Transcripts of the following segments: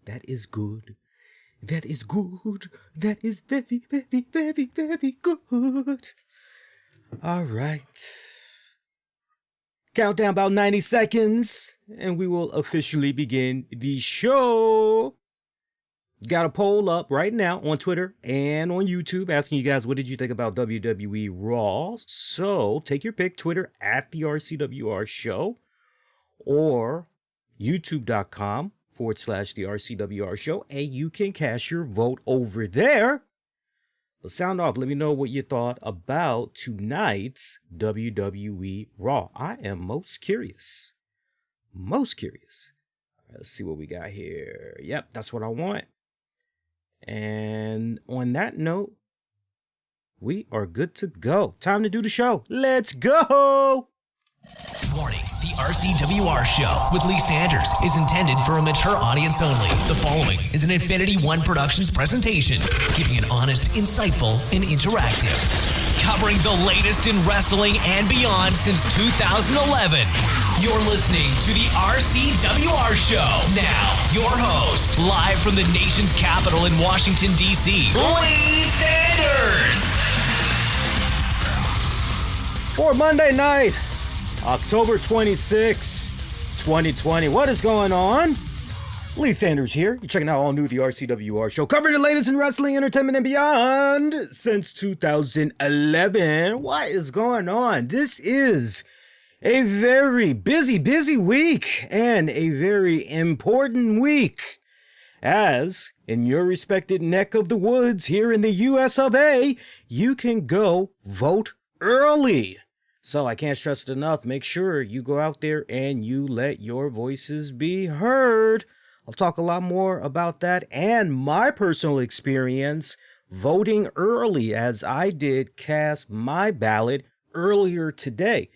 That is good. That is good. That is very, very, very, very good. All right. Countdown about 90 seconds, and we will officially begin the show. Got a poll up right now on Twitter and on YouTube asking you guys, what did you think about WWE Raw? So take your pick, Twitter at the RCWR Show or youtube.com/the RCWR Show, and you can cast your vote over there. But sound off, let me know what you thought about tonight's WWE Raw. I am most curious. Most curious. Let's see what we got here. Yep, that's what I want. And on that note, we are good to go. Time to do the show. Let's go! Warning, the RCWR Show with Lee Sanders is intended for a mature audience only. The following is an Infinity One Productions presentation, keeping it honest, insightful, and interactive. Covering the latest in wrestling and beyond since 2011. You're listening to the RCWR Show. Now, your host, live from the nation's capital in Washington, D.C., Lee Sanders. For Monday night, October 26, 2020. What is going on? Lee Sanders here. You're checking out all new The RCWR Show, covering the latest in wrestling, entertainment, and beyond since 2011. What is going on? This is a very busy week and a very important week, as in your respected neck of the woods here in the US of A, you can go vote early. So I can't stress it enough. Make sure you go out there and you let your voices be heard. I'll talk a lot more about that and my personal experience voting early, as I did cast my ballot earlier today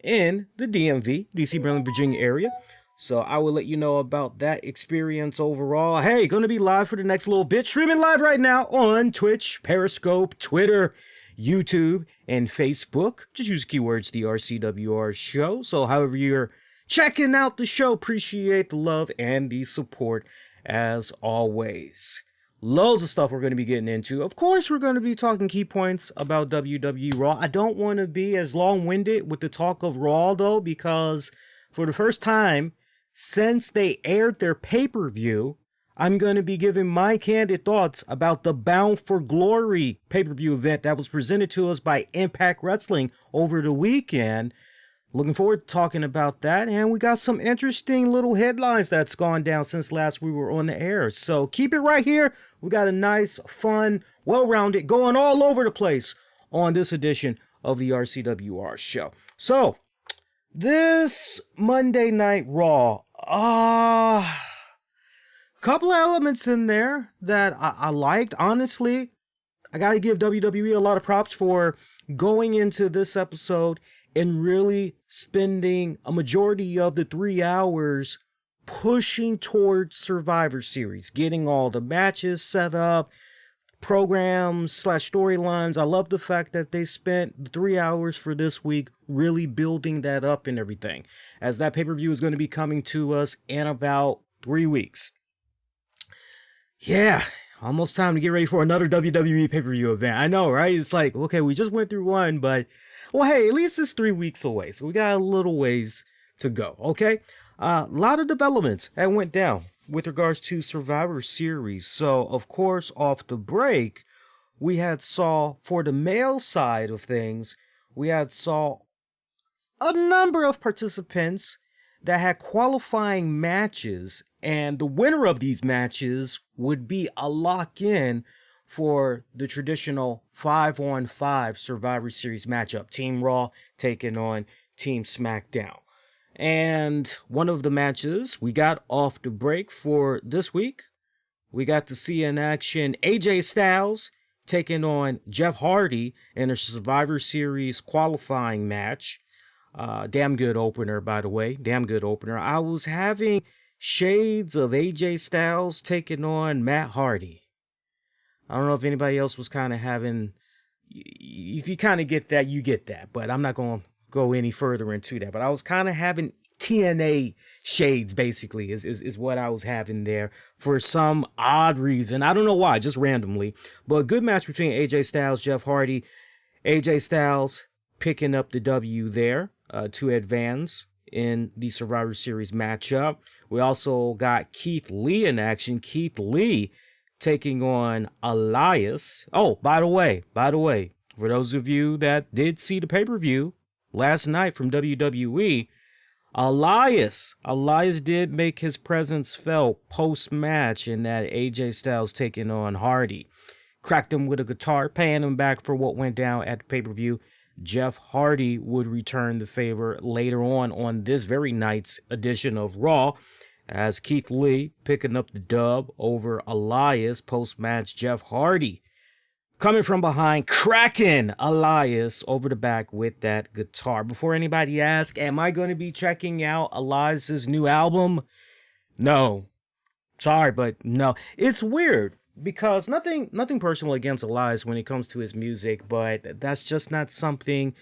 in the DMV, DC, Maryland, Virginia area. So I will let you know about that experience overall. Hey, going to be live for the next little bit. Streaming live right now on Twitch, Periscope, Twitter, YouTube, and Facebook. Just use keywords, the RCWR Show. So however you're checking out the show, appreciate the love and the support as always. Loads of stuff we're going to be getting into. Of course, we're going to be talking key points about WWE Raw. I don't want to be as long-winded with the talk of Raw, though, because for the first time since they aired their pay-per-view, I'm going to be giving my candid thoughts about the Bound for Glory pay-per-view event that was presented to us by Impact Wrestling over the weekend. Looking forward to talking about that. And we got some interesting little headlines that's gone down since last we were on the air. So keep it right here. We got a nice, fun, well-rounded, going all over the place on this edition of the RCWR Show. So, this Monday Night Raw, couple of elements in there that I liked. Honestly, I got to give WWE a lot of props for going into this episode and really spending a majority of the 3 hours pushing towards Survivor Series, getting all the matches set up, programs / storylines. I love the fact that they spent the 3 hours for this week really building that up and everything, as that pay-per-view is going to be coming to us in about 3 weeks. Yeah, almost time to get ready for another WWE pay-per-view event. I know, right? It's like, okay, we just went through one, but, well, hey, at least it's 3 weeks away, so we got a little ways to go, okay? A lot of developments that went down with regards to Survivor Series. So, of course, off the break, we had saw, for the male side of things, we had saw a number of participants that had qualifying matches, and the winner of these matches would be a lock-in for the traditional 5-on-5 Survivor Series matchup. Team Raw taking on Team SmackDown. And one of the matches we got off the break for this week, we got to see in action AJ Styles taking on Jeff Hardy in a Survivor Series qualifying match. Damn good opener, by the way. Damn good opener. I was having shades of AJ Styles taking on Matt Hardy. I don't know if anybody else was kind of having... If you kind of get that, you get that. But I'm not going to go any further into that. But I was kind of having TNA shades, basically, is what I was having there for some odd reason. I don't know why, just randomly. But a good match between AJ Styles, Jeff Hardy. AJ Styles picking up the W there to advance in the Survivor Series matchup. We also got Keith Lee in action. Keith Lee taking on Elias. Oh, by the way, for those of you that did see the pay-per-view last night from WWE, Elias did make his presence felt post-match in that AJ Styles taking on Hardy. Cracked him with a guitar, paying him back for what went down at the pay-per-view. Jeff Hardy would return the favor later on this very night's edition of Raw, as Keith Lee picking up the dub over Elias. Post-match, Jeff Hardy coming from behind, cracking Elias over the back with that guitar. Before anybody asks, am I going to be checking out Elias's new album? No. Sorry, but no. It's weird because nothing personal against Elias when it comes to his music, but that's just not something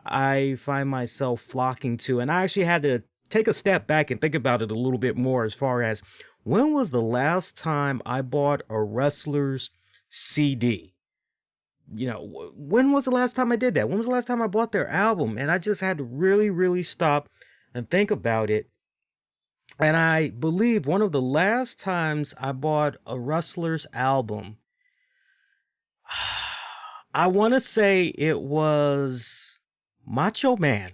I find myself flocking to. And I actually had to take a step back and think about it a little bit more as far as when was the last time I bought a wrestler's CD? You know, when was the last time I did that? When was the last time I bought their album? And I just had to really, really stop and think about it. And I believe one of the last times I bought a wrestler's album, I want to say it was Macho Man.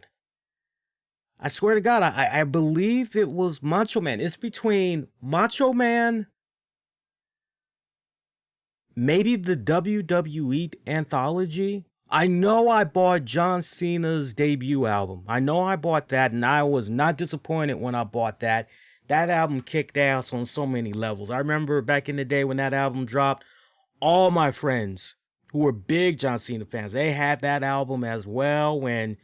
I swear to God, I believe it was Macho Man. It's between Macho Man, maybe the WWE anthology. I know I bought John Cena's debut album. I know I bought that, and I was not disappointed when I bought that. That album kicked ass on so many levels. I remember back in the day when that album dropped, all my friends who were big John Cena fans, they had that album as well. When,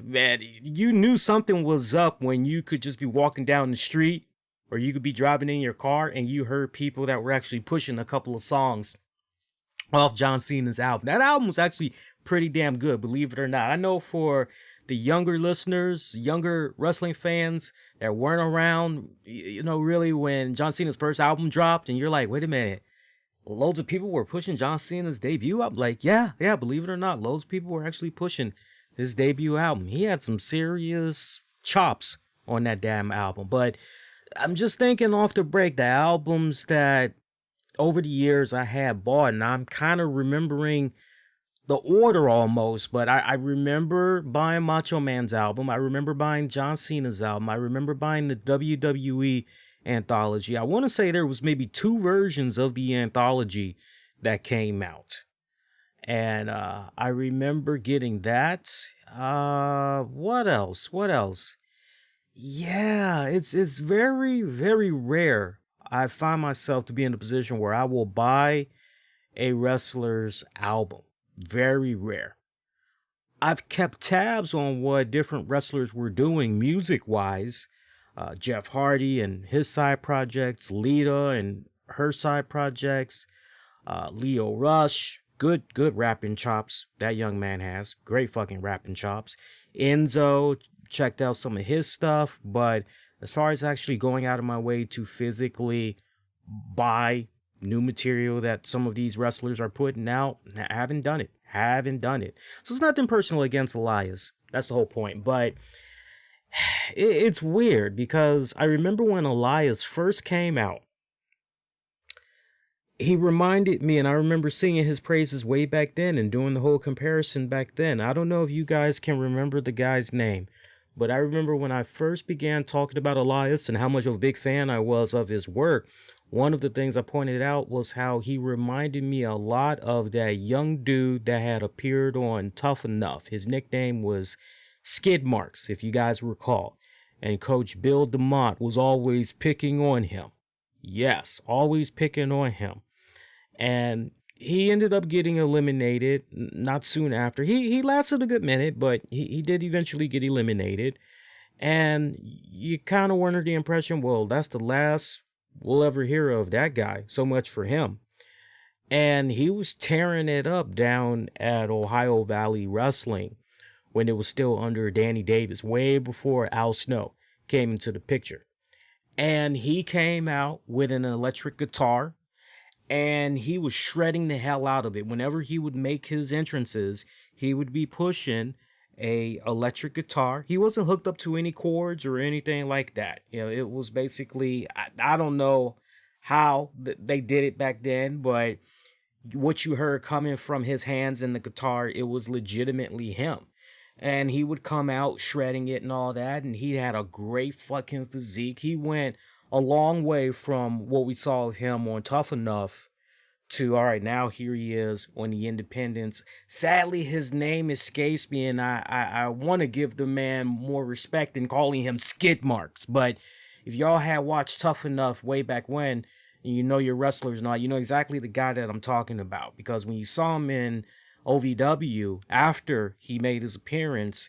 man, you knew something was up when you could just be walking down the street, or you could be driving in your car and you heard people that were actually pushing a couple of songs off John Cena's album. That album was actually pretty damn good, believe it or not. I know for the younger listeners, younger wrestling fans that weren't around, you know, really when John Cena's first album dropped, and you're like, wait a minute, loads of people were pushing John Cena's debut album. Like, yeah, believe it or not, loads of people were actually pushing his debut album. He had some serious chops on that damn album. But I'm just thinking off the break, the albums that over the years I had bought, and I'm kind of remembering the order almost, but I remember buying Macho Man's album. I remember buying John Cena's album. I remember buying the WWE anthology. I want to say there was maybe 2 versions of the anthology that came out. And I remember getting that. What else? Yeah, it's very, very rare I find myself to be in a position where I will buy a wrestler's album. Very rare. I've kept tabs on what different wrestlers were doing music-wise. Jeff Hardy and his side projects, Lita and her side projects, Leo Rush, good rapping chops that young man has. Great fucking rapping chops. Enzo, checked out some of his stuff, but as far as actually going out of my way to physically buy new material that some of these wrestlers are putting out, I haven't done it. So it's nothing personal against Elias. That's the whole point. But it's weird because I remember when Elias first came out, he reminded me, and I remember singing his praises way back then and doing the whole comparison back then. I don't know if you guys can remember the guy's name, but I remember when I first began talking about Elias and how much of a big fan I was of his work, one of the things I pointed out was how he reminded me a lot of that young dude that had appeared on Tough Enough. His nickname was Skid Marks, if you guys recall. And Coach Bill DeMott was always picking on him. Yes, always picking on him. And he ended up getting eliminated not soon after. He lasted a good minute, but he did eventually get eliminated. And you kind of were under the impression, well, that's the last we'll ever hear of that guy. So much for him. And he was tearing it up down at Ohio Valley Wrestling when it was still under Danny Davis, way before Al Snow came into the picture. And he came out with an electric guitar, and he was shredding the hell out of it. Whenever he would make his entrances, he would be pushing a electric guitar. He wasn't hooked up to any chords or anything like that. It was basically, I don't know how they did it back then, but what you heard coming from his hands and the guitar, it was legitimately him. And he would come out shredding it and all that, and he had a great fucking physique. He went a long way from what we saw of him on Tough Enough to, all right, now here he is on the Independents. Sadly, his name escapes me, and I want to give the man more respect than calling him skid marks. But if y'all had watched Tough Enough way back when, and you know your wrestlers and all, you know exactly the guy that I'm talking about. Because when you saw him in OVW, after he made his appearance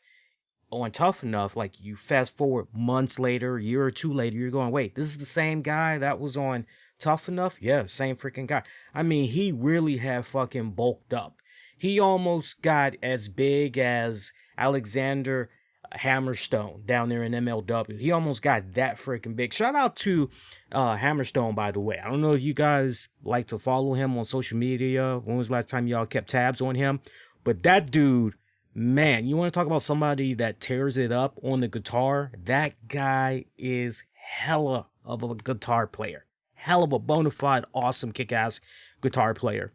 on Tough Enough, like you fast forward months later, a year or two later, you're going, wait, this is the same guy that was on Tough Enough? Yeah, same freaking guy. I mean, he really had fucking bulked up. He almost got as big as Alexander Hammerstone down there in MLW. He almost got that freaking big. Shout out to Hammerstone, by the way. I don't know if you guys like to follow him on social media. When was the last time y'all kept tabs on him? But that dude, man, you want to talk about somebody that tears it up on the guitar? That guy is hella of a guitar player. Hell of a bona fide, awesome, kick-ass guitar player.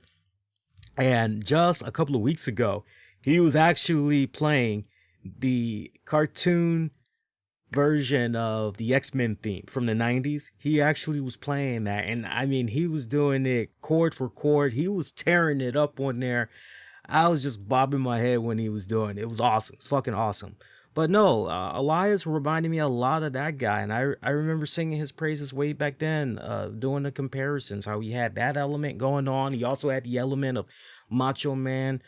And just a couple of weeks ago, he was actually playing the cartoon version of the X-Men theme from the 90s. He actually was playing that. And I mean, he was doing it chord for chord. He was tearing it up on there. I was just bobbing my head when he was doing it. It was awesome. It's fucking awesome. But no, Elias reminded me a lot of that guy. And I remember singing his praises way back then, doing the comparisons, how he had that element going on. He also had the element of Macho Man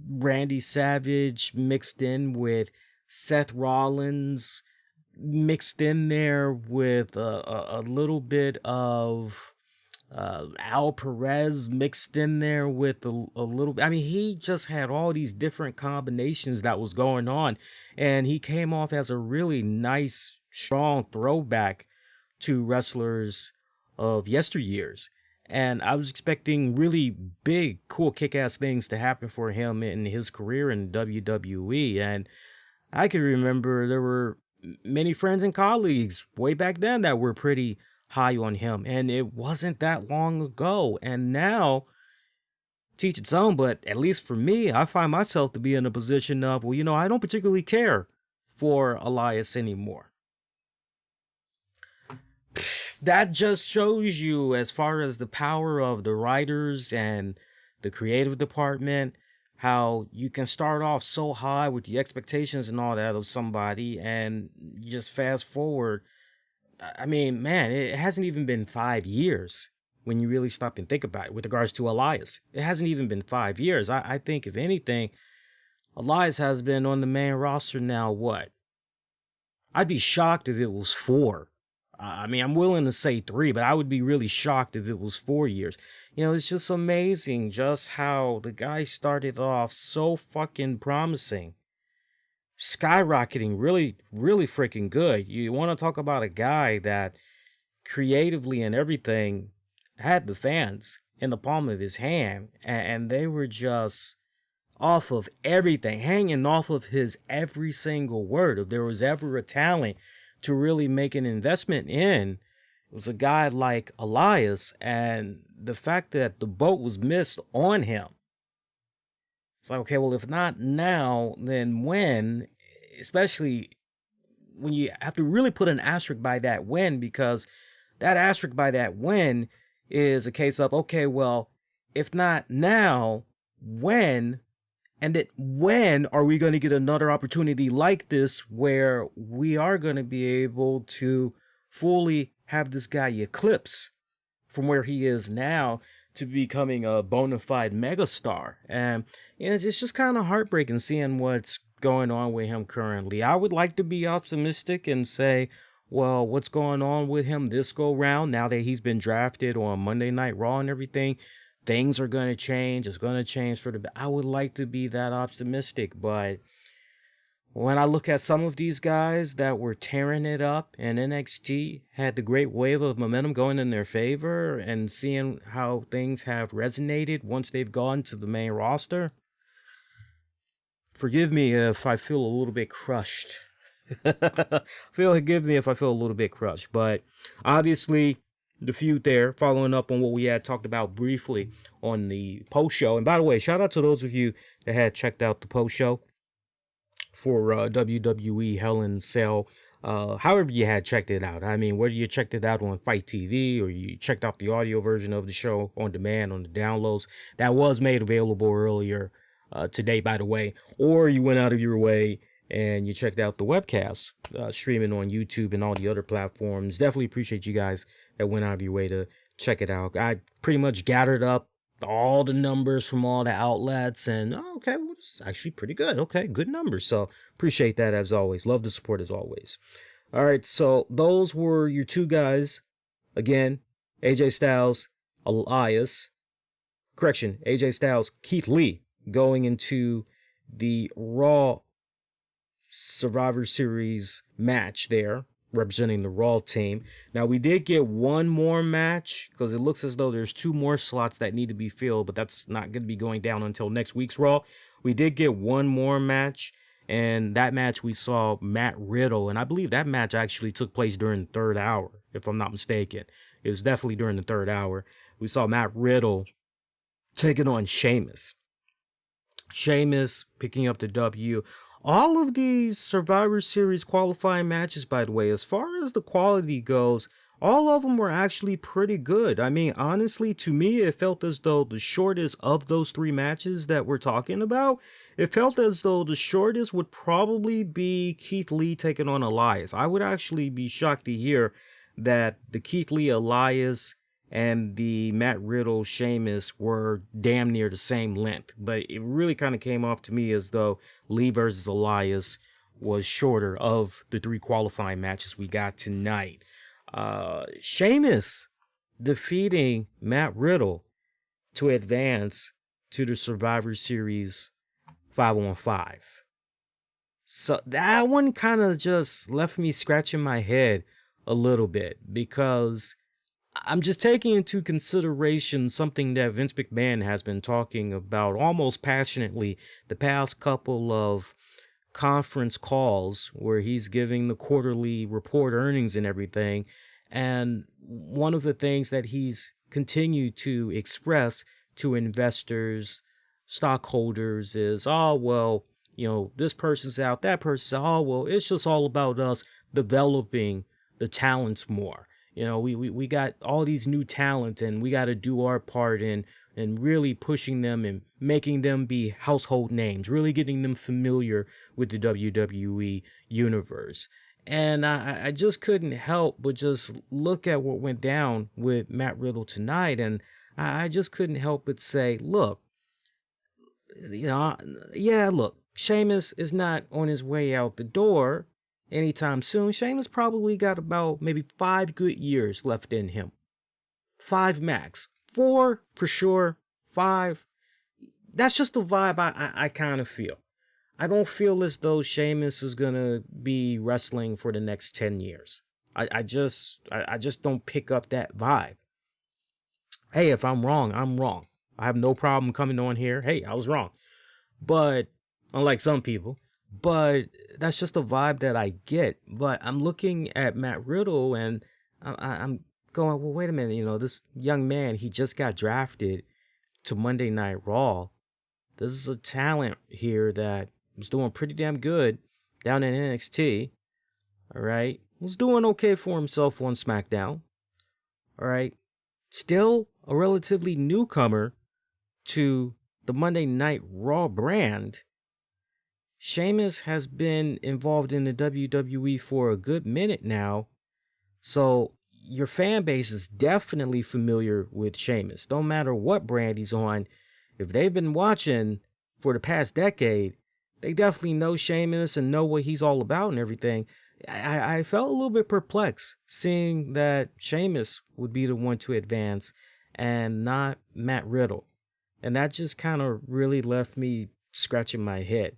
Randy Savage mixed in with Seth Rollins, mixed in there with a little bit of Al Perez, mixed in there with a little. I mean, he just had all these different combinations that was going on, and he came off as a really nice, strong throwback to wrestlers of yesteryears. And I was expecting really big, cool, kick-ass things to happen for him in his career in WWE. And I can remember there were many friends and colleagues way back then that were pretty high on him. And it wasn't that long ago. And now, teach its own, but at least for me, I find myself to be in a position of, well, you know, I don't particularly care for Elias anymore. That just shows you, as far as the power of the writers and the creative department, how you can start off so high with the expectations and all that of somebody, and you just fast forward. I mean, man, it hasn't even been 5 years when you really stop and think about it with regards to Elias. It hasn't even been 5 years. I think, if anything, Elias has been on the main roster now, what? I'd be shocked if it was 4. I mean, I'm willing to say 3, but I would be really shocked if it was 4 years. You know, it's just amazing just how the guy started off so fucking promising. Skyrocketing, really, really freaking good. You want to talk about a guy that creatively and everything had the fans in the palm of his hand, and they were just off of everything, hanging off of his every single word. If there was ever a talent to really make an investment in, it was a guy like Elias, and the fact that the boat was missed on him. It's like, okay, well, if not now, then when? Especially when you have to really put an asterisk by that when, because that asterisk by that when is a case of, okay, well, if not now, when? And that when are we going to get another opportunity like this where we are going to be able to fully have this guy eclipse from where he is now to becoming a bona fide megastar? And you know, it's just kind of heartbreaking seeing what's going on with him currently. I would like to be optimistic and say, well, what's going on with him this go round now that he's been drafted on Monday Night Raw and everything? Things are going to change. It's going to change for the better. I would like to be that optimistic, but when I look at some of these guys that were tearing it up and NXT had the great wave of momentum going in their favor and seeing how things have resonated once they've gone to the main roster, forgive me if I feel a little bit crushed. Forgive me if I feel a little bit crushed. But obviously, the feud there, following up on what we had talked about briefly on the post show. And by the way, shout out to those of you that had checked out the post show for WWE Hell in a Cell. However you had checked it out. I mean, whether you checked it out on Fight TV or you checked out the audio version of the show on demand on the downloads, that was made available earlier today, by the way, or you went out of your way and you checked out the webcast streaming on YouTube and all the other platforms. Definitely appreciate you guys that went out of your way to check it out. I pretty much gathered up all the numbers from all the outlets, and okay, well, it's actually pretty good. Okay, good numbers. So appreciate that as always. Love the support as always. All right, so those were your two guys. Again, AJ Styles, AJ Styles, Keith Lee going into the Raw Survivor Series match there, representing the Raw team. Now, we did get one more match because it looks as though there's two more slots that need to be filled, but that's not going to be going down until next week's Raw. We did get one more match, and that match we saw Matt Riddle, and I believe that match actually took place during the third hour, if I'm not mistaken. It was definitely during the third hour. We saw Matt Riddle taking on Sheamus. Sheamus picking up the W. All of these Survivor Series qualifying matches, by the way, as far as the quality goes, all of them were actually pretty good. I mean, honestly, to me, it felt as though the shortest of those three matches that we're talking about, it felt as though the shortest would probably be Keith Lee taking on Elias. I would actually be shocked to hear that the Keith Lee Elias and the Matt Riddle Sheamus were damn near the same length. But it really kind of came off to me as though Lee versus Elias was shorter of the three qualifying matches we got tonight. Sheamus defeating Matt Riddle to advance to the Survivor Series 5-on-5. So that one kind of just left me scratching my head a little bit, because I'm just taking into consideration something that Vince McMahon has been talking about almost passionately the past couple of conference calls where he's giving the quarterly report earnings and everything. And one of the things that he's continued to express to investors, stockholders is, oh, well, you know, this person's out, that person's out. Oh, well, it's just all about us developing the talents more. You know, we got all these new talent, and we got to do our part in really pushing them and making them be household names, really getting them familiar with the WWE universe. And I just couldn't help but just look at what went down with Matt Riddle tonight, and I just couldn't help but say, look, you know, yeah, look, Sheamus is not on his way out the door anytime soon. Sheamus probably got about maybe 5 good years left in him. 5 max. 4 for sure. 5. That's just the vibe I kind of feel. I don't feel as though Sheamus is going to be wrestling for the next 10 years. I just don't pick up that vibe. Hey, if I'm wrong, I'm wrong. I have no problem coming on here. Hey, I was wrong. But unlike some people, but that's just the vibe that I get. But I'm looking at Matt Riddle, and I'm going, well, wait a minute. You know, this young man, he just got drafted to Monday Night Raw. This is a talent here that was doing pretty damn good down in NXT. All right. Was doing okay for himself on SmackDown. All right. Still a relatively newcomer to the Monday Night Raw brand. Sheamus has been involved in the WWE for a good minute now, so your fan base is definitely familiar with Sheamus. Don't matter what brand he's on. If they've been watching for the past decade, they definitely know Sheamus and know what he's all about and everything. I felt a little bit perplexed seeing that Sheamus would be the one to advance and not Matt Riddle. And that just kind of really left me scratching my head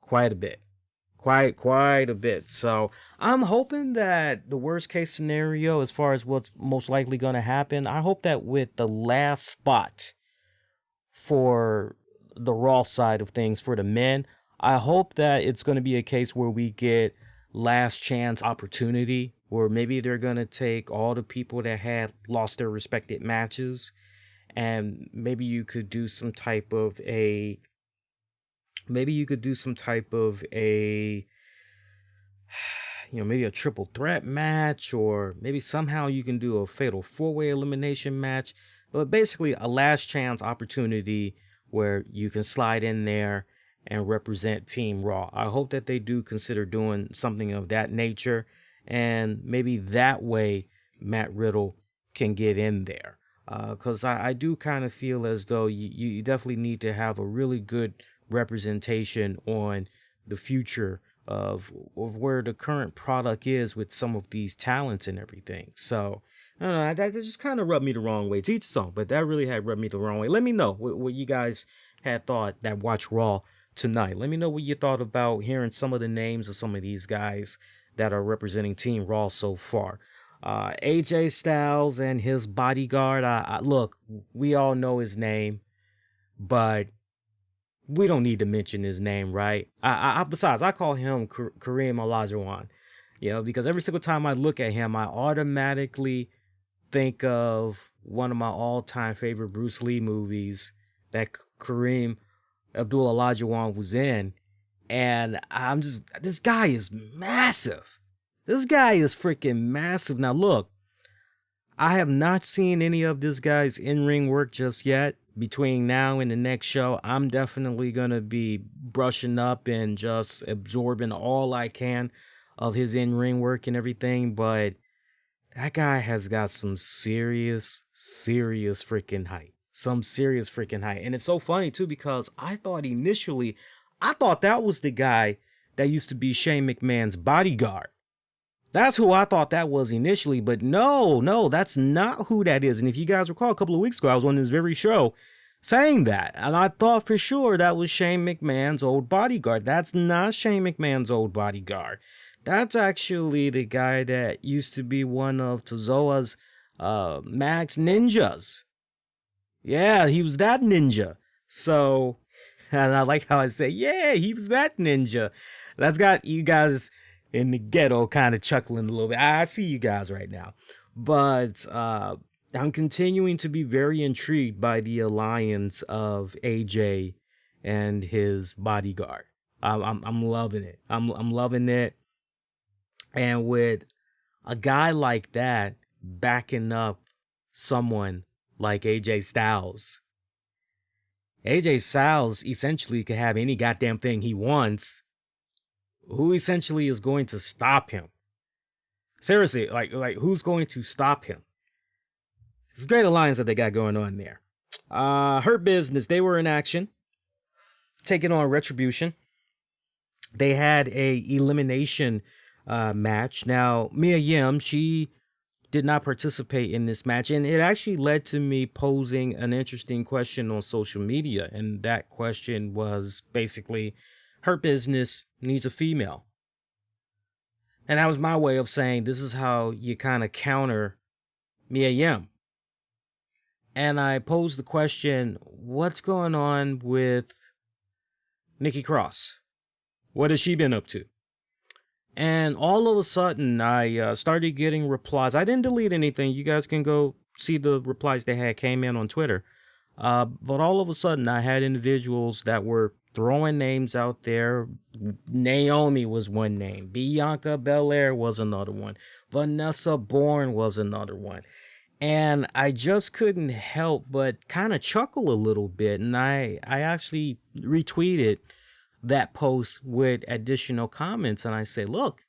quite a bit. quite a bit. So I'm hoping that the worst case scenario, as far as what's most likely going to happen, I hope that with the last spot for the Raw side of things for the men, I hope that it's going to be a case where we get last chance opportunity, or maybe they're going to take all the people that had lost their respected matches, and maybe you could do some type of a maybe a triple threat match, or maybe somehow you can do a fatal four-way elimination match, but basically a last chance opportunity where you can slide in there and represent Team Raw. I hope that they do consider doing something of that nature, and maybe that way Matt Riddle can get in there. Because I do kind of feel as though you definitely need to have a really good representation on the future of where the current product is with some of these talents and everything. So, I don't know, that just kind of rubbed me the wrong way. To each song, but that really had rubbed me the wrong way. Let me know what you guys had thought that watched Raw tonight. Let me know what you thought about hearing some of the names of some of these guys that are representing Team Raw so far. AJ Styles and his bodyguard. Look, we all know his name, but we don't need to mention his name, right? Besides, I call him Kareem Olajuwon, because every single time I look at him, I automatically think of one of my all-time favorite Bruce Lee movies that Kareem Abdul-Olajuwon was in, and this guy is massive. This guy is freaking massive. Now look, I have not seen any of this guy's in-ring work just yet. Between now and the next show, I'm definitely going to be brushing up and just absorbing all I can of his in-ring work and everything. But that guy has got some serious freaking height. Some serious freaking height. And it's so funny too, because I thought that was the guy that used to be Shane McMahon's bodyguard. That's who I thought that was initially, but no, that's not who that is. And if you guys recall, a couple of weeks ago, I was on this very show saying that, and I thought for sure that was Shane McMahon's old bodyguard. That's not Shane McMahon's old bodyguard. That's actually the guy that used to be one of Tozawa's Max ninjas. Yeah, he was that ninja. So, and I like how I say, yeah, he was that ninja. That's got you guys in the ghetto kind of chuckling a little bit. I see you guys right now. But I'm continuing to be very intrigued by the alliance of AJ and his bodyguard. I'm loving it. I'm loving it. And with a guy like that backing up someone like AJ Styles essentially could have any goddamn thing he wants. Who essentially is going to stop him? Seriously, like who's going to stop him? It's a great alliance that they got going on there. Hurt Business, they were in action, taking on Retribution. They had a elimination match. Now, Mia Yim, she did not participate in this match, and it actually led to me posing an interesting question on social media, and that question was basically, Hurt Business needs a female. And that was my way of saying this is how you kind of counter Mia Yim. And I posed the question, what's going on with Nikki Cross? What has she been up to? And all of a sudden, I started getting replies. I didn't delete anything. You guys can go see the replies they came in on Twitter. But all of a sudden, I had individuals that were throwing names out there. Naomi was one name. Bianca Belair was another one. Vanessa Bourne was another one. And I just couldn't help but kind of chuckle a little bit. And I actually retweeted that post with additional comments. And I say, look,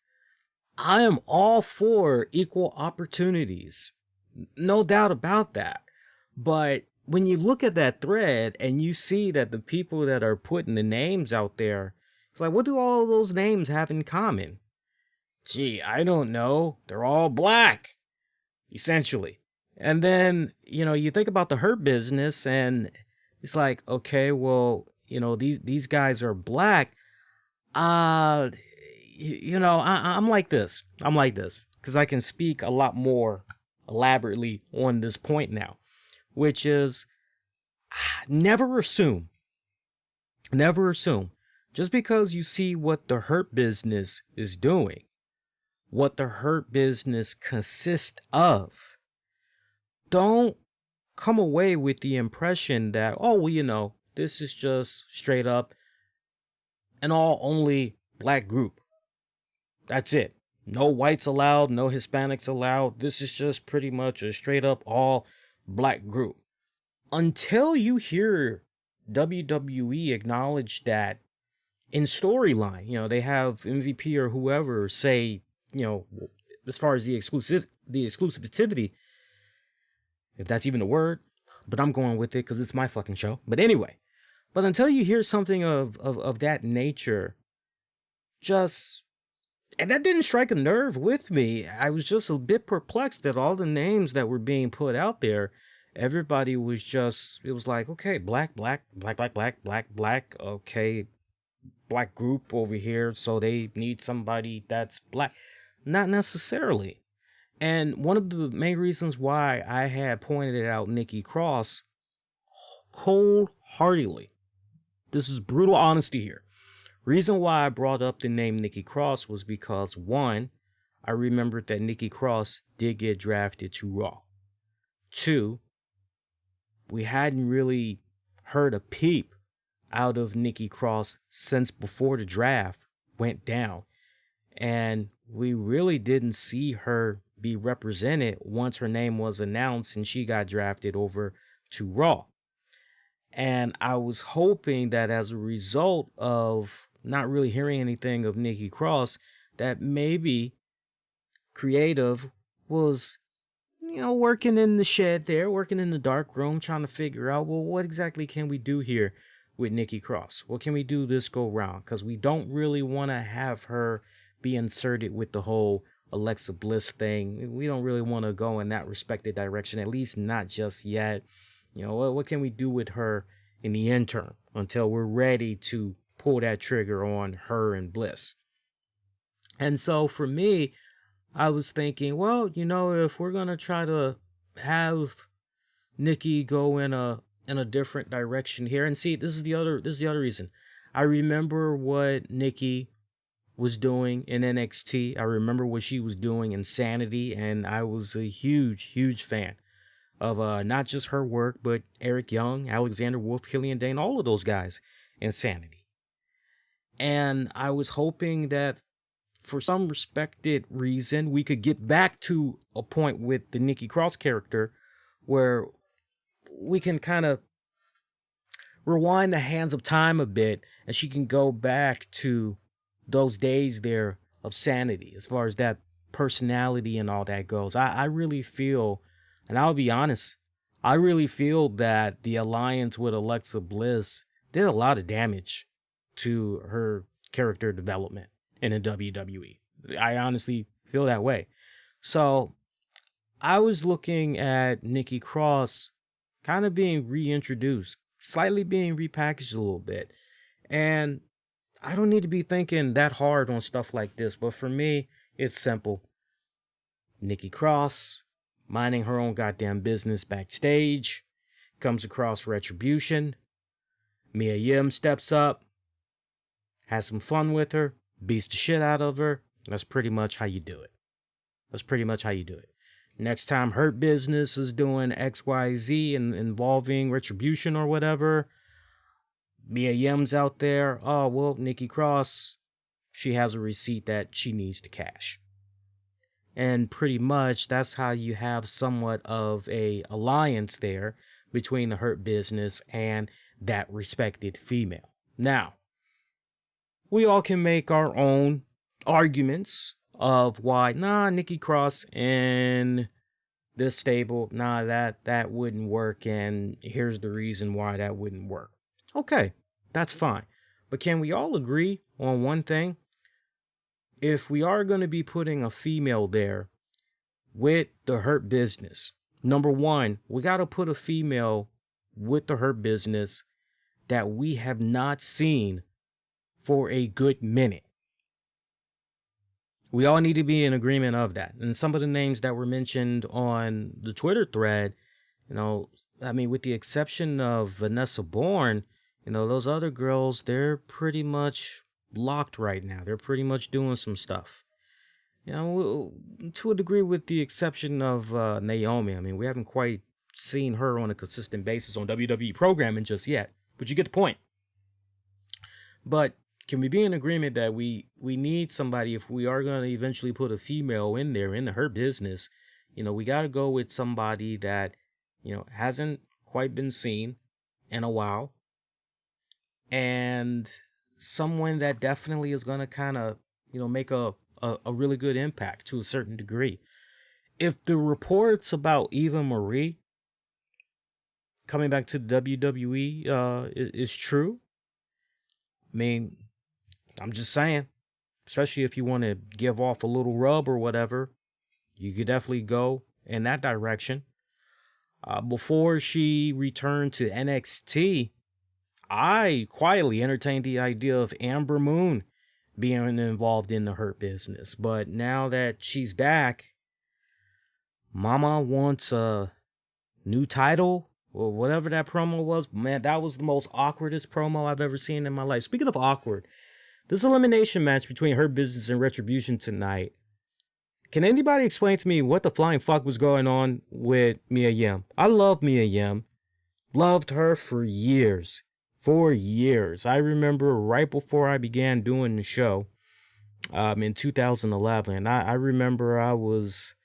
I am all for equal opportunities. No doubt about that. But when you look at that thread and you see that the people that are putting the names out there, it's like, what do all those names have in common? Gee, I don't know. They're all black, essentially. And then, you think about the Hurt Business and it's like, okay, well, these guys are black. I'm like this. I'm like this because I can speak a lot more elaborately on this point now, which is never assume. Never assume. Just because you see what the Hurt Business is doing, what the Hurt Business consists of, don't come away with the impression that, oh, well, this is just straight up an only black group. That's it. No whites allowed, no Hispanics allowed. This is just pretty much a straight up all black group. Until you hear WWE acknowledge that in storyline, they have MVP or whoever say, as far as the exclusivity, if that's even a word, but I'm going with it because it's my fucking show. But anyway, until you hear something of that nature, and that didn't strike a nerve with me. I was just a bit perplexed at all the names that were being put out there. Everybody was it was like, okay, black, okay, black group over here, so they need somebody that's black. Not necessarily. And one of the main reasons why I had pointed out Nikki Cross wholeheartedly, this is brutal honesty here. Reason why I brought up the name Nikki Cross was because, one, I remembered that Nikki Cross did get drafted to Raw. Two, we hadn't really heard a peep out of Nikki Cross since before the draft went down. And we really didn't see her be represented once her name was announced and she got drafted over to Raw. And I was hoping that as a result of not really hearing anything of Nikki Cross, that maybe creative was, working in the shed there, working in the dark room, trying to figure out, well, what exactly can we do here with Nikki Cross? What can we do this go round? Because we don't really want to have her be inserted with the whole Alexa Bliss thing. We don't really want to go in that respected direction, at least not just yet. What can we do with her in the interim until we're ready to pull that trigger on her and Bliss? And so for me, I was thinking, well, if we're going to try to have Nikki go in a different direction here, and see, this is the other reason. I remember what Nikki was doing in NXT. I remember what she was doing in Sanity, and I was a huge fan of not just her work, but Eric Young, Alexander Wolf, Killian Dane, all of those guys in Sanity. And I was hoping that for some respected reason, we could get back to a point with the Nikki Cross character where we can kind of rewind the hands of time a bit, and she can go back to those days there of Sanity as far as that personality and all that goes. I really feel, and I'll be honest, I really feel that the alliance with Alexa Bliss did a lot of damage to her character development in the WWE. I honestly feel that way. So I was looking at Nikki Cross kind of being reintroduced, slightly being repackaged a little bit. And I don't need to be thinking that hard on stuff like this, but for me, it's simple. Nikki Cross, minding her own goddamn business backstage, comes across Retribution. Mia Yim steps up, has some fun with her, beats the shit out of her. That's pretty much how you do it. Next time Hurt Business is doing XYZ and involving Retribution or whatever, Mia Yim's out there. Oh, well, Nikki Cross, she has a receipt that she needs to cash. And pretty much that's how you have somewhat of a alliance there between the Hurt Business and that respected female. Now, we all can make our own arguments of why, Nikki Cross in this stable, that wouldn't work, and here's the reason why that wouldn't work. Okay, that's fine. But can we all agree on one thing? If we are going to be putting a female there with the Hurt Business, number one, we got to put a female with the Hurt Business that we have not seen for a good minute. We all need to be in agreement of that. And some of the names that were mentioned on the Twitter thread, I mean, with the exception of Vanessa Bourne, those other girls, they're pretty much locked right now. They're pretty much doing some stuff. To a degree, with the exception of Naomi. I mean, we haven't quite seen her on a consistent basis on WWE programming just yet, but you get the point. But can we be in agreement that we need somebody, if we are going to eventually put a female in there, into her business, we got to go with somebody that, hasn't quite been seen in a while, and someone that definitely is going to kind of, make a really good impact to a certain degree. If the reports about Eva Marie coming back to the WWE is true, I mean, I'm just saying, especially if you want to give off a little rub or whatever, you could definitely go in that direction. Before she returned to NXT, I quietly entertained the idea of Amber Moon being involved in the Hurt Business. But now that she's back, Mama wants a new title, or whatever that promo was. Man, that was the most awkwardest promo I've ever seen in my life. Speaking of awkward, this elimination match between Hurt Business and Retribution tonight, can anybody explain to me what the flying fuck was going on with Mia Yim? I love Mia Yim. Loved her for years. For years. I remember right before I began doing the show in 2011. I remember I was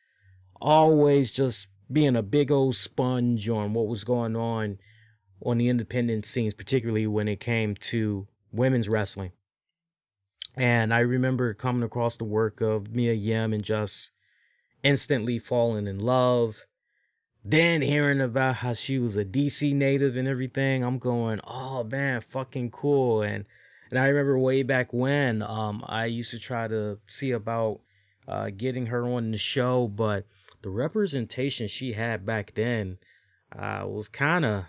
always just being a big old sponge on what was going on the independent scenes, particularly when it came to women's wrestling. And I remember coming across the work of Mia Yim and just instantly falling in love. Then hearing about how she was a DC native and everything, I'm going, oh man, fucking cool. And I remember way back when I used to try to see about getting her on the show, but the representation she had back then was kind of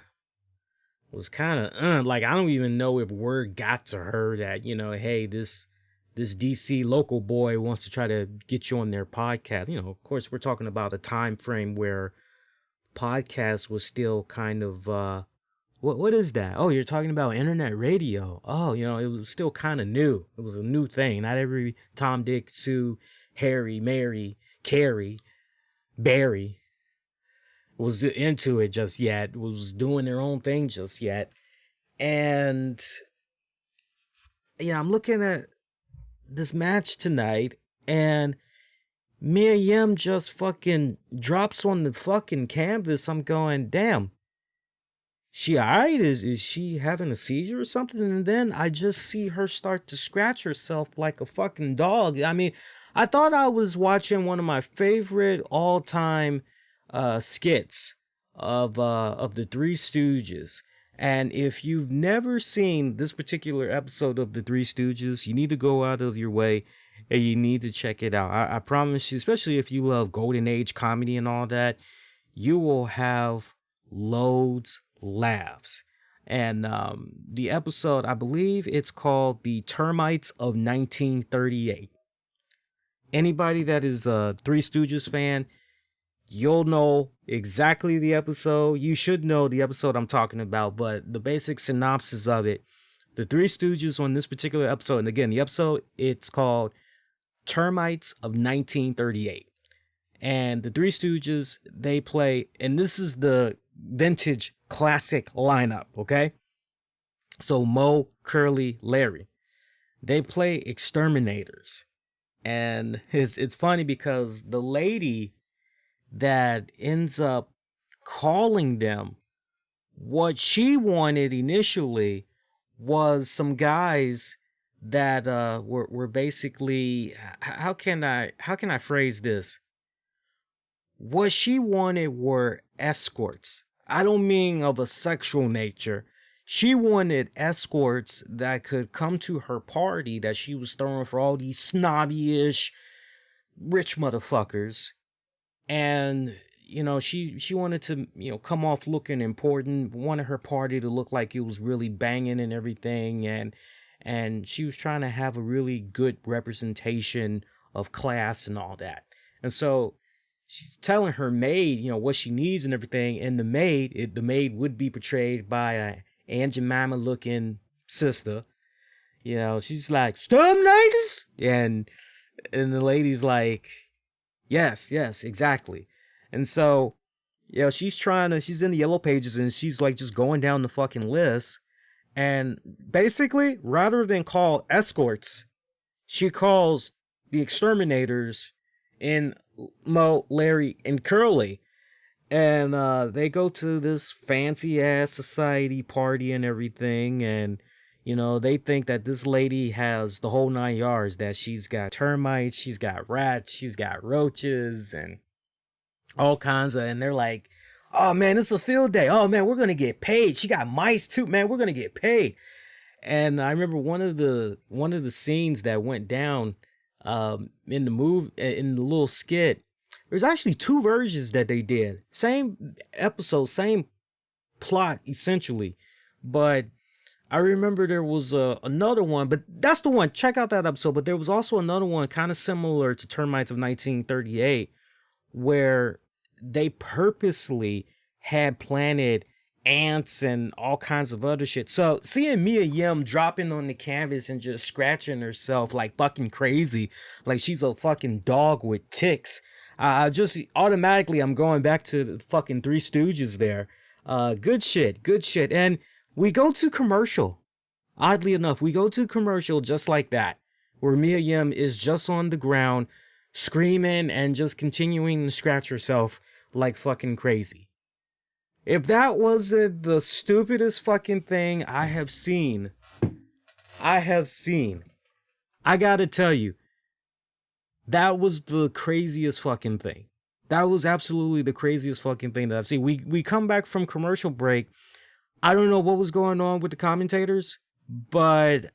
like, I don't even know if word got to her that, hey, this DC local boy wants to try to get you on their podcast. Of course, we're talking about a time frame where podcast was still kind of, what is that? Oh, you're talking about internet radio. Oh, it was still kind of new. It was a new thing. Not every Tom, Dick, Sue, Harry, Mary, Carrie, Barry was into it just yet, was doing their own thing just yet. And yeah, I'm looking at this match tonight, and Mia Yim just fucking drops on the fucking canvas. I'm going, damn, she alright? Is she having a seizure or something? And then I just see her start to scratch herself like a fucking dog. I mean, I thought I was watching one of my favorite all-time skits of the Three Stooges. And if you've never seen this particular episode of the Three Stooges, you need to go out of your way and you need to check it out. I promise you, especially if you love Golden Age comedy and all that, you will have loads laughs. And the episode, I believe it's called The Termites of 1938. Anybody that is a Three Stooges fan, you'll know exactly the episode. You should know the episode I'm talking about, but the basic synopsis of it, the Three Stooges on this particular episode, and again, the episode, it's called Termites of 1938. And the Three Stooges, they play, and this is the vintage classic lineup, okay? So Moe, Curly, Larry, they play exterminators. And it's funny because the lady that ends up calling them, what she wanted initially was some guys that were basically, how can I phrase this? What she wanted were escorts. I don't mean of a sexual nature. She wanted escorts that could come to her party that she was throwing for all these snobby-ish rich motherfuckers. And, she wanted to, come off looking important, wanted her party to look like it was really banging and everything. And she was trying to have a really good representation of class and all that. And so she's telling her maid, you know, what she needs and everything. And the maid would be portrayed by a Aunt Jemima looking sister. You know, she's like, "Storm ladies?" And the lady's like, yes, exactly. And so, you know, she's in the yellow pages and she's like just going down the fucking list. And basically, rather than call escorts, she calls the exterminators in Mo, Larry, and Curly. And they go to this fancy ass society party and everything. And, you know, they think that this lady has the whole 9 yards, that she's got termites, she's got rats, she's got roaches, and all kinds of, and they're like, "Oh man, it's a field day. Oh man, we're gonna get paid. She got mice too, man. We're gonna get paid." And I remember one of the scenes that went down in the little skit. There's actually 2 versions that they did. Same episode, same plot essentially. But I remember there was another one, but that's the one. Check out that episode. But there was also another one kind of similar to Termites of 1938, where they purposely had planted ants and all kinds of other shit. So seeing Mia Yim dropping on the canvas and just scratching herself like fucking crazy, like she's a fucking dog with ticks, just automatically I'm going back to the fucking Three Stooges there. Good shit. And we go to commercial. Oddly enough, we go to commercial just like that, where Mia Yim is just on the ground screaming and just continuing to scratch herself like fucking crazy. If that wasn't the stupidest fucking thing I have seen, I gotta tell you, that was the craziest fucking thing. That was absolutely the craziest fucking thing that I've seen. We come back from commercial break. I don't know what was going on with the commentators, but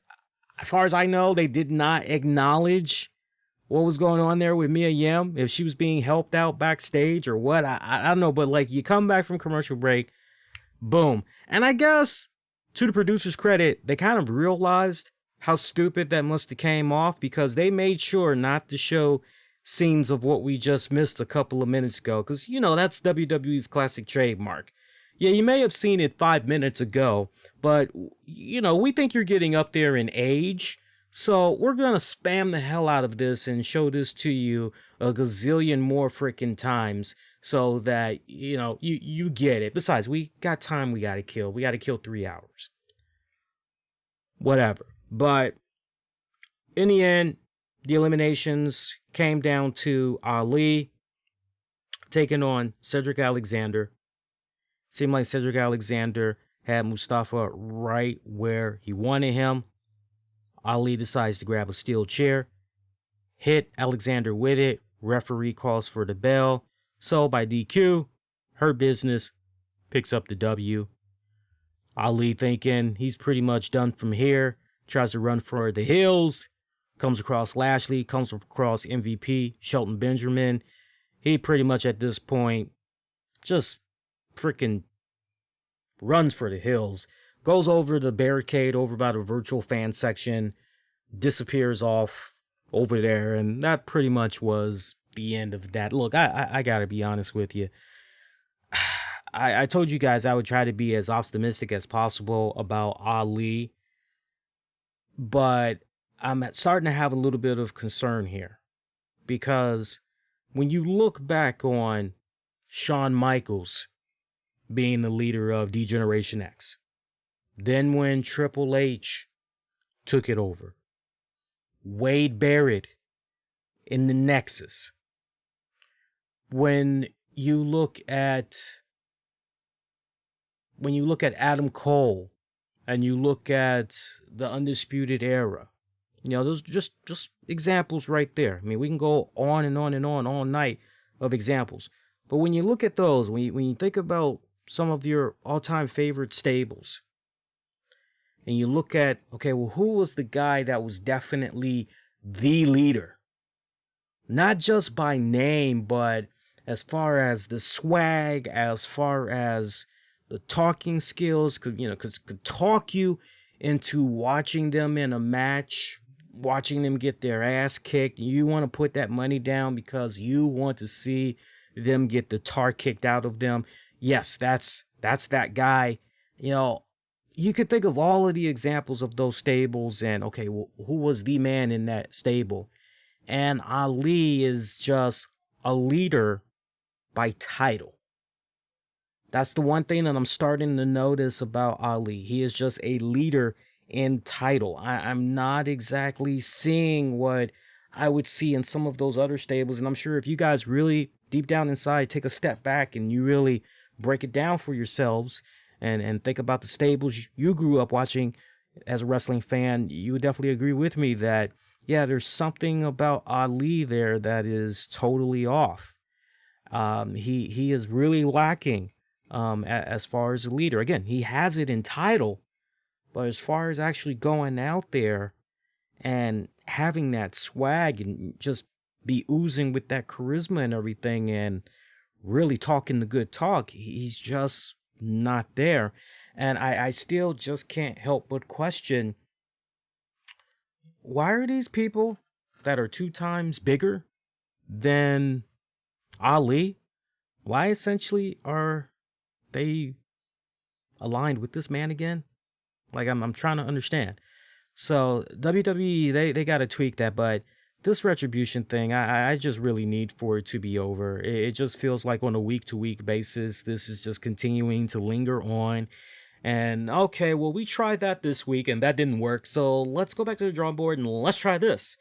as far as I know, they did not acknowledge what was going on there with Mia Yim, if she was being helped out backstage or what. I don't know, but like, you come back from commercial break, boom. And I guess to the producer's credit, they kind of realized how stupid that must have came off, because they made sure not to show scenes of what we just missed a couple of minutes ago, because, you know, that's WWE's classic trademark. Yeah, you may have seen it 5 minutes ago, but, you know, we think you're getting up there in age, so we're going to spam the hell out of this and show this to you a gazillion more freaking times so that, you know, you get it. Besides, we got time we got to kill. We got to kill 3 hours. Whatever. But in the end, the eliminations came down to Ali taking on Cedric Alexander. Seemed like Cedric Alexander had Mustafa right where he wanted him. Ali decides to grab a steel chair, hit Alexander with it. Referee calls for the bell. So by DQ, Hurt Business picks up the W. Ali, thinking he's pretty much done from here, tries to run for the hills, comes across Lashley, comes across MVP Shelton Benjamin. He pretty much at this point just freaking runs for the hills, goes over the barricade over by the virtual fan section, disappears off over there, and that pretty much was the end of that. Look, I gotta be honest with you. I told you guys I would try to be as optimistic as possible about Ali, but I'm starting to have a little bit of concern here, because when you look back on Shawn Michaels being the leader of D-Generation X, then when Triple H took it over, Wade Barrett in the Nexus, when you look at Adam Cole and you look at the Undisputed Era, you know, those just examples right there. I mean, we can go on and on and on all night of examples. But when you look at those, when you think about some of your all-time favorite stables, and you look at, okay, well, who was the guy that was definitely the leader? Not just by name, but as far as the swag, as far as the talking skills, could talk you into watching them in a match watching them get their ass kicked. You want to put that money down because you want to see them get the tar kicked out of them. Yes, that's that guy. You know, you could think of all of the examples of those stables and, okay, well, who was the man in that stable? And Ali is just a leader by title. That's the one thing that I'm starting to notice about Ali. He is just a leader in title. I'm not exactly seeing what I would see in some of those other stables. And I'm sure if you guys really deep down inside take a step back and you really break it down for yourselves and think about the stables you grew up watching as a wrestling fan, you would definitely agree with me that, yeah, there's something about Ali there that is totally off. He is really lacking as far as a leader. Again, he has it in title, but as far as actually going out there and having that swag and just be oozing with that charisma and everything and really talking the good talk, he's just not there. And I still just can't help but question, why are these people that are 2 times bigger than Ali, why essentially are they aligned with this man again? Like, I'm trying to understand. So WWE, they got to tweak that, but this retribution thing, I just really need for it to be over. It just feels like on a week-to-week basis, this is just continuing to linger on. And okay, well, we tried that this week and that didn't work, so let's go back to the drawing board and let's try this.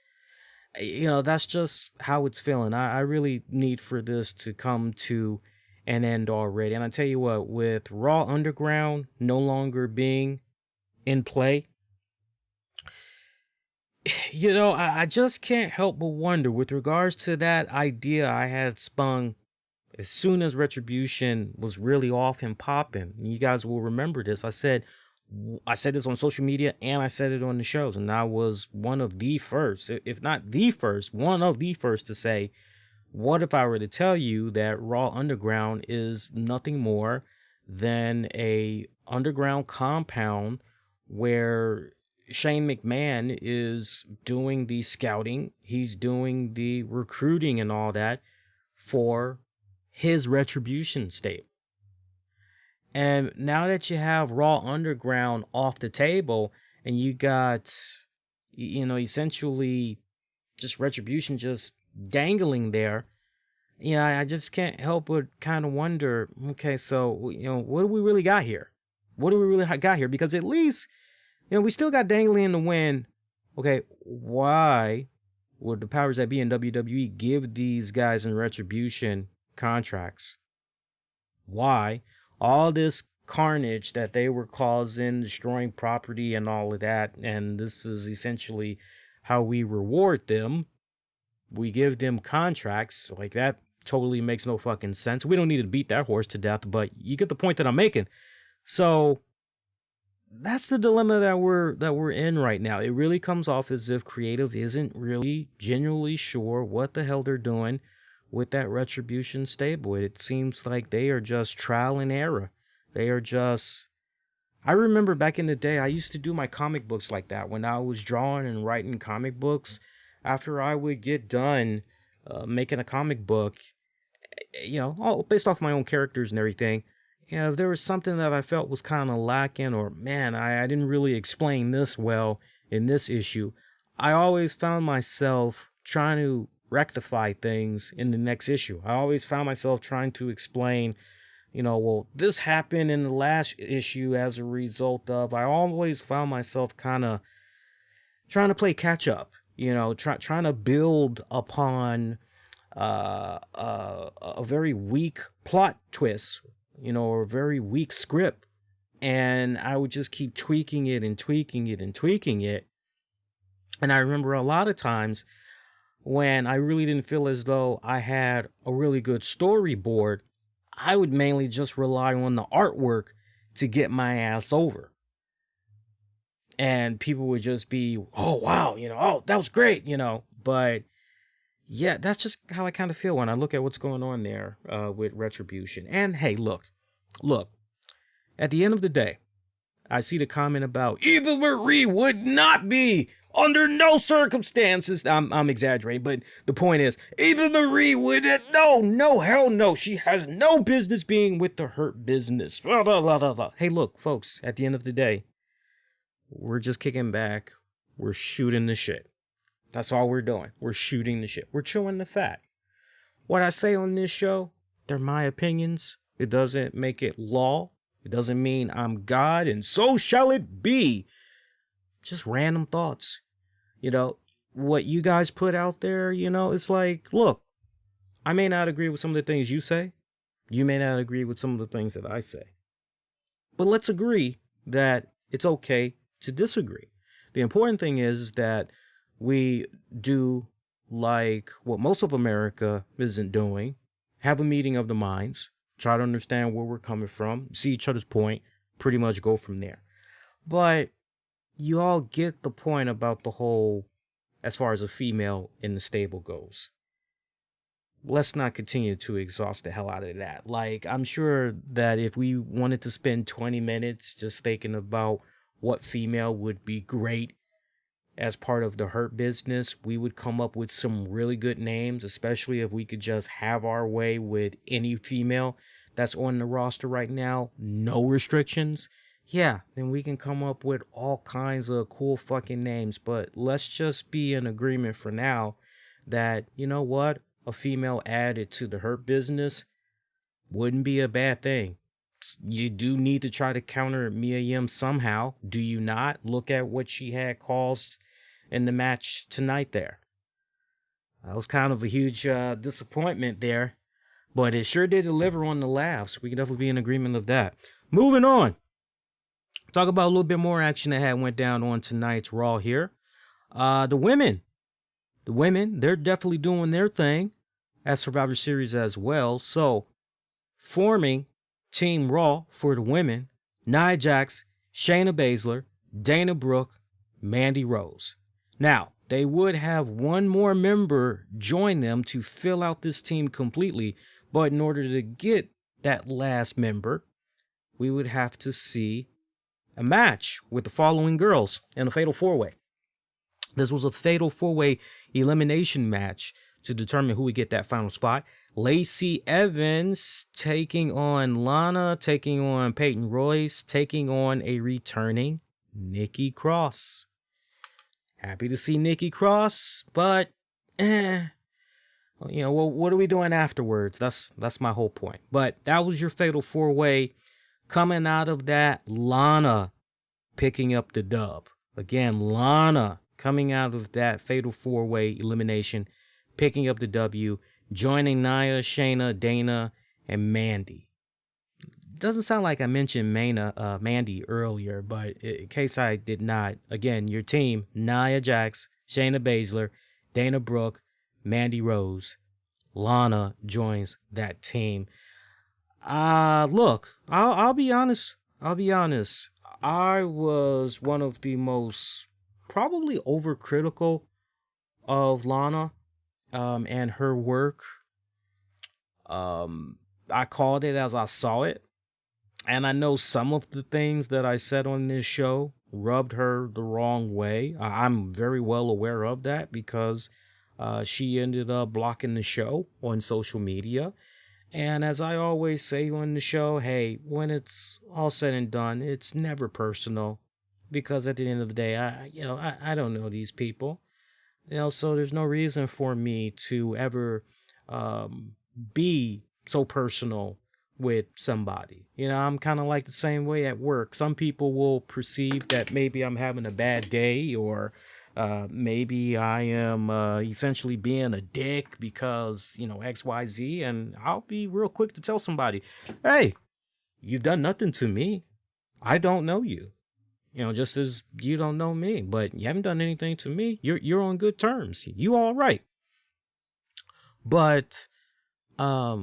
You know, that's just how it's feeling. I really need for this to come to an end already. And I tell you what, with Raw Underground no longer being in play, you know, I just can't help but wonder with regards to that idea I had spun as soon as Retribution was really off and popping. You guys will remember this. I said this on social media and I said it on the shows, and I was one of the first, if not the first, one of the first to say, what if I were to tell you that Raw Underground is nothing more than a underground compound where Shane McMahon is doing the scouting, he's doing the recruiting and all that for his Retribution stable. And now that you have Raw Underground off the table and you got, you know, essentially just Retribution just dangling there, you know, I just can't help but kind of wonder, okay, so, you know, what do we really got here? What do we really got here? Because at least, you know, we still got dangling in the wind. Okay, why would the powers that be in WWE give these guys in Retribution contracts? Why? All this carnage that they were causing, destroying property and all of that, and this is essentially how we reward them. We give them contracts. Like, that totally makes no fucking sense. We don't need to beat that horse to death, but you get the point that I'm making. So that's the dilemma that we're in right now. It really comes off as if creative isn't really genuinely sure what the hell they're doing with that Retribution stable. It seems like they are just trial and error. They are just, I remember back in the day, I used to do my comic books like that. When I was drawing and writing comic books, after I would get done making a comic book, you know, all based off my own characters and everything, you know, if there was something that I felt was kind of lacking, or man, I didn't really explain this well in this issue, I always found myself trying to rectify things in the next issue. I always found myself trying to explain, you know, well, this happened in the last issue as a result of, I always found myself kind of trying to play catch up, you know, trying to build upon a very weak plot twist, you know, or a very weak script. And I would just keep tweaking it and tweaking it and tweaking it. And I remember a lot of times when I really didn't feel as though I had a really good storyboard, I would mainly just rely on the artwork to get my ass over. And people would just be, oh, wow, you know, oh, that was great, you know. But yeah, that's just how I kind of feel when I look at what's going on there with Retribution. And hey, look, at the end of the day, I see the comment about Eva Marie would not be Under no circumstances, I'm exaggerating, but the point is, Eva Marie would, no, hell no. She has no business being with the Hurt Business. Blah, blah, blah, blah, blah. Hey, look, folks, at the end of the day, we're just kicking back. We're shooting the shit. That's all we're doing. We're shooting the shit. We're chewing the fat. What I say on this show, they're my opinions. It doesn't make it law. It doesn't mean I'm God, and so shall it be. Just random thoughts. You know, what you guys put out there, you know, it's like, look, I may not agree with some of the things you say. You may not agree with some of the things that I say. But let's agree that it's okay to disagree. The important thing is that we do like what most of America isn't doing. Have a meeting of the minds. Try to understand where we're coming from. See each other's point. Pretty much go from there. But you all get the point about the whole, as far as a female in the stable goes. Let's not continue to exhaust the hell out of that. Like, I'm sure that if we wanted to spend 20 minutes just thinking about what female would be great as part of the Hurt Business, we would come up with some really good names, especially if we could just have our way with any female that's on the roster right now. No restrictions. Yeah, then we can come up with all kinds of cool fucking names. But let's just be in agreement for now that, you know what? A female added to the Hurt Business wouldn't be a bad thing. You do need to try to counter Mia Yim somehow. Do you not? Look at what she had caused in the match tonight there. That was kind of a huge disappointment there. But it sure did deliver on the laughs. We can definitely be in agreement of that. Moving on. Talk about a little bit more action that went down on tonight's Raw here. The women, they're definitely doing their thing at Survivor Series as well. So, forming Team Raw for the women, Nia Jax, Shayna Baszler, Dana Brooke, Mandy Rose. Now, they would have one more member join them to fill out this team completely, but in order to get that last member, we would have to see a match with the following girls in a fatal four-way. This was a fatal four-way elimination match to determine who would get that final spot. Lacey Evans taking on Lana, taking on Peyton Royce, taking on a returning Nikki Cross. Happy to see Nikki Cross, but you know, well, what are we doing afterwards? That's my whole point. But that was your fatal four-way. Coming out of that, Lana picking up the dub. Again, Lana coming out of that fatal four-way elimination, picking up the W, joining Nia, Shayna, Dana, and Mandy. Doesn't sound like I mentioned Mandy earlier, but in case I did not, again, your team, Nia Jax, Shayna Baszler, Dana Brooke, Mandy Rose. Lana joins that team. Look, I'll be honest. I was one of the most probably overcritical of Lana and her work. I called it as I saw it. And I know some of the things that I said on this show rubbed her the wrong way. I'm very well aware of that because she ended up blocking the show on social media. And as I always say on the show, hey, when it's all said and done, it's never personal. Because at the end of the day, I don't know these people. So there's no reason for me to ever be so personal with somebody. I'm kind of like the same way at work. Some people will perceive that maybe I'm having a bad day, or maybe I am essentially being a dick because, XYZ, and I'll be real quick to tell somebody, hey, you've done nothing to me. I don't know you. Just as you don't know me, but you haven't done anything to me. You're on good terms. You all right. But I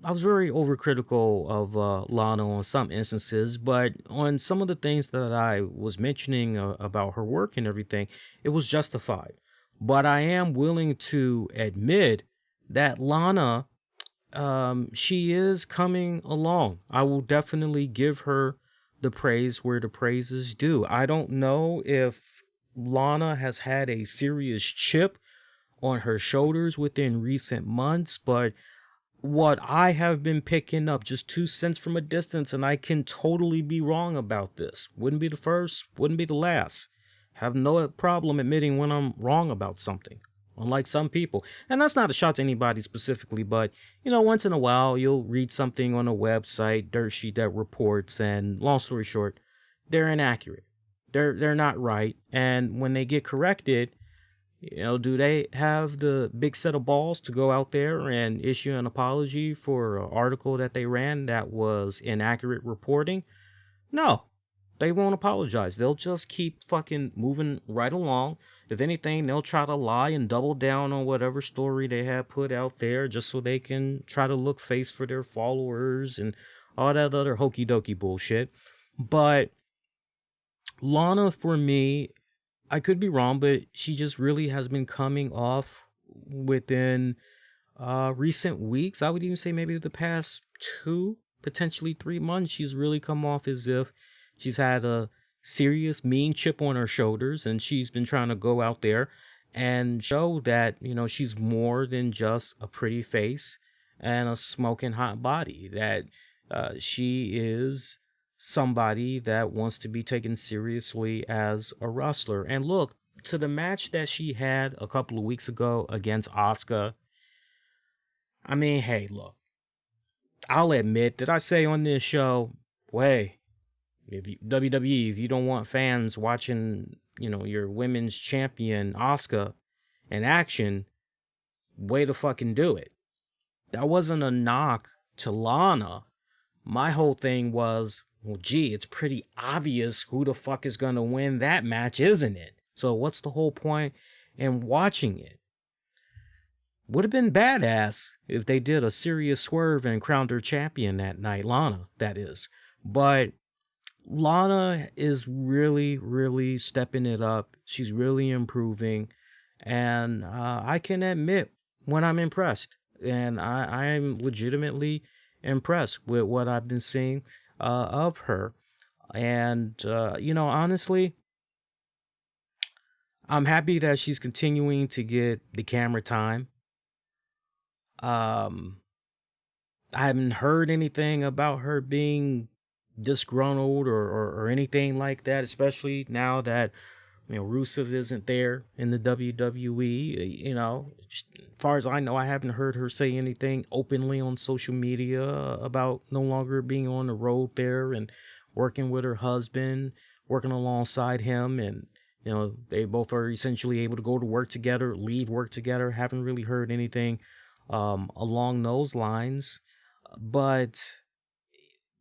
was very overcritical of Lana on some instances, but on some of the things that I was mentioning about her work and everything, it was justified. But I am willing to admit that Lana, she is coming along. I will definitely give her the praise where the praise is due. I don't know if Lana has had a serious chip on her shoulders within recent months, but what I have been picking up, just 2 cents from a distance, and I can totally be wrong about this. Wouldn't be the first, wouldn't be the last. Have no problem admitting when I'm wrong about something, unlike some people. And that's not a shot to anybody specifically, but, once in a while, you'll read something on a website, dirt sheet that reports, and long story short, they're inaccurate. They're not right. And when they get corrected, do they have the big set of balls to go out there and issue an apology for an article that they ran that was inaccurate reporting? No, they won't apologize. They'll just keep fucking moving right along. If anything, they'll try to lie and double down on whatever story they have put out there just so they can try to look face for their followers and all that other hokey dokey bullshit. But Lana, for me, I could be wrong, but she just really has been coming off within recent weeks. I would even say maybe the past 2, potentially 3 months. She's really come off as if she's had a serious mean chip on her shoulders, and she's been trying to go out there and show that, she's more than just a pretty face and a smoking hot body, that she is somebody that wants to be taken seriously as a wrestler. And look, to the match that she had a couple of weeks ago against Asuka, I mean, hey, look, I'll admit that I say on this show, WWE, if you don't want fans watching, your women's champion Asuka in action, way to fucking do it. That wasn't a knock to Lana. My whole thing was, well, gee, it's pretty obvious who the fuck is going to win that match, isn't it? So what's the whole point in watching it? Would have been badass if they did a serious swerve and crowned her champion that night. Lana, that is. But Lana is really, really stepping it up. She's really improving. And I can admit when I'm impressed. And I'm legitimately impressed with what I've been seeing of her. And, honestly, I'm happy that she's continuing to get the camera time. I haven't heard anything about her being disgruntled or anything like that, especially now that, Rusev isn't there in the WWE. As far as I know, I haven't heard her say anything openly on social media about no longer being on the road there and working with her husband, working alongside him. And, they both are essentially able to go to work together, leave work together. Haven't really heard anything along those lines. But,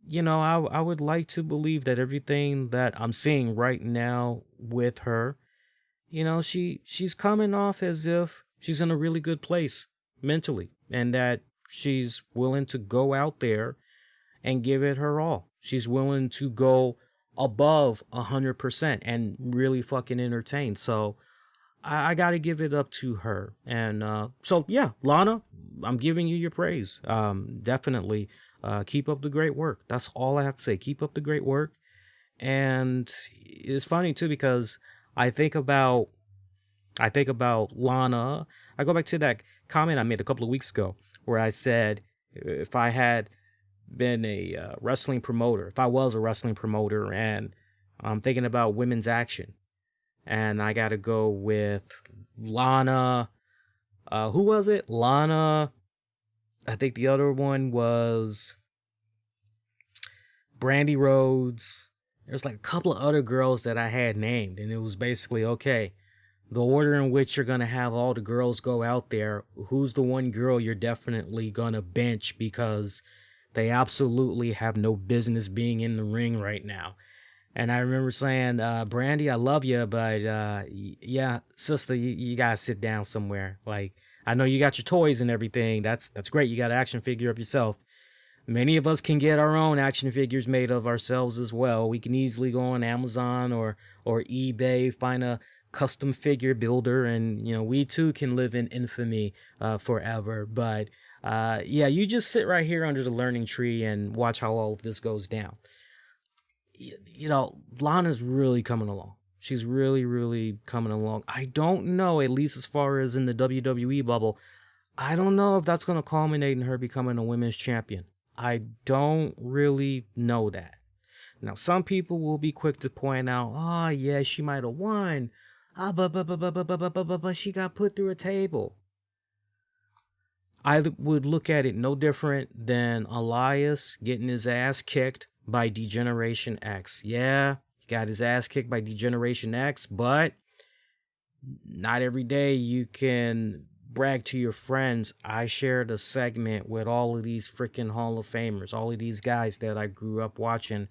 I would like to believe that everything that I'm seeing right now with her, she's coming off as if she's in a really good place mentally, and that she's willing to go out there and give it her all. She's willing to go above 100% and really fucking entertain. So I got to give it up to her. And so, yeah, Lana, I'm giving you your praise. Definitely keep up the great work. That's all I have to say. Keep up the great work. And it's funny, too, because I think about Lana. I go back to that comment I made a couple of weeks ago where I said if I had been a wrestling promoter, if I was a wrestling promoter and I'm thinking about women's action, and I got to go with Lana. Who was it? Lana. I think the other one was Brandy Rhodes. There's like a couple of other girls that I had named, and it was basically, okay, the order in which you're going to have all the girls go out there, who's the one girl you're definitely going to bench because they absolutely have no business being in the ring right now. And I remember saying, Brandy, I love you, but yeah, sister, you got to sit down somewhere. Like, I know you got your toys and everything. That's great. You got an action figure of yourself. Many of us can get our own action figures made of ourselves as well. We can easily go on Amazon or eBay, find a custom figure builder, and we too can live in infamy forever. But yeah, you just sit right here under the learning tree and watch how all of this goes down. Lana's really coming along. She's really, really coming along. I don't know, at least as far as in the WWE bubble, I don't know if that's going to culminate in her becoming a women's champion. I don't really know that. Now, some people will be quick to point out, oh, yeah, she might have won. But she got put through a table. I would look at it no different than Elias getting his ass kicked by Degeneration X. Yeah, he got his ass kicked by Degeneration X, but not every day you can brag to your friends. I shared a segment with all of these freaking Hall of Famers, all of these guys that I grew up watching.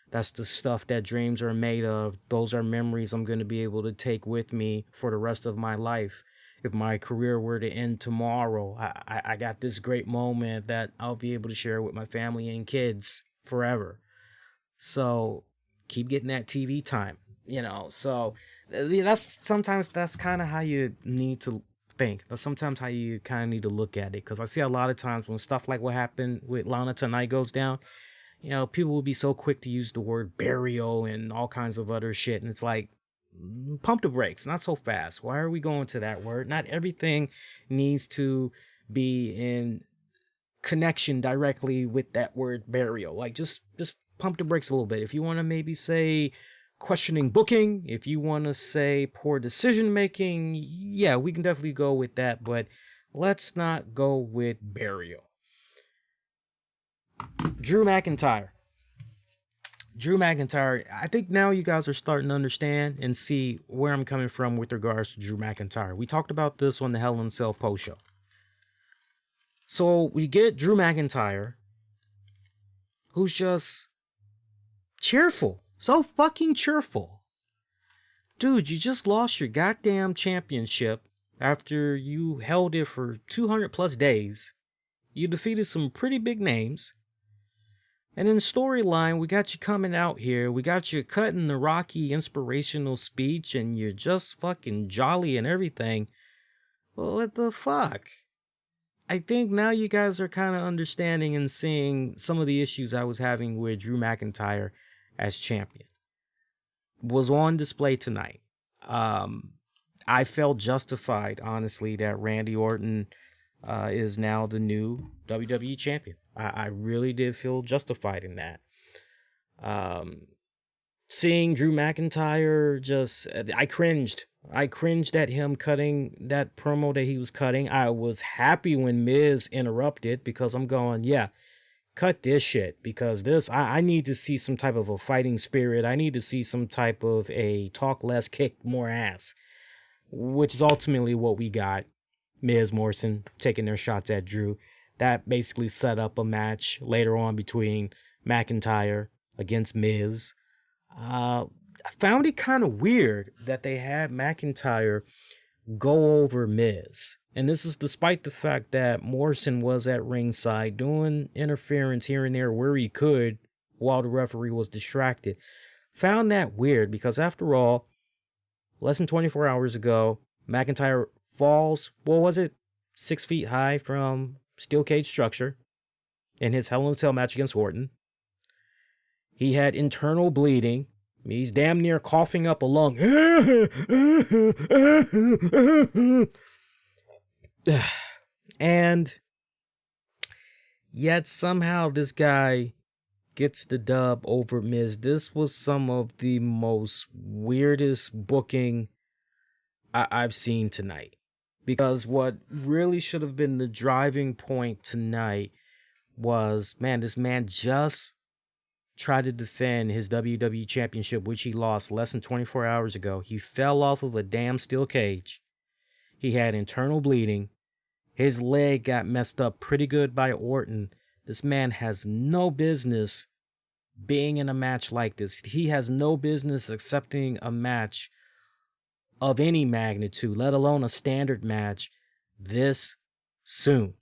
That's the stuff that dreams are made of. Those are memories I'm going to be able to take with me for the rest of my life. If my career were to end tomorrow, I got this great moment that I'll be able to share with my family and kids forever. So keep getting that TV time, So that's kind of how you need to think. That's sometimes how you kind of need to look at it. Because I see a lot of times when stuff like what happened with Lana tonight goes down, people will be so quick to use the word burial and all kinds of other shit. And it's like, pump the brakes, not so fast. Why are we going to that word? Not everything needs to be in connection directly with that word burial. Like just pump the brakes a little bit. If you want to maybe say questioning booking, if you want to say poor decision making, yeah, we can definitely go with that, but let's not go with burial. Drew McIntyre, I think now you guys are starting to understand and see where I'm coming from with regards to Drew McIntyre. We talked about this on the Hell in a Cell post show. So we get Drew McIntyre, who's just cheerful. So fucking cheerful. Dude, you just lost your goddamn championship after you held it for 200 plus days. You defeated some pretty big names. And in storyline, we got you coming out here. We got you cutting the Rocky inspirational speech, and you're just fucking jolly and everything. Well, what the fuck? I think now you guys are kind of understanding and seeing some of the issues I was having with Drew McIntyre as champion. Was on display tonight. I felt justified, honestly, that Randy Orton is now the new WWE champion. I really did feel justified in that. Seeing Drew McIntyre I cringed. I cringed at him cutting that promo that he was cutting. I was happy when Miz interrupted because I'm going, yeah, cut this shit, because I need to see some type of a fighting spirit. I need to see some type of a talk less, kick more ass, which is ultimately what we got. Miz, Morrison taking their shots at Drew. That basically set up a match later on between McIntyre against Miz. I found it kind of weird that they had McIntyre go over Miz. And this is despite the fact that Morrison was at ringside doing interference here and there where he could while the referee was distracted. Found that weird because after all, less than 24 hours ago, McIntyre falls, 6 feet high from steel cage structure in his Hell in a Cell match against Orton. He had internal bleeding. He's damn near coughing up a lung. And yet somehow this guy gets the dub over Miz. This was some of the most weirdest booking I've seen tonight. Because what really should have been the driving point tonight was, this man just tried to defend his WWE Championship, which he lost less than 24 hours ago. He fell off of a damn steel cage. He had internal bleeding. His leg got messed up pretty good by Orton. This man has no business being in a match like this. He has no business accepting a match of any magnitude, let alone a standard match, this soon.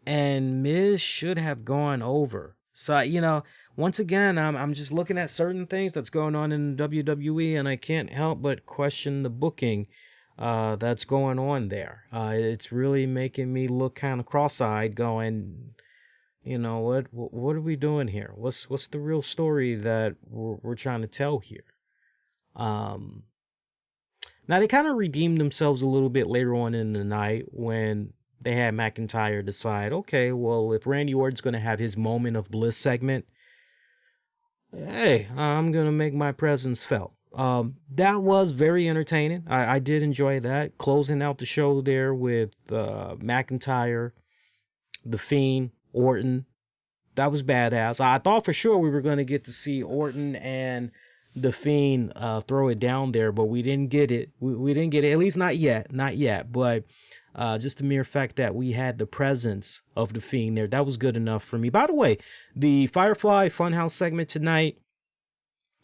And Miz should have gone over. So, once again, I'm just looking at certain things that's going on in WWE, and I can't help but question the booking that's going on there. It's really making me look kind of cross-eyed, going, what are we doing here? What's the real story that we're trying to tell here? Um, Now, they kind of redeemed themselves a little bit later on in the night when they had McIntyre decide, okay, well, if Randy Orton's going to have his moment of bliss segment, hey, I'm going to make my presence felt. That was very entertaining. I did enjoy that. Closing out the show there with McIntyre, The Fiend, Orton. That was badass. I thought for sure we were going to get to see Orton and The Fiend throw it down there, but we didn't get it. We didn't get it, at least not yet. Not yet. But just the mere fact that we had the presence of The Fiend there, that was good enough for me. By the way, the Firefly Funhouse segment tonight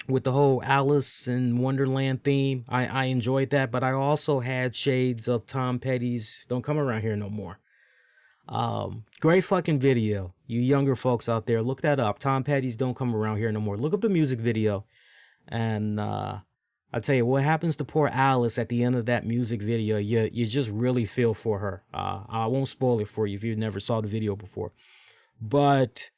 with the whole Alice in Wonderland theme, I enjoyed that, but I also had shades of Tom Petty's Don't Come Around Here No More. Great fucking video. You younger folks out there, look that up. Tom Petty's Don't Come Around Here No More. Look up the music video. And I'll tell you what happens to poor Alice at the end of that music video. You just really feel for her. I won't spoil it for you if you never saw the video before. But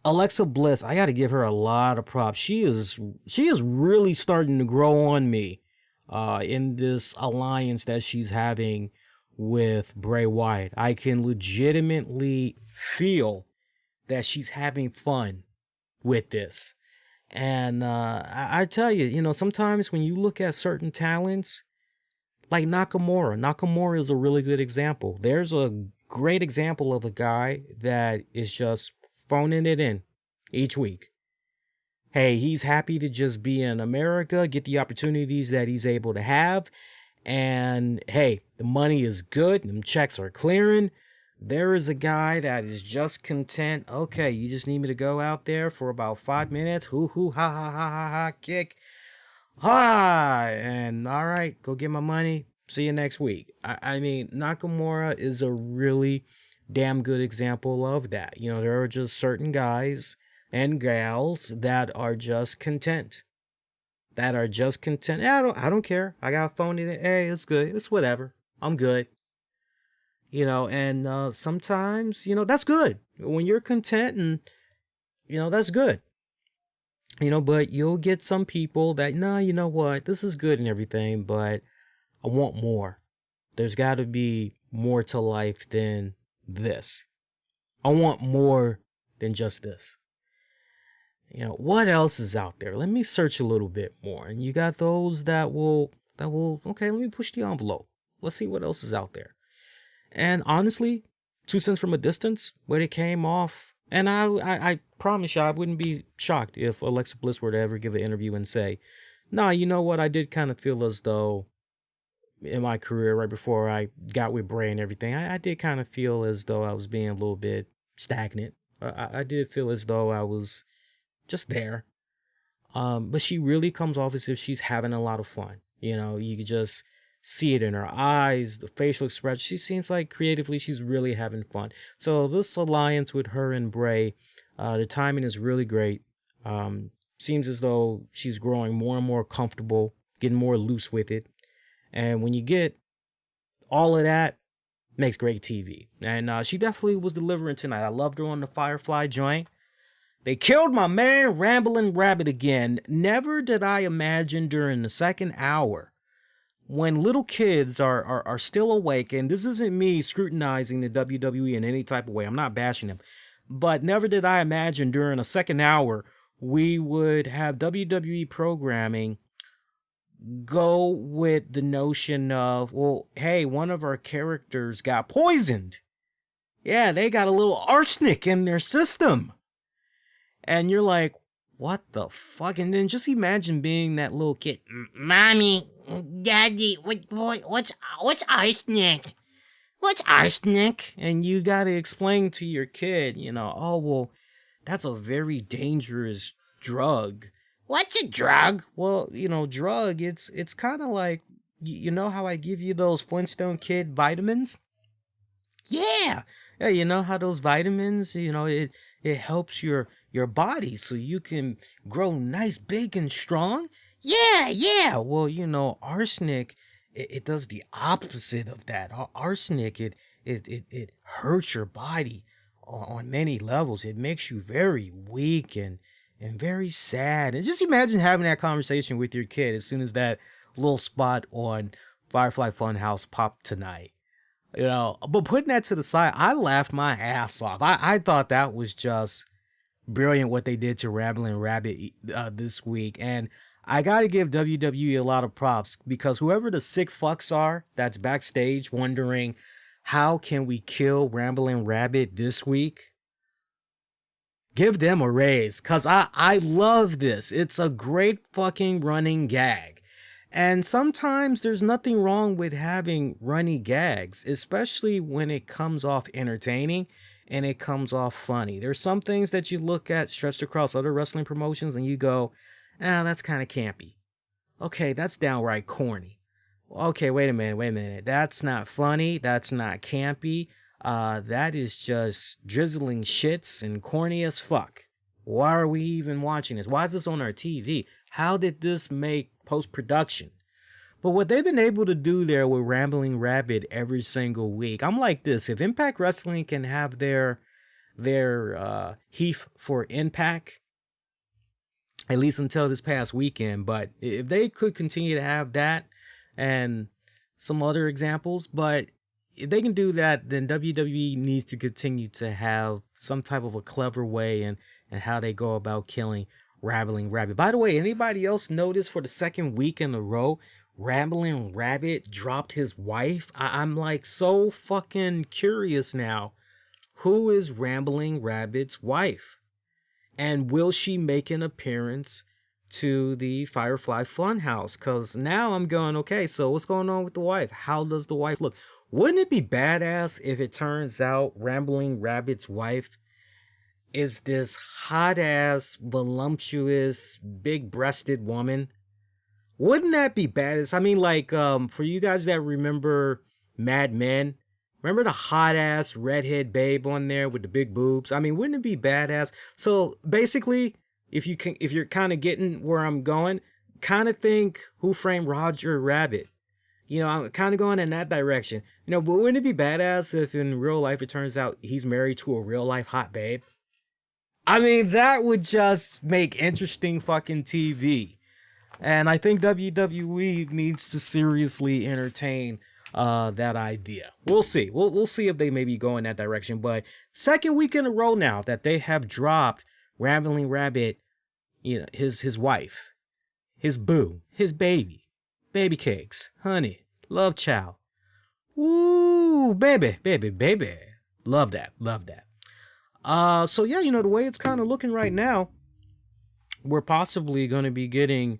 Alexa Bliss, I got to give her a lot of props. She is really starting to grow on me in this alliance that she's having with Bray Wyatt. I can legitimately feel that she's having fun with this. And I tell you, sometimes when you look at certain talents, like Nakamura is a really good example. There's a great example of a guy that is just phoning it in each week. Hey, he's happy to just be in America, get the opportunities that he's able to have. And hey, the money is good. Them checks are clearing. There is a guy that is just content. Okay, you just need me to go out there for about 5 minutes. Hoo hoo ha ha ha ha ha kick. Ha! And all right, go get my money. See you next week. I mean, Nakamura is a really damn good example of that. There are just certain guys and gals that are just content. Yeah, I don't care. I got a phone in it. Hey, it's good. It's whatever. I'm good. And sometimes, that's good. When you're content and, that's good. But you'll get some people that, nah, you know what? This is good and everything, but I want more. There's got to be more to life than this. I want more than just this. What else is out there? Let me search a little bit more. And you got those that will, okay, let me push the envelope. Let's see what else is out there. And honestly, 2 cents from a distance, when it came off, and I promise you, I wouldn't be shocked if Alexa Bliss were to ever give an interview and say, nah, you know what? I did kind of feel as though in my career, right before I got with Bray and everything, I did kind of feel as though I was being a little bit stagnant. I did feel as though I was just there. But she really comes off as if she's having a lot of fun. You could just see it in her eyes, the facial expression. She seems like creatively she's really having fun. So this alliance with her and Bray, the timing is really great. Seems as though she's growing more and more comfortable, getting more loose with it. And when you get all of that, makes great TV. And she definitely was delivering tonight. I loved her on the Firefly joint. They killed my man Rambling Rabbit again. Never did I imagine during the second hour, when little kids are still awake, and this isn't me scrutinizing the WWE in any type of way. I'm not bashing them. But never did I imagine during a second hour, we would have WWE programming go with the notion of, well, hey, one of our characters got poisoned. Yeah, they got a little arsenic in their system. And you're like, what the fuck? And then just imagine being that little kid. Mommy, Daddy, what's arsenic? What's arsenic? And you got to explain to your kid, oh, well, that's a very dangerous drug. What's a drug? Well, drug, it's kind of like, you know how I give you those Flintstone Kid vitamins? Yeah. Yeah, you know how those vitamins, it helps your body so you can grow nice, big, and strong? Yeah. Well, arsenic, it does the opposite of that. Arsenic, it hurts your body on many levels. It makes you very weak and and very sad. And just imagine having that conversation with your kid as soon as that little spot on Firefly Funhouse popped tonight. You know, but putting that to the side, I laughed my ass off. I thought that was just brilliant what they did to Rambling Rabbit this week. And I got to give WWE a lot of props, because whoever the sick fucks are that's backstage wondering, how can we kill Rambling Rabbit this week? Give them a raise, because I love this. It's a great fucking running gag. And sometimes there's nothing wrong with having runny gags, especially when it comes off entertaining and it comes off funny. There's some things that you look at stretched across other wrestling promotions and you go, that's kind of campy. Okay, that's downright corny. Okay, wait a minute. That's not funny. That's not campy. That is just drizzling shits and corny as fuck. Why are we even watching this? Why is this on our TV? How did this make post-production? But what they've been able to do there with Rambling Rabbit every single week, I'm like this. If Impact Wrestling can have their heath for Impact, at least until this past weekend, but if they could continue to have that and some other examples, but if they can do that, then WWE needs to continue to have some type of a clever way and how they go about killing Rambling Rabbit. By the way, anybody else notice for the second week in a row, Rambling Rabbit dropped his wife? I'm like so fucking curious now. Who is Rambling Rabbit's wife? And will she make an appearance to the Firefly Funhouse? Because now I'm going, okay, so what's going on with the wife? How does the wife look? Wouldn't it be badass if it turns out Rambling Rabbit's wife is this hot-ass, voluptuous, big-breasted woman? Wouldn't that be badass? I mean, like, for you guys that remember Mad Men, remember the hot-ass redhead babe on there with the big boobs? I mean, wouldn't it be badass? So, basically, if you're kind of getting where I'm going, kind of think Who Framed Roger Rabbit. You know, I'm kind of going in that direction. You know, but wouldn't it be badass if in real life it turns out he's married to a real-life hot babe? I mean, that would just make interesting fucking TV. And I think WWE needs to seriously entertain that idea. We'll see. We'll see if they maybe go in that direction. But second week in a row now that they have dropped Rambling Rabbit, you know, his wife, his boo, his baby cakes, honey, love child. Ooh, baby. Love that. So yeah, you know, the way it's kind of looking right now, we're possibly going to be getting,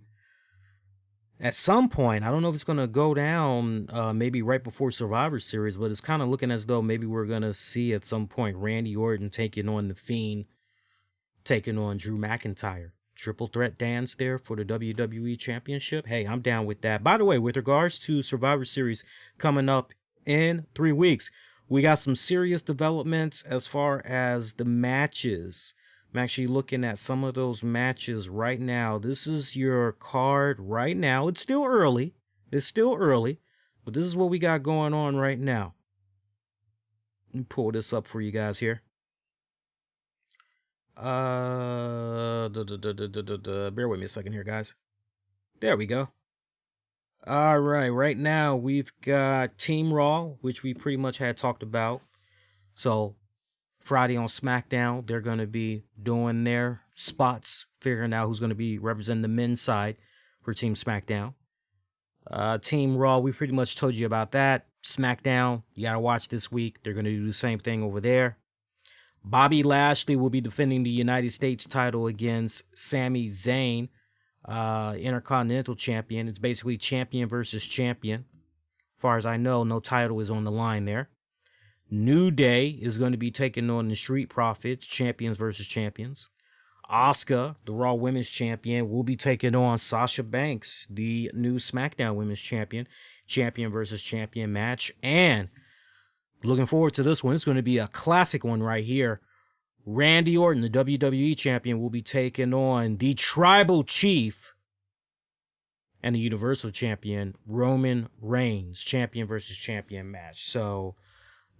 at some point, I don't know if it's going to go down maybe right before Survivor Series, but it's kind of looking as though maybe we're going to see at some point Randy Orton taking on The Fiend, taking on Drew McIntyre. Triple threat dance there for the WWE Championship. Hey, I'm down with that. By the way, with regards to Survivor Series coming up in 3 weeks, we got some serious developments as far as the matches. I'm actually looking at some of those matches right now. This is your card right now. It's still early. But this is what we got going on right now. Let me pull this up for you guys here. Bear with me a second here, guys. There we go. All right now we've got Team Raw, which we pretty much had talked about. So Friday on SmackDown, they're going to be doing their spots, figuring out who's going to be representing the men's side for Team SmackDown. Team Raw, we pretty much told you about that. SmackDown, you got to watch this week. They're going to do the same thing over there. Bobby Lashley will be defending the United States title against Sami Zayn, Intercontinental Champion. It's basically champion versus champion. As far as I know, no title is on the line there. New Day is going to be taking on the Street Profits, champions versus champions. Asuka, the Raw Women's Champion, will be taking on Sasha Banks, the new SmackDown Women's Champion, champion versus champion match. And looking forward to this one. It's going to be a classic one right here. Randy Orton, the WWE Champion, will be taking on the Tribal Chief and the Universal Champion, Roman Reigns, champion versus champion match. So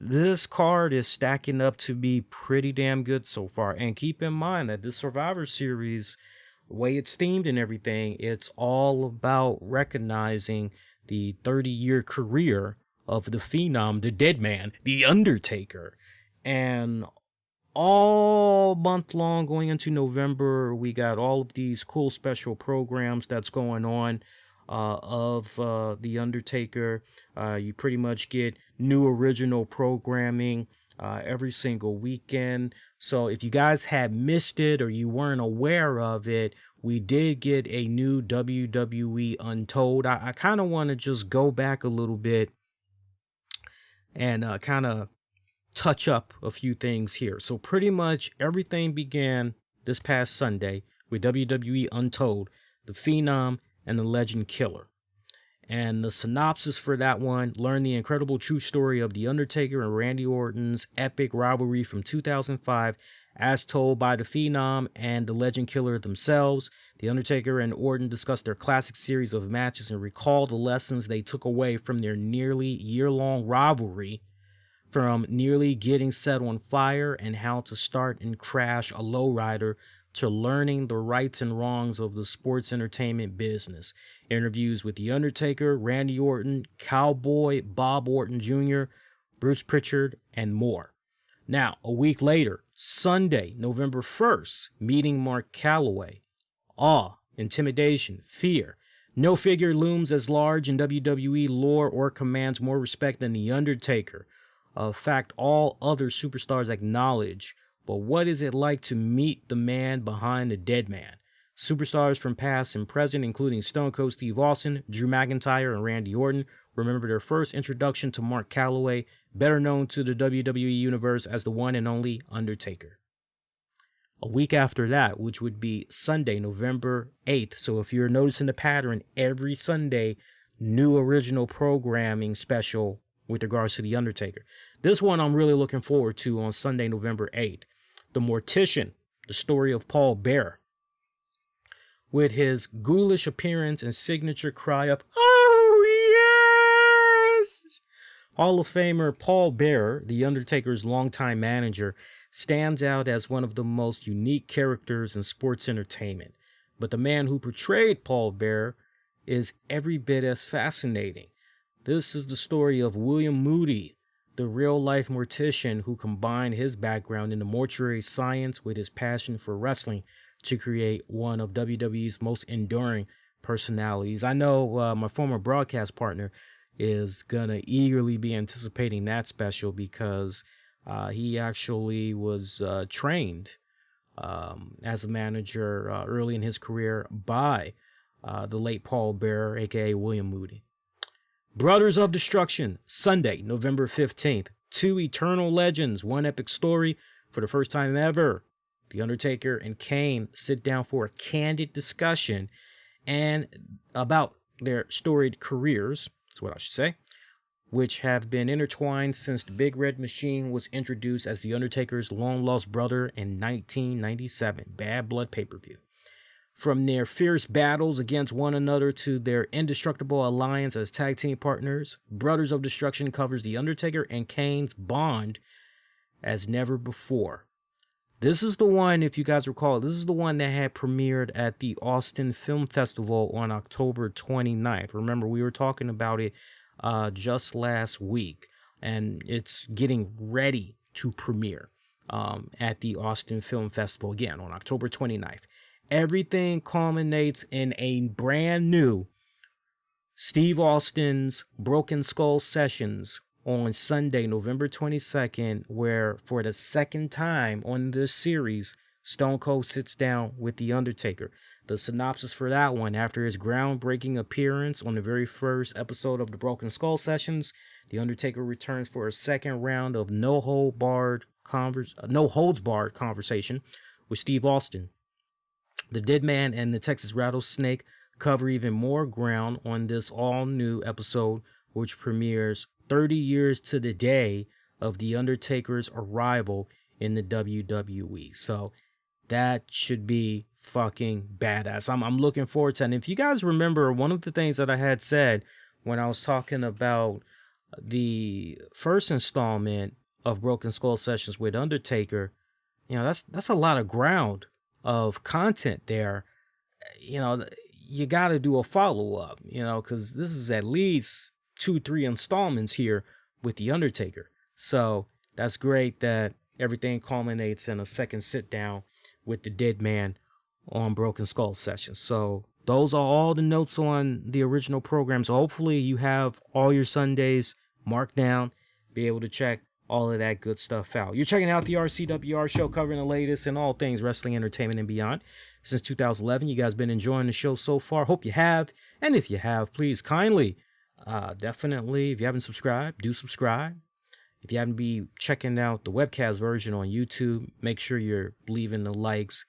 this card is stacking up to be pretty damn good so far. And keep in mind that this Survivor Series, the way it's themed and everything, it's all about recognizing the 30-year career of the Phenom, the Dead Man, the Undertaker. And all month long going into November, we got all of these cool special programs that's going on of the Undertaker. You pretty much get new original programming every single weekend. So if you guys had missed it or you weren't aware of it, we did get a new WWE Untold. I kind of want to just go back a little bit and kind of touch up a few things here. So pretty much everything began this past Sunday with WWE Untold, the Phenom and the Legend Killer. And the synopsis for that one: learn the incredible true story of The Undertaker and Randy Orton's epic rivalry from 2005 as told by the Phenom and the Legend Killer themselves. The Undertaker and Orton discuss their classic series of matches and recall the lessons they took away from their nearly year-long rivalry, from nearly getting set on fire and how to start and crash a lowrider, to learning the rights and wrongs of the sports entertainment business. Interviews with The Undertaker, Randy Orton, Cowboy Bob Orton Jr., Bruce Pritchard, and more. Now, a week later, Sunday, November 1st, meeting Mark Calloway. Awe, intimidation, fear. No figure looms as large in WWE lore or commands more respect than The Undertaker. A fact all other superstars acknowledge. But what is it like to meet the man behind the Dead Man? Superstars from past and present, including Stone Cold Steve Austin, Drew McIntyre, and Randy Orton, remember their first introduction to Mark Calloway, better known to the WWE Universe as the one and only Undertaker. A week after that, which would be Sunday, November 8th. So if you're noticing the pattern, every Sunday, new original programming special with regards to The Undertaker. This one I'm really looking forward to on Sunday, November 8th. The Mortician, the story of Paul Bearer. With his ghoulish appearance and signature cry of, "Oh, yes!" Hall of Famer Paul Bearer, The Undertaker's longtime manager, stands out as one of the most unique characters in sports entertainment. But the man who portrayed Paul Bearer is every bit as fascinating. This is the story of William Moody, the real-life mortician who combined his background in the mortuary science with his passion for wrestling to create one of WWE's most enduring personalities. I know my former broadcast partner is going to eagerly be anticipating that special because he actually was trained as a manager early in his career by the late Paul Bearer, a.k.a. William Moody. Brothers of Destruction, Sunday, November 15th. Two eternal legends, one epic story. For the first time ever, The Undertaker and Kane sit down for a candid discussion and about their storied careers, that's what I should say, which have been intertwined since the Big Red Machine was introduced as The Undertaker's long-lost brother in 1997, Bad Blood pay-per-view. From their fierce battles against one another to their indestructible alliance as tag team partners, Brothers of Destruction covers The Undertaker and Kane's bond as never before. This is the one, if you guys recall, this is the one that had premiered at the Austin Film Festival on October 29th. Remember, we were talking about it just last week, and it's getting ready to premiere at the Austin Film Festival again on October 29th. Everything culminates in a brand new Steve Austin's Broken Skull Sessions on Sunday, November 22nd, where for the second time on this series, Stone Cold sits down with The Undertaker. The synopsis for that one: after his groundbreaking appearance on the very first episode of the Broken Skull Sessions, The Undertaker returns for a second round of no holds barred conversation with Steve Austin. The Dead Man and the Texas Rattlesnake cover even more ground on this all-new episode, which premieres 30 years to the day of The Undertaker's arrival in the WWE. So that should be fucking badass. I'm looking forward to it. And if you guys remember, one of the things that I had said when I was talking about the first installment of Broken Skull Sessions with Undertaker, that's a lot of ground of content there. You got to do a follow-up, because this is at least 2-3 installments here with The Undertaker. So that's great that everything culminates in a second sit-down with the dead man on Broken Skull Sessions. So those are all the notes on the original program. So hopefully you have all your Sundays marked down, be able to check all of that good stuff out. You're checking out the RCWR show, covering the latest in all things wrestling, entertainment, and beyond. Since 2011, you guys been enjoying the show so far. Hope you have. And if you have, please kindly, definitely, if you haven't subscribed, do subscribe. If you haven't been checking out the webcast version on YouTube, make sure you're leaving the likes.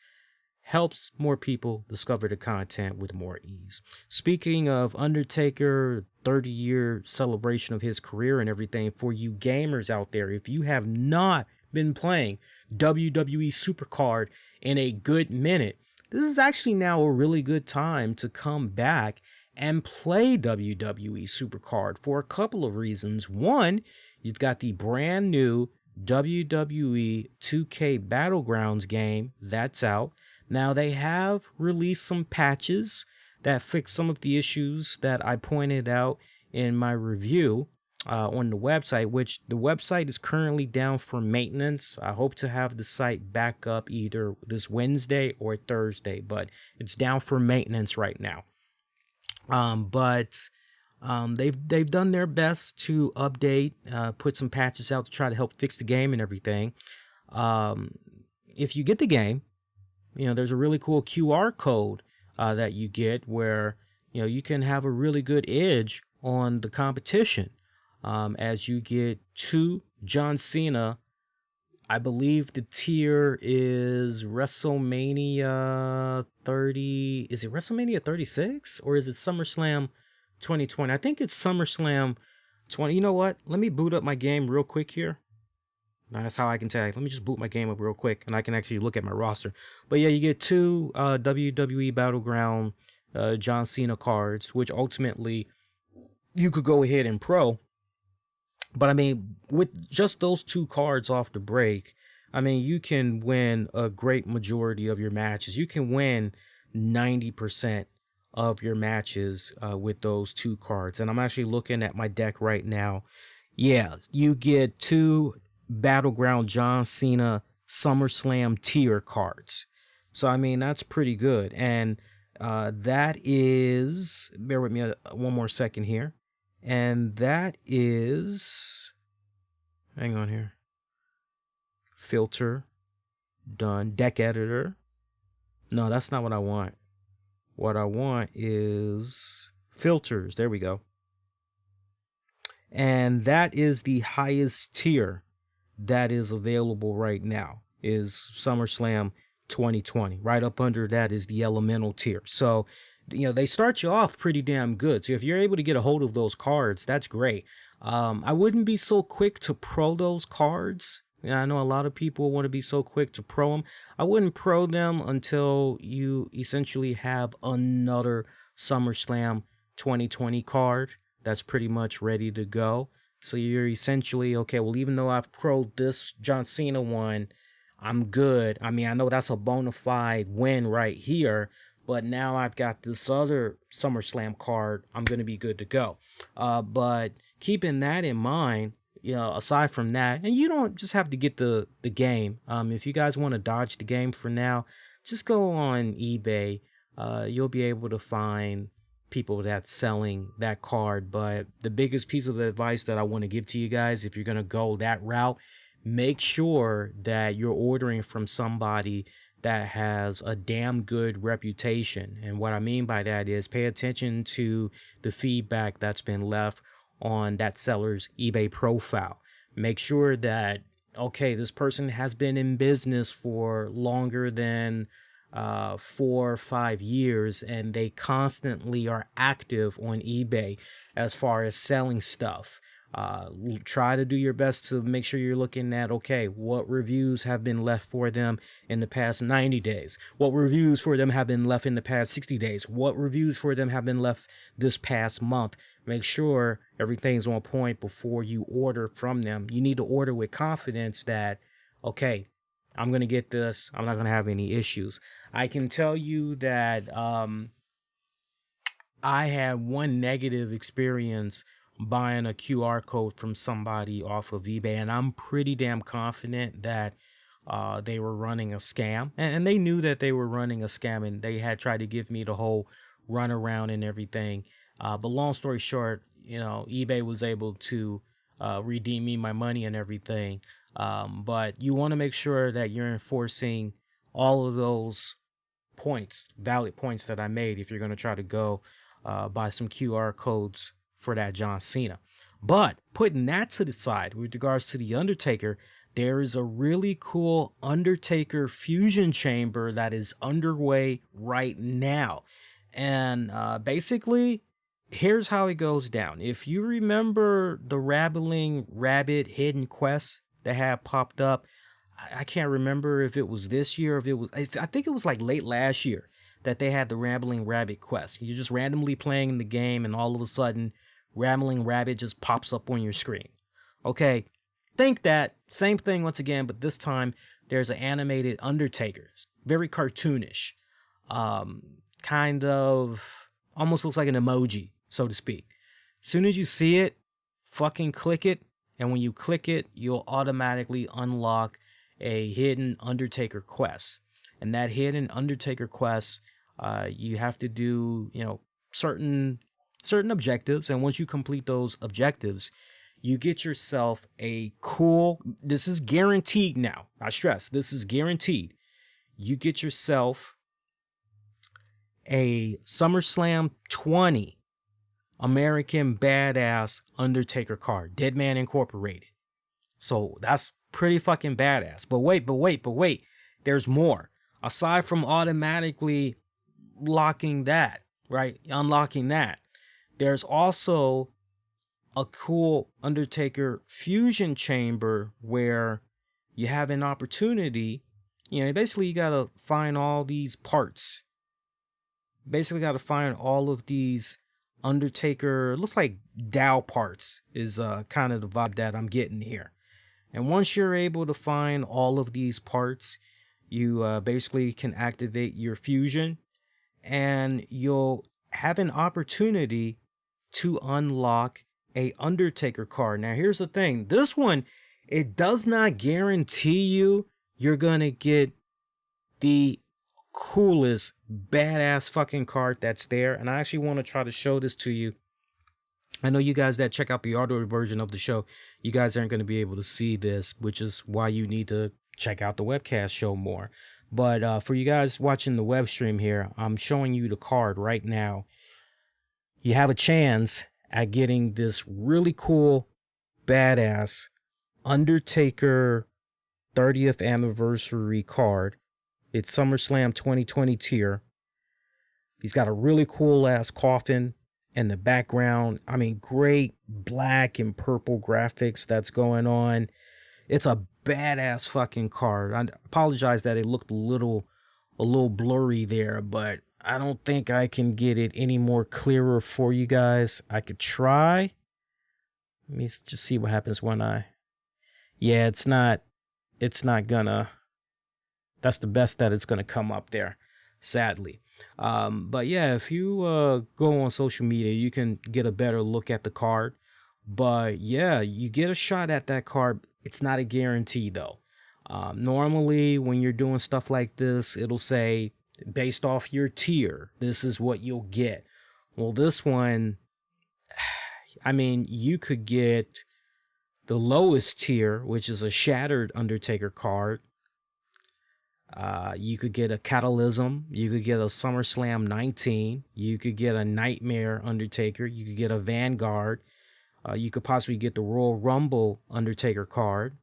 Helps more people discover the content with more ease. Speaking of Undertaker, 30-year celebration of his career and everything, for you gamers out there, if you have not been playing WWE Supercard in a good minute, this is actually now a really good time to come back and play WWE Supercard for a couple of reasons. One, you've got the brand new WWE 2K Battlegrounds game that's out. Now, they have released some patches that fix some of the issues that I pointed out in my review on the website, which the website is currently down for maintenance. I hope to have the site back up either this Wednesday or Thursday, but it's down for maintenance right now. They've done their best to update, put some patches out to try to help fix the game and everything. If you get the game, there's a really cool QR code that you get where, you can have a really good edge on the competition as you get 2 John Cena. I believe the tier is WrestleMania 30. Is it WrestleMania 36 or is it SummerSlam 2020? I think it's SummerSlam 20. You know what? Let me boot up my game real quick here. That's how I can tell you. Let me just boot my game up real quick, and I can actually look at my roster. But yeah, you get 2 WWE Battleground John Cena cards, which ultimately you could go ahead and pro. But I mean, with just those 2 cards off the break, I mean, you can win a great majority of your matches. You can win 90% of your matches with those 2 cards. And I'm actually looking at my deck right now. Yeah, you get 2 Battleground John Cena SummerSlam tier cards. So, I mean, that's pretty good. And that is, bear with me one more second here. And that is, hang on here. Filter, done. Deck editor. No, that's not what I want. What I want is filters. There we go. And that is the highest tier that is available right now, is SummerSlam 2020. Right up under that is the Elemental tier. So, they start you off pretty damn good. So if you're able to get a hold of those cards, that's great. I wouldn't be so quick to pro those cards. I know a lot of people want to be so quick to pro them. I wouldn't pro them until you essentially have another SummerSlam 2020 card that's pretty much ready to go. So you're essentially, okay, well, even though I've pro'd this John Cena one, I'm good. I mean, I know that's a bona fide win right here, but now I've got this other SummerSlam card. I'm going to be good to go. But keeping that in mind, aside from that, and you don't just have to get the game. If you guys want to dodge the game for now, just go on eBay. You'll be able to find people that's selling that card. But the biggest piece of advice that I want to give to you guys, if you're going to go that route, make sure that you're ordering from somebody that has a damn good reputation. And what I mean by that is pay attention to the feedback that's been left on that seller's eBay profile. Make sure that, okay, this person has been in business for longer than 4 or 5 years, and they constantly are active on eBay as far as selling stuff. Try to do your best to make sure you're looking at, okay, what reviews have been left for them in the past 90 days? What reviews for them have been left in the past 60 days? What reviews for them have been left this past month? Make sure everything's on point before you order from them. You need to order with confidence that, okay, I'm going to get this. I'm not going to have any issues. I can tell you that I had one negative experience buying a QR code from somebody off of eBay, and I'm pretty damn confident that they were running a scam, and they knew that they were running a scam, and they had tried to give me the whole runaround and everything. But long story short, eBay was able to redeem me my money and everything. But you want to make sure that you're enforcing all of those points, valid points that I made, if you're going to try to go buy some QR codes for that John Cena. But putting that to the side, with regards to the Undertaker, there is a really cool Undertaker fusion chamber that is underway right now. And basically, here's how it goes down. If you remember the Rabbling Rabbit hidden quest that had popped up, I can't remember if it was this year, I think it was like late last year that they had the Rambling Rabbit quest. You're just randomly playing the game, and all of a sudden, Rambling Rabbit just pops up on your screen. Okay, think that same thing once again, but this time there's an animated Undertaker, very cartoonish, kind of almost looks like an emoji, so to speak. As soon as you see it, fucking click it, and when you click it, you'll automatically unlock a hidden Undertaker quest. And that hidden Undertaker quest, you have to do, certain objectives, and once you complete those objectives, you get yourself a cool, this is guaranteed now, I stress, this is guaranteed, you get yourself a SummerSlam 20 American Badass Undertaker card, Dead Man Incorporated. So that's pretty fucking badass. But wait, there's more. Aside from automatically unlocking that, there's also a cool Undertaker fusion chamber where you have an opportunity. Basically you gotta find all these parts. Basically gotta find all of these Undertaker, looks like Dow parts is kind of the vibe that I'm getting here. And once you're able to find all of these parts, you basically can activate your fusion, and you'll have an opportunity to unlock a Undertaker card. Now, here's the thing. This one, it does not guarantee you're going to get the coolest, badass fucking card that's there. And I actually want to try to show this to you. I know you guys that check out the audio version of the show, you guys aren't going to be able to see this, which is why you need to check out the webcast show more. But for you guys watching the web stream here, I'm showing you the card right now. You have a chance at getting this really cool, badass Undertaker 30th anniversary card. It's SummerSlam 2020 tier. He's got a really cool ass coffin in the background. I mean, great black and purple graphics that's going on. It's a badass fucking card. I apologize that it looked a little blurry there, but I don't think I can get it any more clearer for you guys. I could try. Let me just see what happens when yeah, it's not gonna, that's the best that it's gonna come up there, sadly. But yeah, if you go on social media, you can get a better look at the card. But yeah, you get a shot at that card. It's not a guarantee though. Normally when you're doing stuff like this, it'll say based off your tier, this is what you'll get. Well, this one, I mean, you could get the lowest tier, which is a shattered Undertaker card. You could get a Catalysm. You could get a SummerSlam 19. You could get a Nightmare Undertaker. You could get a Vanguard. You could possibly get the Royal Rumble Undertaker card.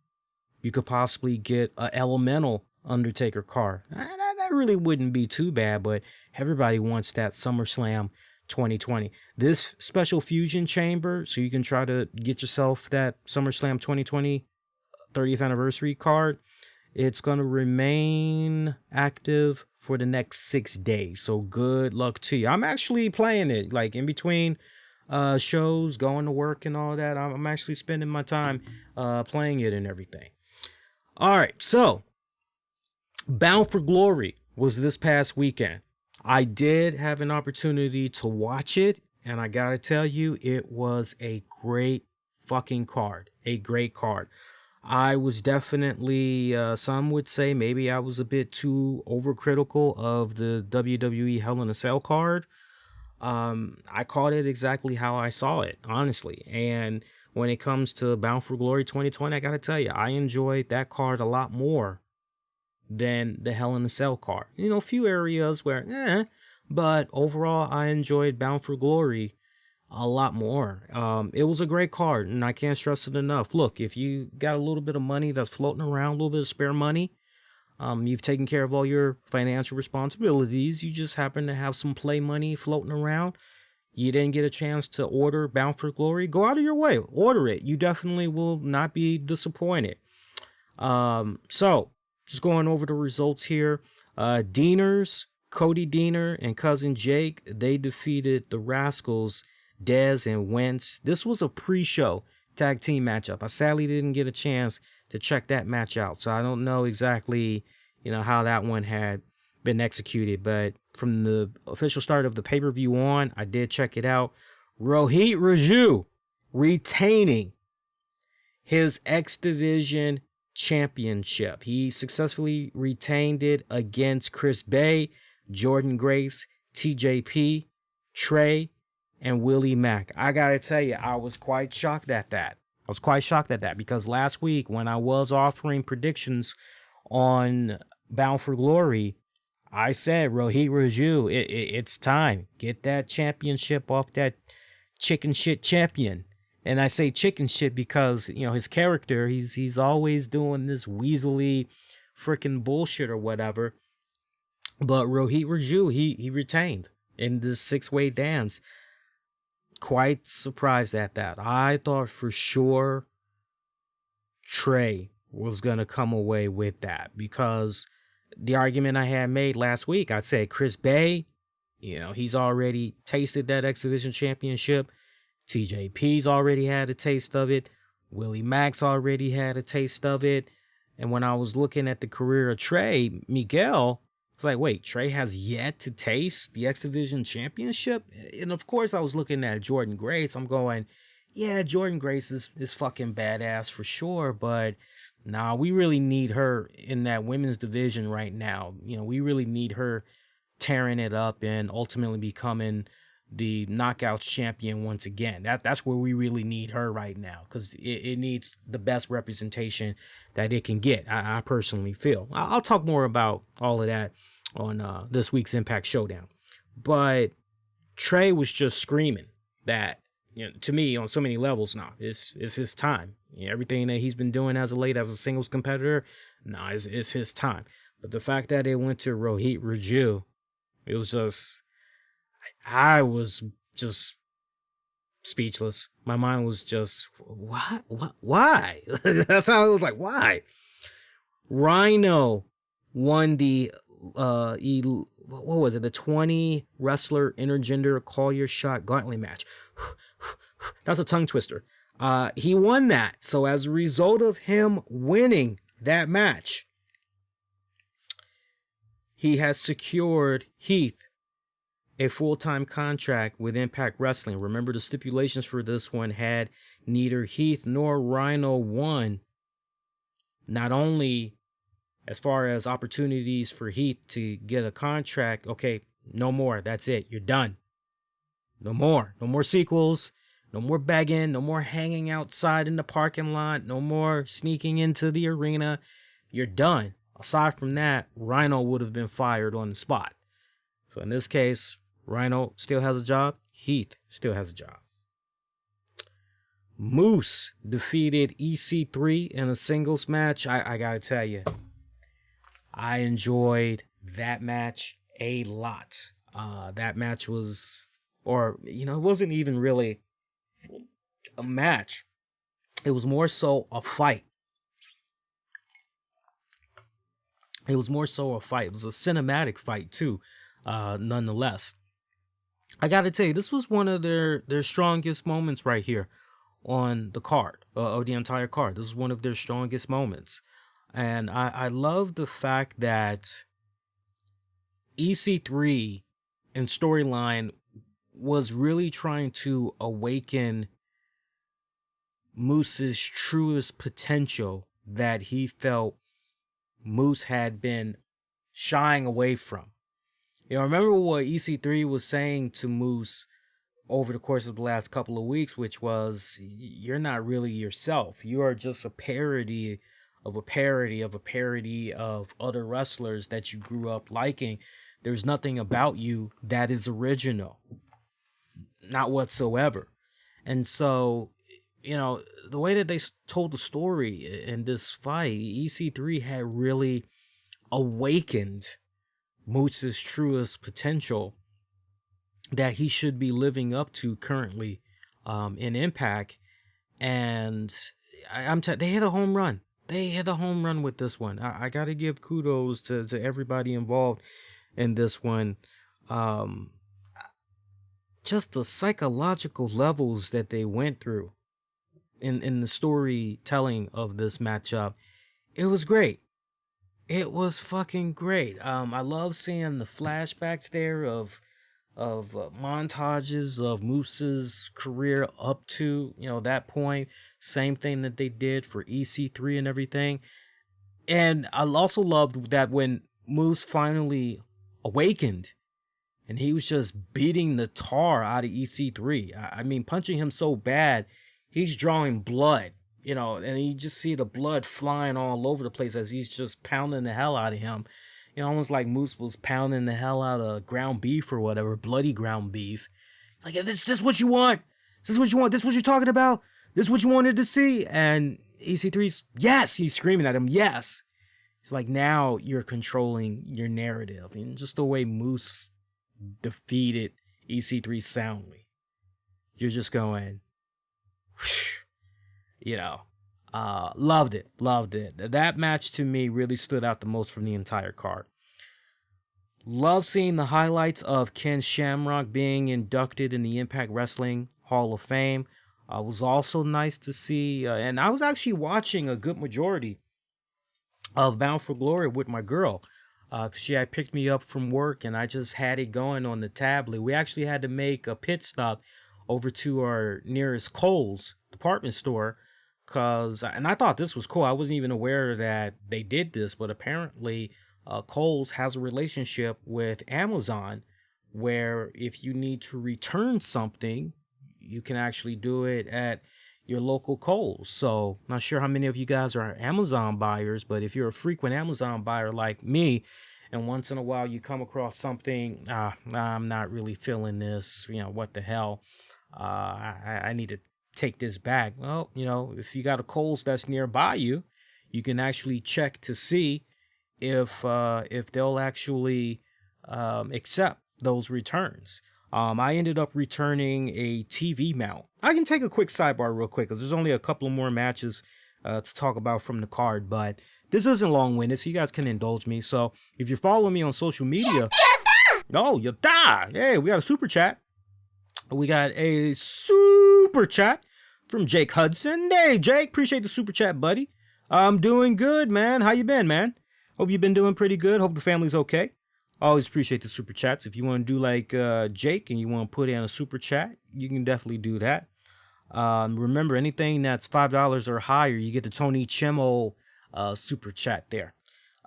You could possibly get an Elemental Undertaker card. That really wouldn't be too bad, but everybody wants that SummerSlam 2020. This special fusion chamber, so you can try to get yourself that SummerSlam 2020 30th anniversary card, it's going to remain active for the next 6 days. So good luck to you. I'm actually playing it like in between shows, going to work and all that. I'm actually spending my time playing it and everything. All right, so Bound for Glory was this past weekend. I did have an opportunity to watch it, and I gotta tell you, it was a great fucking card. A great card. I was definitely, some would say maybe I was a bit too overcritical of the WWE Hell in a Cell card. I called it exactly how I saw it, honestly. And when it comes to Bound for Glory 2020, I gotta tell you, I enjoyed that card a lot more than the Hell in a Cell card. You know, a few areas where, but overall, I enjoyed Bound for Glory a lot more. It was a great card, and I can't stress it enough. Look, if you got a little bit of money that's floating around, a little bit of spare money, you've taken care of all your financial responsibilities, you just happen to have some play money floating around, you didn't get a chance to order Bound for Glory, go out of your way, order it. You definitely will not be disappointed. So, just going over the results here. Deaners, Cody Deaner and Cousin Jake, they defeated the Rascals, Dez and Wentz. This was a pre-show tag team matchup. I sadly didn't get a chance to check that match out, so I don't know exactly, how that one had been executed. But from the official start of the pay-per-view on, I did check it out. Rohit Raju retaining his X Division championship. He successfully retained it against Chris Bay, Jordan Grace, TJP, Trey, and Willie Mack. I gotta tell you, I was quite shocked at that. Because last week when I was offering predictions on Bound for Glory, I said, Rohit Raju, it's time. Get that championship off that chicken shit champion. And I say chicken shit because, his character, he's always doing this weaselly freaking bullshit or whatever. But Rohit Raju, he retained in this 6-way dance. Quite surprised at that. I thought for sure Trey was going to come away with that, because the argument I had made last week, I said Chris Bay, he's already tasted that X Division championship. TJP's already had a taste of it. Willie Mack's already had a taste of it. And when I was looking at the career of Trey, Miguel, I was like, wait, Trey has yet to taste the X Division championship? And of course I was looking at Jordan Grace. I'm going, yeah, Jordan Grace is fucking badass for sure, but nah, we really need her in that women's division right now. We really need her tearing it up and ultimately becoming the Knockouts champion once again. That's where we really need her right now, because it needs the best representation that it can get. I personally feel. I'll talk more about all of that on this week's Impact Showdown. But Trey was just screaming that, to me, on so many levels now, it's his time. Everything that he's been doing as of late as a singles competitor, it's his time. But the fact that it went to Rohit Raju, it was just, I was just speechless. My mind was just, what? Why? That's how I was like, why? Rhino won the what was it? The 20 wrestler intergender call your shot gauntlet match. That's a tongue twister. He won that. So as a result of him winning that match, he has secured Heath a full-time contract with Impact Wrestling. Remember, the stipulations for this one had neither Heath nor Rhino won. Not only as far as opportunities for Heath to get a contract, okay, no more. That's it. You're done. No more. No more sequels. No more begging. No more hanging outside in the parking lot. No more sneaking into the arena. You're done. Aside from that, Rhino would have been fired on the spot. So in this case, Rhino still has a job. Heath still has a job. Moose defeated EC3 in a singles match. I gotta tell you, I enjoyed that match a lot. That match was or, it wasn't even really a match. It was more so a fight. It was more so a fight. It was a cinematic fight too, nonetheless. I got to tell you, this was one of their strongest moments right here on the card, or the entire card. This is one of their strongest moments. And I love the fact that EC3 and storyline was really trying to awaken Moose's truest potential that he felt Moose had been shying away from. Remember what EC3 was saying to Moose over the course of the last couple of weeks, which was, you're not really yourself. You are just a parody of a parody of a parody of other wrestlers that you grew up liking. There's nothing about you that is original. Not whatsoever. And so, the way that they told the story in this fight, EC3 had really awakened Moose's truest potential that he should be living up to currently in Impact. And they hit a home run. They hit a home run with this one. I got to give kudos to everybody involved in this one. Just the psychological levels that they went through in the storytelling of this matchup. It was great. It was fucking great. I love seeing the flashbacks there of montages of Moose's career up to, that point. Same thing that they did for EC3 and everything. And I also loved that when Moose finally awakened and he was just beating the tar out of EC3. I mean, punching him so bad, he's drawing blood, and you just see the blood flying all over the place as he's just pounding the hell out of him. Almost like Moose was pounding the hell out of ground beef or whatever, bloody ground beef. It's like, this what you want? Is this what you want? This what you're talking about? This what you wanted to see? And EC3's, yes, he's screaming at him, yes. It's like, now you're controlling your narrative. And just the way Moose defeated EC3 soundly. You're just going, loved it. That match to me really stood out the most from the entire card. Love seeing the highlights of Ken Shamrock being inducted in the Impact Wrestling Hall of Fame. It was also nice to see, and I was actually watching a good majority of Bound for Glory with my girl. Because she had picked me up from work and I just had it going on the tablet. We actually had to make a pit stop over to our nearest Kohl's department store. And I thought this was cool. I wasn't even aware that they did this, but apparently Kohl's has a relationship with Amazon where if you need to return something, you can actually do it at your local Kohl's. So not sure how many of you guys are Amazon buyers, but if you're a frequent Amazon buyer like me, and once in a while you come across something, I'm not really feeling this, what the hell, I need to take this back. Well, if you got a Kohl's that's nearby you, you can actually check to see if they'll actually accept those returns. I ended up returning a TV mount. I can take a quick sidebar real quick because there's only a couple more matches to talk about from the card, but this isn't long-winded, so you guys can indulge me. So if you're following me on social media, you die. Hey, we got a super chat. We got a super chat from Jake Hudson. Hey, Jake, appreciate the super chat, buddy. I'm doing good, man. How you been, man? Hope you've been doing pretty good. Hope the family's okay. I always appreciate the super chats. If you want to do like Jake and you want to put in a super chat, you can definitely do that. Remember, anything that's $5 or higher, you get the Tony Chimo super chat there.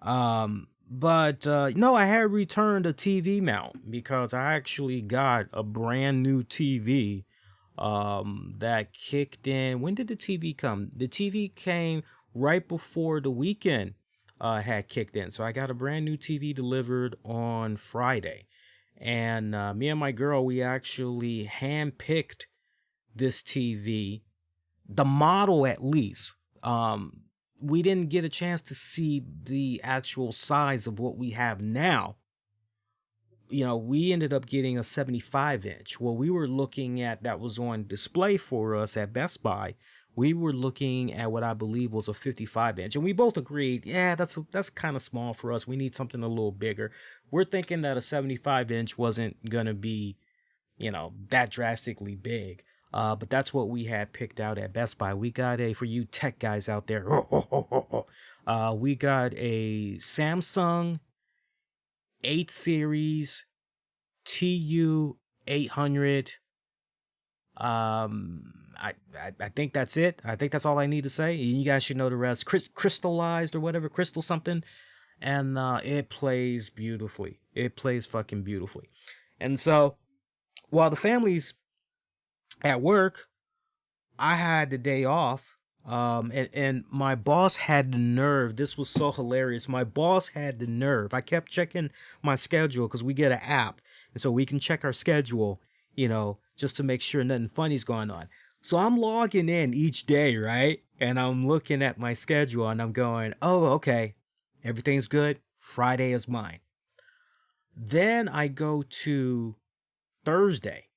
But no, I had returned a TV mount because I actually got a brand new TV that kicked in. When did the TV come? The TV came right before the weekend had kicked in. So I got a brand new TV delivered on Friday. And me and my girl, we actually handpicked this TV, the model at least. We didn't get a chance to see the actual size of what we have now. we ended up getting a 75 inch. Well, we were looking at that was on display for us at Best Buy. We were looking at what I believe was a 55 inch, and we both agreed, yeah, that's kind of small for us. We need something a little bigger. We're thinking that a 75 inch wasn't gonna be, that drastically big. But that's what we had picked out at Best Buy. We got for you tech guys out there, we got a Samsung 8 series TU 800. I think that's it. I think that's all I need to say. You guys should know the rest. Crystallized or whatever, crystal something. And it plays beautifully. It plays fucking beautifully. And so while the family's at work, I had the day off. And my boss had the nerve. This was so hilarious. My boss had the nerve. I kept checking my schedule because we get an app. And so we can check our schedule, just to make sure nothing funny's going on. So I'm logging in each day, right? And I'm looking at my schedule and I'm going, oh, okay. Everything's good. Friday is mine. Then I go to Thursday.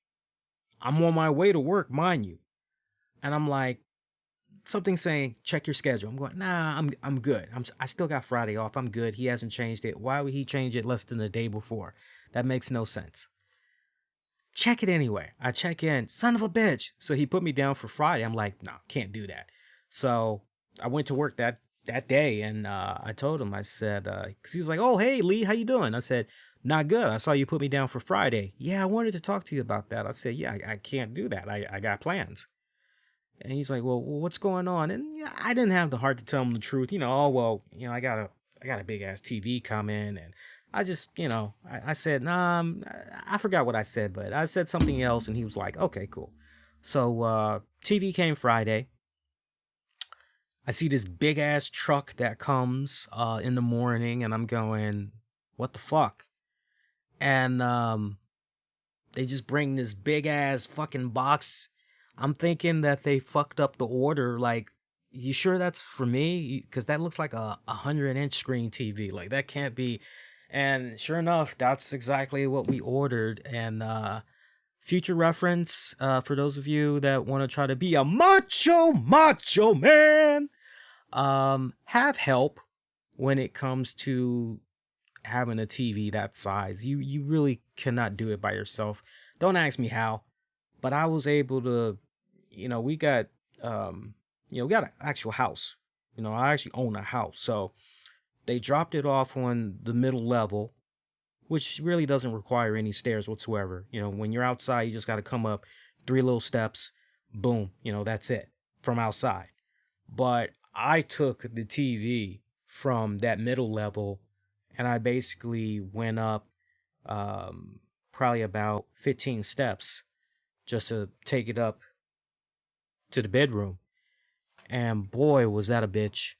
I'm on my way to work, mind you. And I'm like, something saying, check your schedule. I'm going, nah, I'm good. I still got Friday off. I'm good. He hasn't changed it. Why would he change it less than a day before? That makes no sense. Check it anyway. I check in. Son of a bitch. So he put me down for Friday. I'm like, no, can't do that. So I went to work that day and I told him, I said, because he was like, oh, hey, Lee, how you doing? I said, not good. I saw you put me down for Friday. Yeah, I wanted to talk to you about that. I said, yeah, I can't do that. I got plans. And he's like, well, what's going on? And yeah, I didn't have the heart to tell him the truth. I got a big ass TV coming, and I just, I said, nah, I forgot what I said, but I said something else, and he was like, okay, cool. So TV came Friday. I see this big ass truck that comes in the morning, and I'm going, what the fuck? And they just bring this big ass fucking box. I'm thinking that they fucked up the order. Like, you sure that's for me? Because that looks like a 100-inch screen TV. Like, that can't be. And sure enough, that's exactly what we ordered. And future reference, for those of you that want to try to be a macho man, have help when it comes to having a TV that size. You really cannot do it by yourself. Don't ask me how, but I was able to, we got an actual house. I actually own a house. So they dropped it off on the middle level, which really doesn't require any stairs whatsoever. When you're outside, you just got to come up 3 little steps, boom, that's it from outside. But I took the TV from that middle level and I basically went up probably about 15 steps just to take it up to the bedroom. And boy, was that a bitch.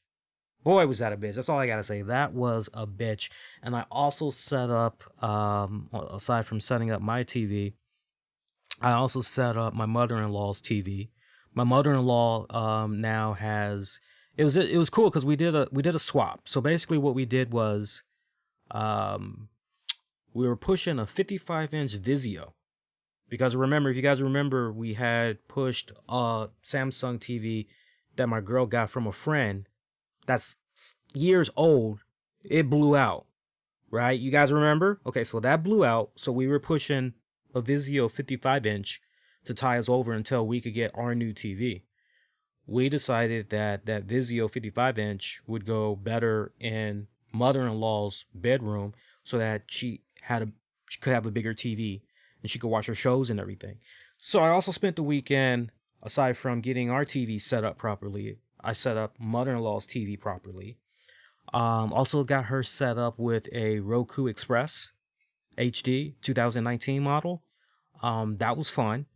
Boy, was that a bitch. That's all I got to say. That was a bitch. And I also set up, aside from setting up my TV, I also set up my mother-in-law's TV. My mother-in-law now has, it was cool because we did a swap. So basically what we did was we were pushing a 55-inch Vizio. Because remember, if you guys remember, we had pushed a Samsung TV that my girl got from a friend that's years old. It blew out, right? You guys remember? Okay, so that blew out. So we were pushing a Vizio 55-inch to tie us over until we could get our new TV. We decided that Vizio 55-inch would go better in mother-in-law's bedroom so that she could have a bigger TV and she could watch her shows and everything. So I also spent the weekend, aside from getting our TV set up properly, I set up mother-in-law's TV properly. Also got her set up with a Roku Express HD 2019 model. That was fun.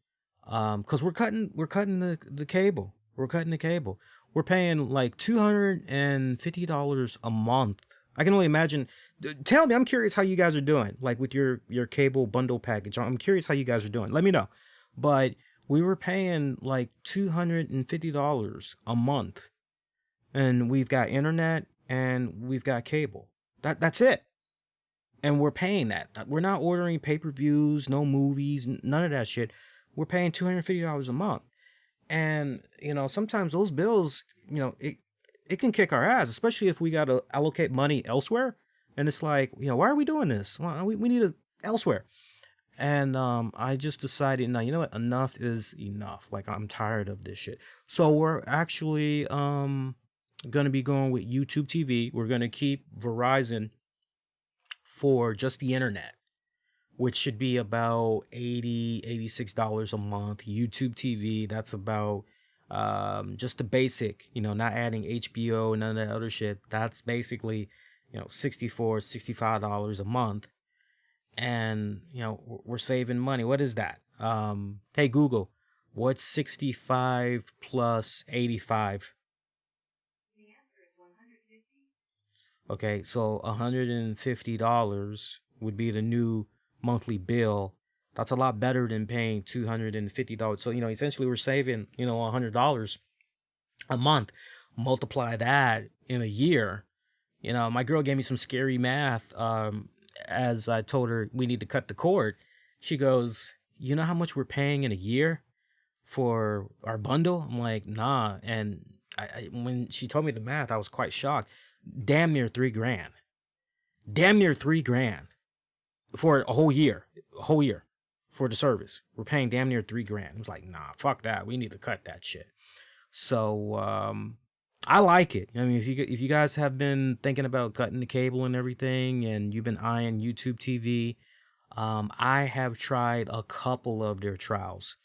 Cause we're cutting the cable. We're cutting the cable. We're paying like $250 a month. I can only imagine. Tell me, I'm curious how you guys are doing, like with your cable bundle package. I'm curious how you guys are doing. Let me know. But we were paying like $250 a month, and we've got internet and we've got cable. That's it. And we're paying that. We're not ordering pay-per-views, no movies, none of that shit. We're paying $250 a month. And, sometimes those bills, it can kick our ass, especially if we got to allocate money elsewhere. And it's like, why are we doing this? Well, we need it elsewhere. And I just decided, no, you know what? Enough is enough. Like, I'm tired of this shit. So we're actually going to be going with YouTube TV. We're going to keep Verizon for just the internet, which should be about $86 a month. YouTube TV, that's about just the basic, not adding HBO and none of that other shit. That's basically, $65 a month. And, we're saving money. What is that? Hey, Google, what's 65 plus 85? The answer is 150. Okay, so $150 would be the new monthly bill. That's a lot better than paying $250. So, essentially we're saving, $100 a month. Multiply that in a year. My girl gave me some scary math. As I told her we need to cut the cord, she goes, you know how much we're paying in a year for our bundle? I'm like, nah. And when she told me the math, I was quite shocked. Damn near $3,000. Damn near $3,000 for a whole year. For the service. We're paying damn near $3,000. I was like, nah, fuck that. We need to cut that shit. So I like it. I mean, if you guys have been thinking about cutting the cable and everything, and you've been eyeing YouTube TV, I have tried a couple of their trials,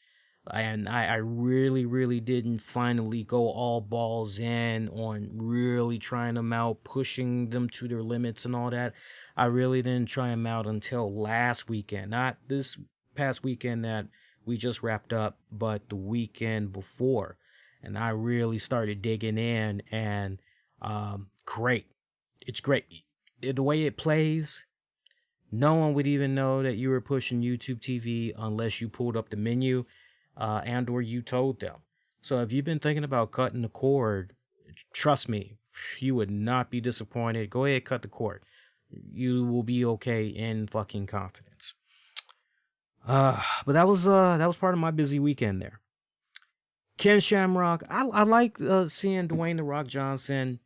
and I really, really didn't finally go all balls in on really trying them out, pushing them to their limits and all that. I really didn't try them out until last weekend, not this past weekend that we just wrapped up, but the weekend before. And I really started digging in, and great. It's great. The way it plays, no one would even know that you were pushing YouTube TV unless you pulled up the menu and or you told them. So if you've been thinking about cutting the cord, trust me, you would not be disappointed. Go ahead, cut the cord. You will be okay in fucking confidence. But that was part of my busy weekend there. Ken Shamrock, I like seeing Dwayne "The Rock" Johnson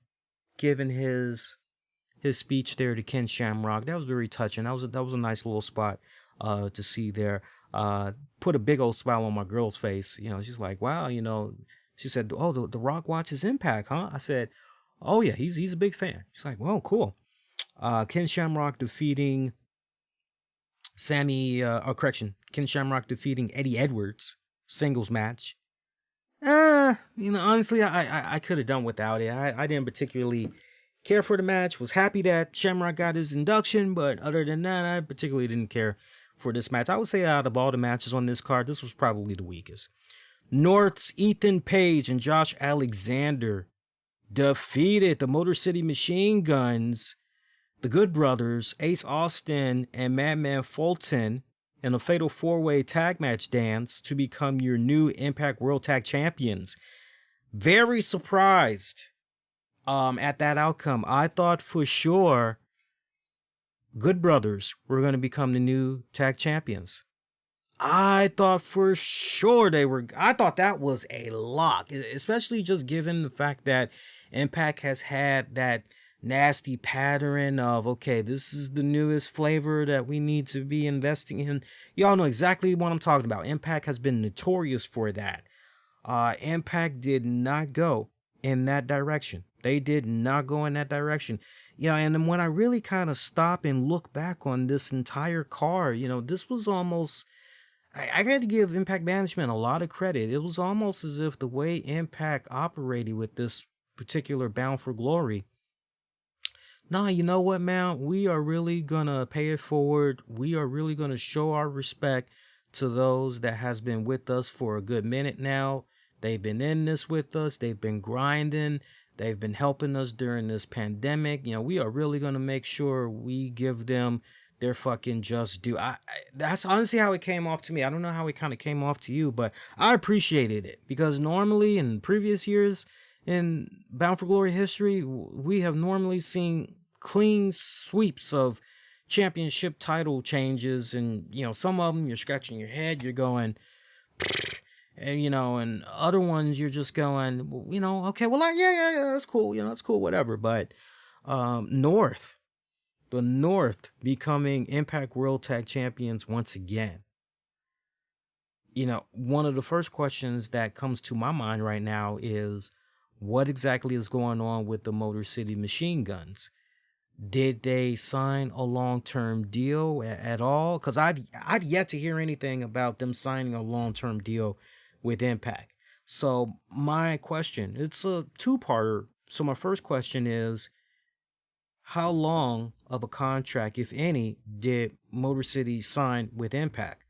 giving his speech there to Ken Shamrock. That was very touching. That was a nice little spot to see there. Put a big old smile on my girl's face. She's like, wow, she said, oh, the Rock watches Impact, huh? I said, oh yeah, he's a big fan. She's like, well, cool. Ken Shamrock defeating Ken Shamrock defeating Eddie Edwards singles match. Honestly, I could have done without it. I didn't particularly care for the match. Was happy that Shamrock got his induction, but other than that, I particularly didn't care for this match. I would say out of all the matches on this card, this was probably the weakest. North's Ethan Page and Josh Alexander defeated the Motor City Machine Guns, the Good Brothers, Ace Austin, and Madman Fulton in a fatal four-way tag match dance to become your new Impact World Tag Champions. Very surprised at that outcome. I thought for sure Good Brothers were going to become the new tag champions. I thought for sure they were. I thought that was a lock, especially just given the fact that Impact has had that nasty pattern of, okay, this is the newest flavor that we need to be investing in. Y'all know exactly what I'm talking about. Impact has been notorious for that. Impact did not go in that direction. They did not go in that direction. And then when I really kind of stop and look back on this entire card, this was almost, I got to give Impact Management a lot of credit. It was almost as if the way Impact operated with this particular Bound for Glory, nah, you know what, man? We are really going to pay it forward. We are really going to show our respect to those that has been with us for a good minute now. They've been in this with us. They've been grinding. They've been helping us during this pandemic. We are really going to make sure we give them their fucking just due. That's honestly how it came off to me. I don't know how it kind of came off to you, but I appreciated it because normally in previous years in Bound for Glory history, we have normally seen clean sweeps of championship title changes, and some of them you're scratching your head, you're going, and and other ones you're just going, well, okay, well, yeah, that's cool, that's cool, whatever. But the North becoming Impact World Tag Champions once again. One of the first questions that comes to my mind right now is, what exactly is going on with the Motor City Machine Guns? Did they sign a long-term deal at all? Because I've yet to hear anything about them signing a long-term deal with Impact. So my question, it's a two-parter. So my first question is, how long of a contract, if any, did Motor City sign with Impact?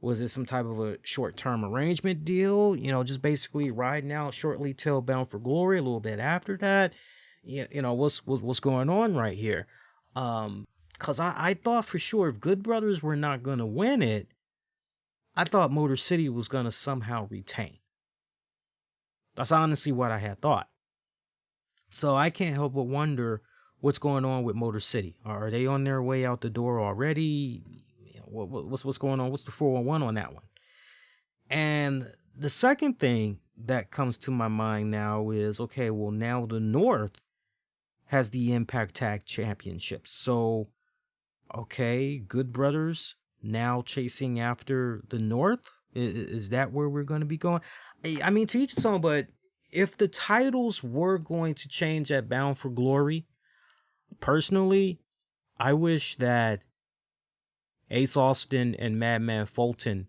Was it some type of a short-term arrangement deal? Just basically riding out shortly till Bound for Glory, a little bit after that. What's going on right here? Because I thought for sure if Good Brothers were not going to win it, I thought Motor City was going to somehow retain. That's honestly what I had thought. So I can't help but wonder what's going on with Motor City. Are they on their way out the door already? What's going on? What's the 411 on that one? And the second thing that comes to my mind now is, okay, well, now the North has the Impact Tag Championships. So, okay, Good Brothers now chasing after the North? Is that where we're going to be going? I mean, to each its own, but if the titles were going to change at Bound for Glory, personally, I wish that Ace Austin and Madman Fulton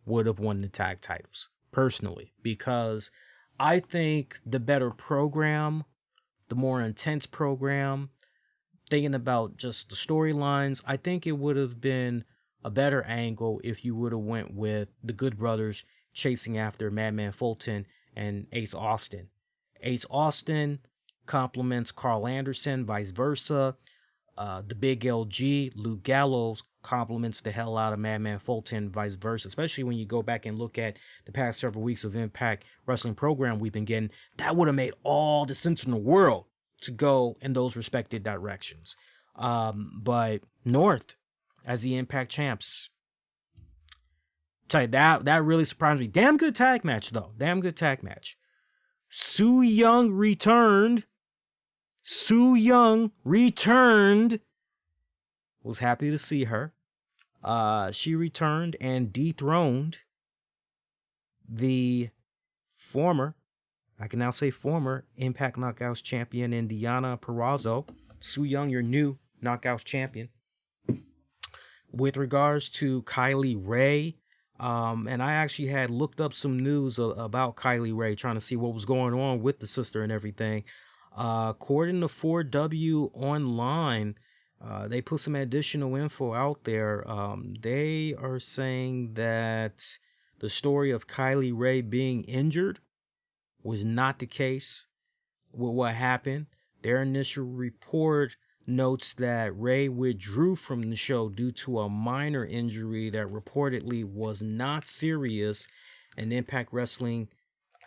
would have won the tag titles, personally, because I think the better program, the more intense program, thinking about just the storylines, I think it would have been a better angle if you would have went with the Good Brothers chasing after Madman Fulton and Ace Austin. Ace Austin compliments Carl Anderson, vice versa. The Big LG, Luke Gallows, compliments the hell out of Madman Fulton, vice versa. Especially when you go back and look at the past several weeks of Impact Wrestling program we've been getting, that would have made all the sense in the world to go in those respective directions. But North, as the Impact champs, tell you that really surprised me. Damn good tag match though. Damn good tag match. Su Yung returned. Was happy to see her. She returned and dethroned the former, I can now say former, Impact Knockouts champion Deonna Purrazzo. Su Yung, your new Knockouts champion. With regards to Kylie Rae, and I actually had looked up some news about Kylie Rae, trying to see what was going on with the sister and everything. According to 4W Online, they put some additional info out there. They are saying that the story of Kylie Rae being injured was not the case with what happened. Their initial report notes that Rae withdrew from the show due to a minor injury that reportedly was not serious, and Impact Wrestling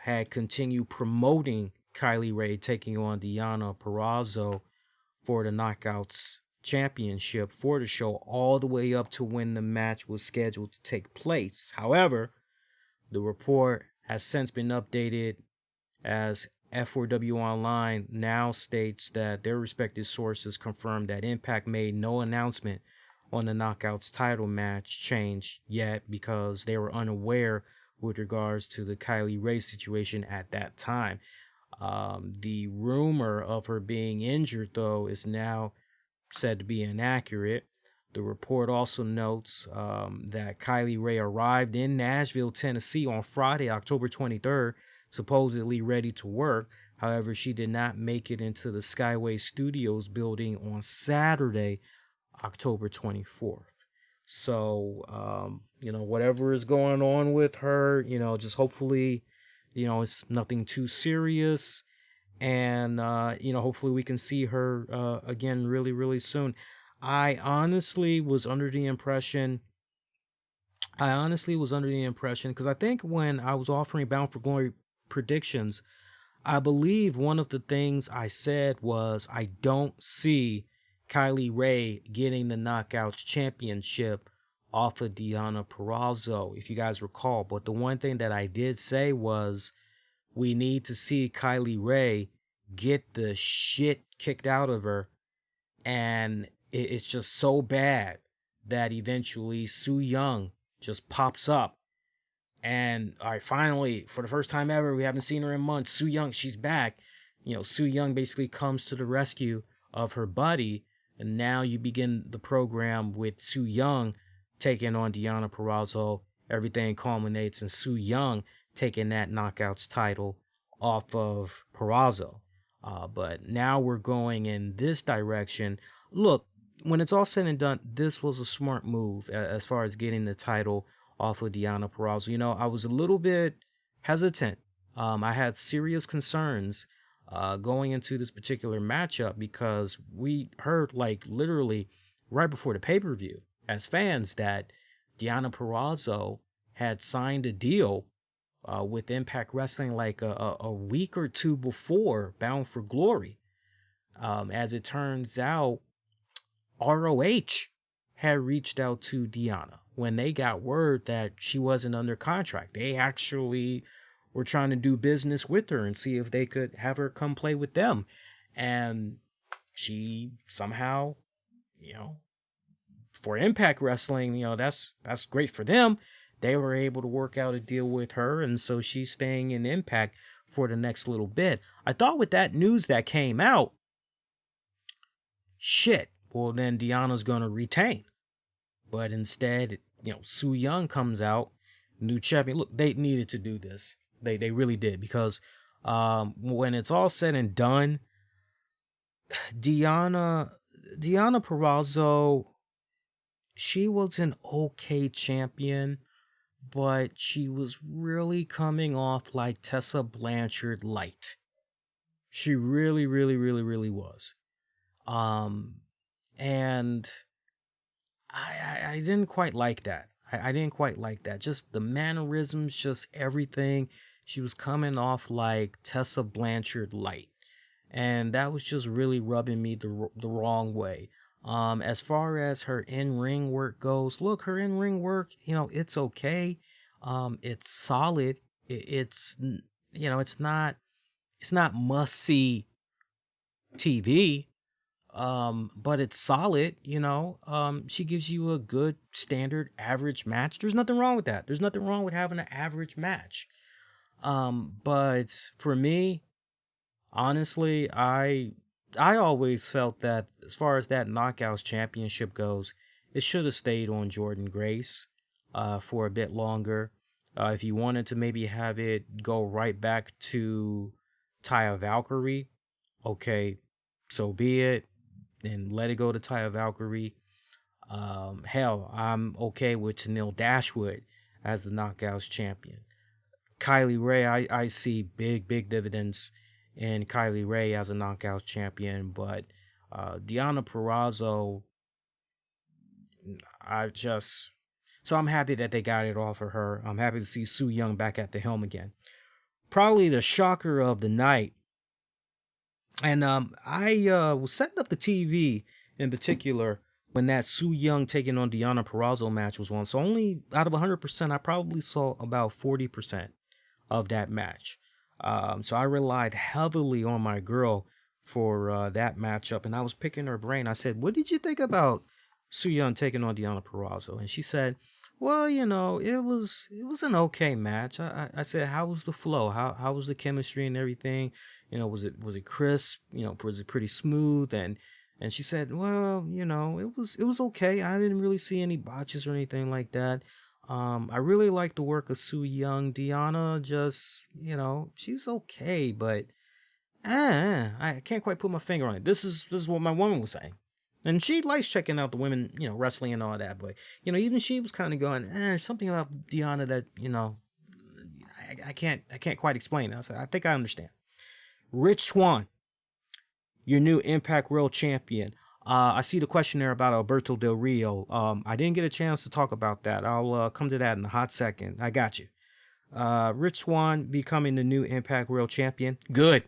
had continued promoting Kylie Rae taking on Deonna Purrazzo for the Knockouts Championship for the show all the way up to when the match was scheduled to take place. However, the report has since been updated as F4W Online now states that their respective sources confirmed that Impact made no announcement on the Knockouts title match change yet because they were unaware with regards to the Kylie Rae situation at that time. The rumor of her being injured, though, is now said to be inaccurate. The report also notes that Kylie Rae arrived in Nashville, Tennessee on Friday, October 23rd, supposedly ready to work. However, she did not make it into the Skyway Studios building on Saturday, October 24th. So, whatever is going on with her, just hopefully, it's nothing too serious. And, hopefully we can see her again really, really soon. I honestly was under the impression, because I think when I was offering Bound for Glory predictions, I believe one of the things I said was I don't see Kylie Ray getting the Knockouts Championship off of Deonna Purrazzo, if you guys recall. But the one thing that I did say was we need to see Kylie Ray get the shit kicked out of her. And it's just so bad that eventually Su Yung just pops up. And all right, finally, for the first time ever, we haven't seen her in months. Su Yung, she's back. You know, Su Yung basically comes to the rescue of her buddy. And now you begin the program with Su Yung taking on Deonna Purrazzo. Everything culminates in Su Yung taking that Knockouts title off of Purrazzo. But now we're going in this direction. Look, when it's all said and done, this was a smart move as far as getting the title off of Deonna Purrazzo. You know, I was a little bit hesitant. I had serious concerns going into this particular matchup because we heard, like, literally right before the pay-per-view as fans that Deonna Purrazzo had signed a deal with Impact Wrestling like a week or two before Bound for Glory. As it turns out, ROH had reached out to Deonna when they got word that she wasn't under contract. They actually were trying to do business with her and see if they could have her come play with them. And she somehow, you know, for Impact Wrestling, you know, that's great for them. They were able to work out a deal with her, and so she's staying in Impact for the next little bit. I thought with that news that came out, shit, well then Deonna's going to retain. But instead, you know, Su Yung comes out, new champion. Look, they needed to do this. They really did, because when it's all said and done, Deonna Purrazzo, she was an okay champion, but she was really coming off like Tessa Blanchard light. She really was. And I didn't quite like that. I didn't quite like that. Just the mannerisms, just everything. She was coming off like Tessa Blanchard light. And that was just really rubbing me the wrong way. As far as her in-ring work goes, look, her in-ring work, you know, it's okay. It's solid. It's, you know, it's not must-see TV. But it's solid, you know. She gives you a good standard average match. There's nothing wrong with that. There's nothing wrong with having an average match. But for me, honestly, I always felt that as far as that Knockouts Championship goes, it should have stayed on Jordynne Grace for a bit longer. If you wanted to maybe have it go right back to Taya Valkyrie, okay, so be it. And let it go to Taya Valkyrie. Hell, I'm okay with Tenille Dashwood as the Knockouts champion. Kylie Ray, I see big dividends in Kylie Ray as a Knockouts champion, but Deonna Purrazzo, so I'm happy that they got it off of her. I'm happy to see Su Yung back at the helm again. Probably the shocker of the night. And I was setting up the TV in particular when that Su Yung taking on Deonna Purrazzo match was on. So only out of 100%, I probably saw about 40% of that match. So I relied heavily on my girl for that matchup. And I was picking her brain. I said, what did you think about Su Yung taking on Deonna Purrazzo? And she said, well, you know, it was an okay match. I said, how was the flow? How was the chemistry and everything? You know, was it crisp? You know, was it pretty smooth? And she said, well, you know, it was okay. I didn't really see any botches or anything like that. I really like the work of Su Yung. Deonna, just, you know, she's okay, but I can't quite put my finger on it. This is what my woman was saying. And she likes checking out the women, you know, wrestling and all that. But, you know, even she was kind of going, there's something about Deonna that, you know, I can't quite explain. I said, I think I understand. Rich Swann, your new Impact World Champion. I see the question there about Alberto Del Rio. I didn't get a chance to talk about that. I'll come to that in a hot second. I got you. Rich Swann becoming the new Impact World Champion. Good.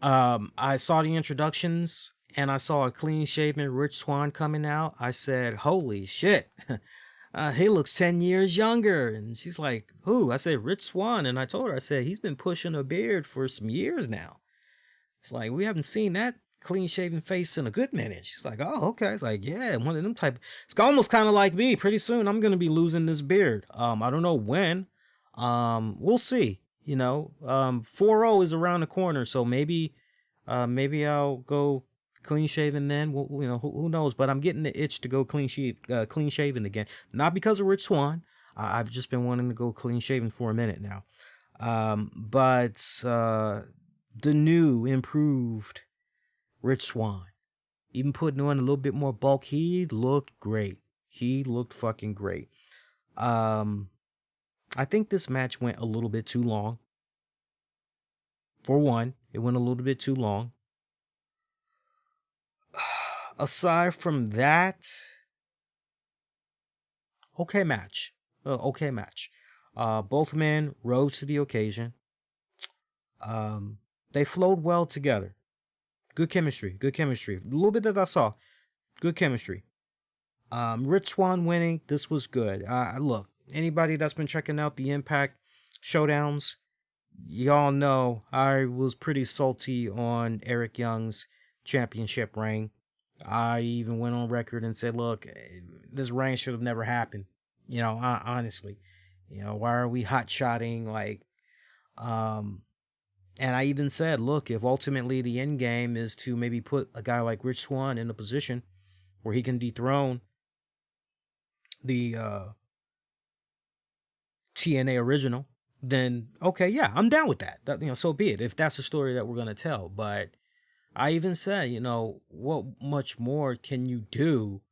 I saw the introductions and I saw a clean shaven Rich Swann coming out. I said, holy shit. He looks 10 years younger. And she's like, who? I said, Rich Swann. And I told her, I said, he's been pushing a beard for some years now. It's like, we haven't seen that clean shaven face in a good minute. She's like, oh, okay. It's like, yeah, one of them type. It's almost kind of like me. Pretty soon I'm going to be losing this beard. I don't know when. We'll see. 4-0 is around the corner. So maybe I'll go clean shaven then. Well, who knows? But I'm getting the itch to go clean shaven again. Not because of Rich Swann. I've just been wanting to go clean shaven for a minute now. But the new improved Rich Swann, even putting on a little bit more bulk, he looked great. He looked fucking great. I think this match went a little bit too long. For one, it went a little bit too long. Aside from that, okay match. Both men rose to the occasion. They flowed well together. Good chemistry. A little bit that I saw. Good chemistry. Rich Swann winning, this was good. Look, anybody that's been checking out the Impact Showdowns, y'all know I was pretty salty on Eric Young's championship reign. I even went on record and said, look, this reign should have never happened. Honestly. Why are we hot-shotting, and I even said, look, if ultimately the end game is to maybe put a guy like Rich Swann in a position where he can dethrone the TNA original, then okay, yeah, I'm down with that. So be it. If that's the story that we're gonna tell. But I even said, what much more can you do?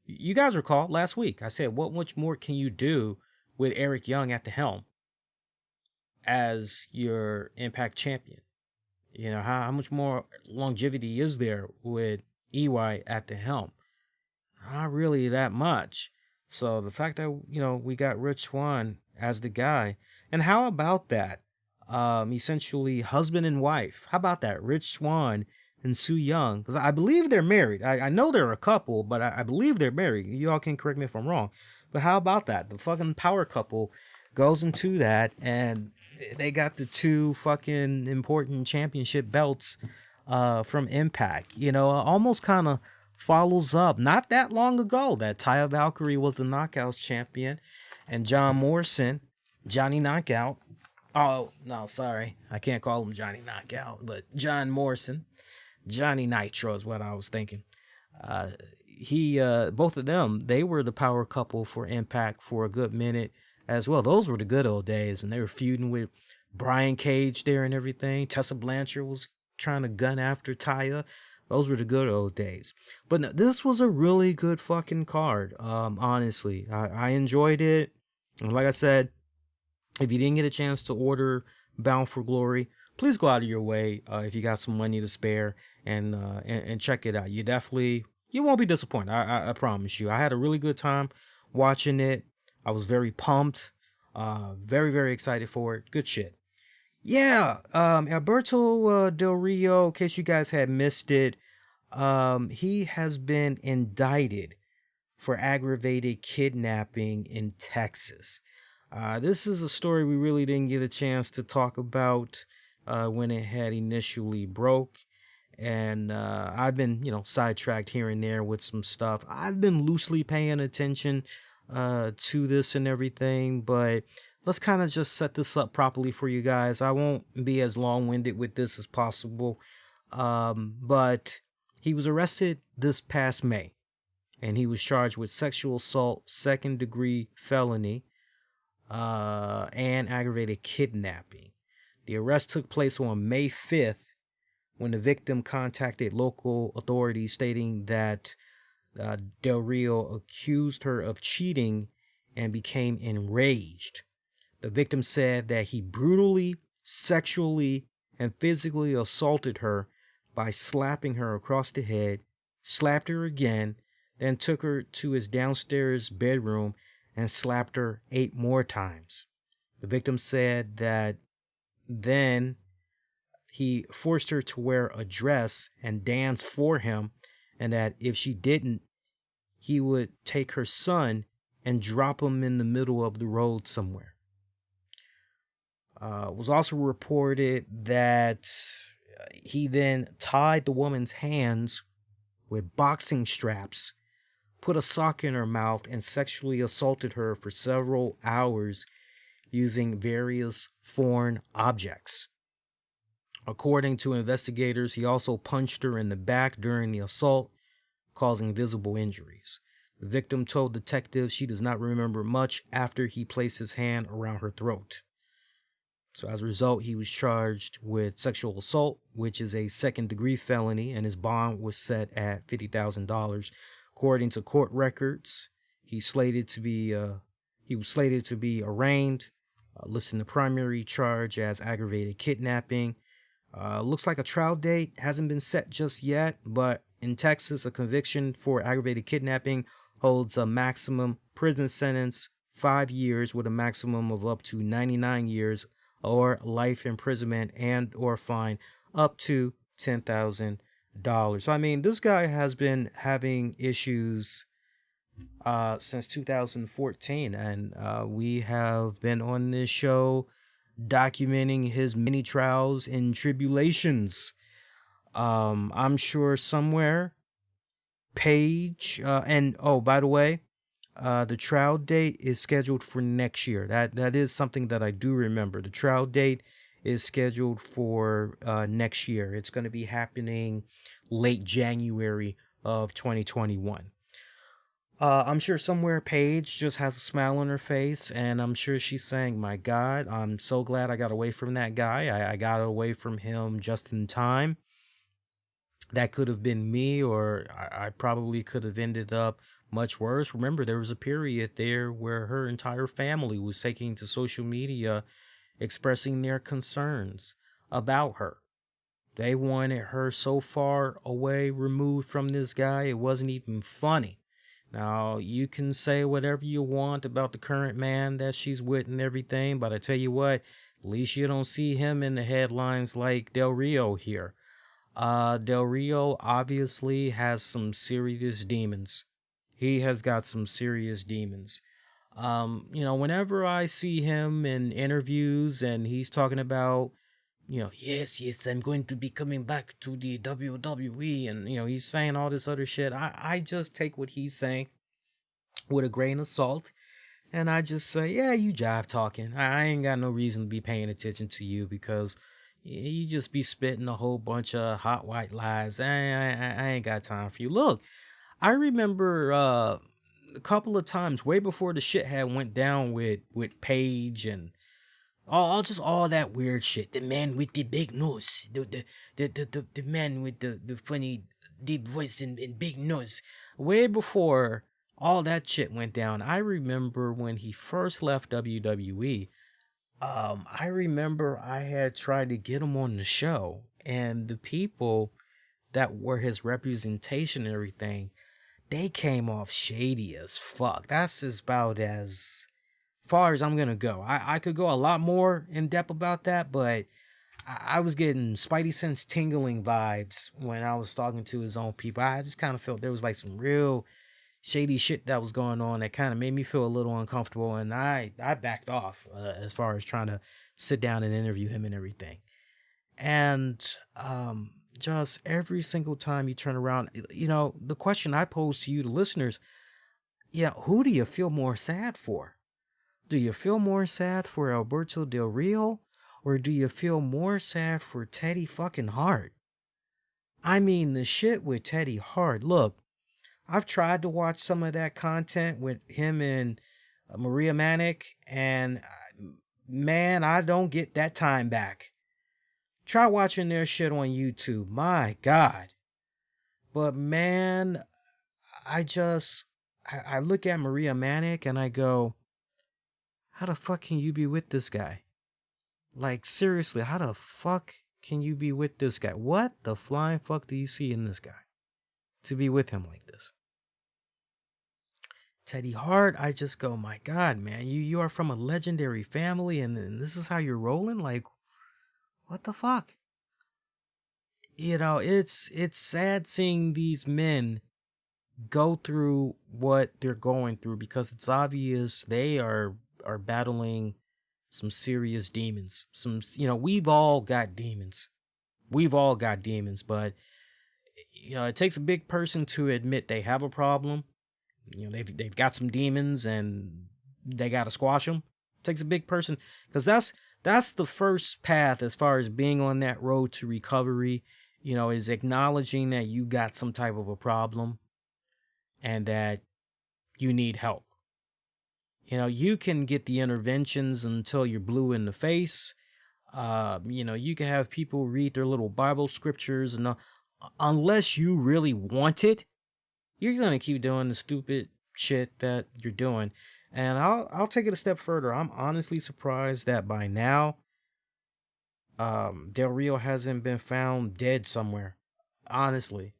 You guys recall last week I said, what much more can you do with Eric Young at the helm as your Impact champion? How much more longevity is there with EY at the helm? Not really that much. So the fact that, we got Rich Swann as the guy, and how about that? Essentially husband and wife. How about that? Rich Swann and Su Yung, because I believe they're married. I know they're a couple, but I believe they're married. You all can correct me if I'm wrong. But how about that? The fucking power couple goes into that, and they got the two fucking important championship belts from Impact. Almost kind of follows up not that long ago that Taya Valkyrie was the Knockouts champion, and John Morrison, Johnny Knockout. Oh, no, sorry. I can't call him Johnny Knockout, but John Morrison. Johnny Nitro is what I was thinking. Both of them, they were the power couple for Impact for a good minute as well. Those were the good old days, and they were feuding with Brian Cage there and everything. Tessa Blanchard was trying to gun after Taya. Those were the good old days. But no, this was a really good fucking card. Honestly, I enjoyed it. And like I said, if you didn't get a chance to order Bound for Glory, please go out of your way if you got some money to spare and check it out. You won't be disappointed. I promise you. I had a really good time watching it. I was very pumped. Very, very excited for it. Good shit. Yeah. Alberto Del Rio, in case you guys had missed it, he has been indicted for aggravated kidnapping in Texas. This is a story we really didn't get a chance to talk about when it had initially broke. And I've been, sidetracked here and there with some stuff. I've been loosely paying attention to this and everything, but let's kind of just set this up properly for you guys. I won't be as long-winded with this as possible. But he was arrested this past May, and he was charged with sexual assault, second-degree felony, and aggravated kidnapping. The arrest took place on May 5th when the victim contacted local authorities stating that Del Rio accused her of cheating and became enraged. The victim said that he brutally, sexually, and physically assaulted her by slapping her across the head, slapped her again, then took her to his downstairs bedroom and slapped her 8 more times. The victim said that then he forced her to wear a dress and dance for him, and that if she didn't, he would take her son and drop him in the middle of the road somewhere. It was also reported that he then tied the woman's hands with boxing straps, put a sock in her mouth, and sexually assaulted her for several hours using various foreign objects. According to investigators, he also punched her in the back during the assault, causing visible injuries. The victim told detectives she does not remember much after he placed his hand around her throat. So as a result, he was charged with sexual assault, which is a second-degree felony, and his bond was set at $50,000. According to court records, he was slated to be arraigned, listing the primary charge as aggravated kidnapping. Looks like a trial date hasn't been set just yet, but in Texas, a conviction for aggravated kidnapping holds a maximum prison sentence, 5 years with a maximum of up to 99 years or life imprisonment and or fine up to $10,000. I mean, this guy has been having issues since 2014, and we have been on this show documenting his many trials and tribulations. I'm sure somewhere Paige and oh, by the way, the trial date is scheduled for next year. That is something that I do remember. The trial date is scheduled for next year. It's going to be happening late January of 2021. I'm sure somewhere Paige just has a smile on her face, and I'm sure she's saying, my God, I'm so glad I got away from that guy. I got away from him just in time. That could have been me, or I probably could have ended up much worse. Remember, there was a period there where her entire family was taking to social media expressing their concerns about her. They wanted her so far away, removed from this guy, it wasn't even funny. Now, you can say whatever you want about the current man that she's with and everything, but I tell you what, at least you don't see him in the headlines like Del Rio here. Del Rio obviously has some serious demons. He has got some serious demons. Whenever I see him in interviews and he's talking about, yes, I'm going to be coming back to the WWE, and, he's saying all this other shit, I just take what he's saying with a grain of salt, and I just say, yeah, you jive talking. I ain't got no reason to be paying attention to you because you just be spitting a whole bunch of hot white lies. I ain't got time for you. Look, I remember a couple of times way before the shit had went down with Paige and all that weird shit. The man with the big nose, the man with the funny deep voice and big nose. Way before all that shit went down, I remember when he first left WWE. I remember I had tried to get him on the show, and the people that were his representation and everything, they came off shady as fuck. That's about as far as I'm gonna go. I could go a lot more in depth about that, but I was getting Spidey Sense tingling vibes when I was talking to his own people. I just kind of felt there was like some real shady shit that was going on that kind of made me feel a little uncomfortable, and I backed off as far as trying to sit down and interview him and everything. And just every single time you turn around, the question I pose to you, the listeners, who do you feel more sad for? Do you feel more sad for Alberto Del Rio, or do you feel more sad for Teddy fucking Hart? I mean, the shit with Teddy Hart, look, I've tried to watch some of that content with him and Maria Manic, and man, I don't get that time back. Try watching their shit on YouTube. My God. But man, I look at Maria Manic and I go, how the fuck can you be with this guy? Like, seriously, how the fuck can you be with this guy? What the flying fuck do you see in this guy to be with him like this? Teddy Hart, I just go, my God, man, you are from a legendary family, and this is how you're rolling? Like, what the fuck? it's sad seeing these men go through what they're going through, because it's obvious they are battling some serious demons. We've all got demons. We've all got demons, but it takes a big person to admit they have a problem. They've got some demons and they got to squash them. It takes a big person, because that's the first path as far as being on that road to recovery. Is acknowledging that you got some type of a problem and that you need help. You can get the interventions until you're blue in the face. You can have people read their little Bible scriptures, and unless you really want it, you're going to keep doing the stupid shit that you're doing. And I'll take it a step further. I'm honestly surprised that by now, Del Rio hasn't been found dead somewhere. Honestly.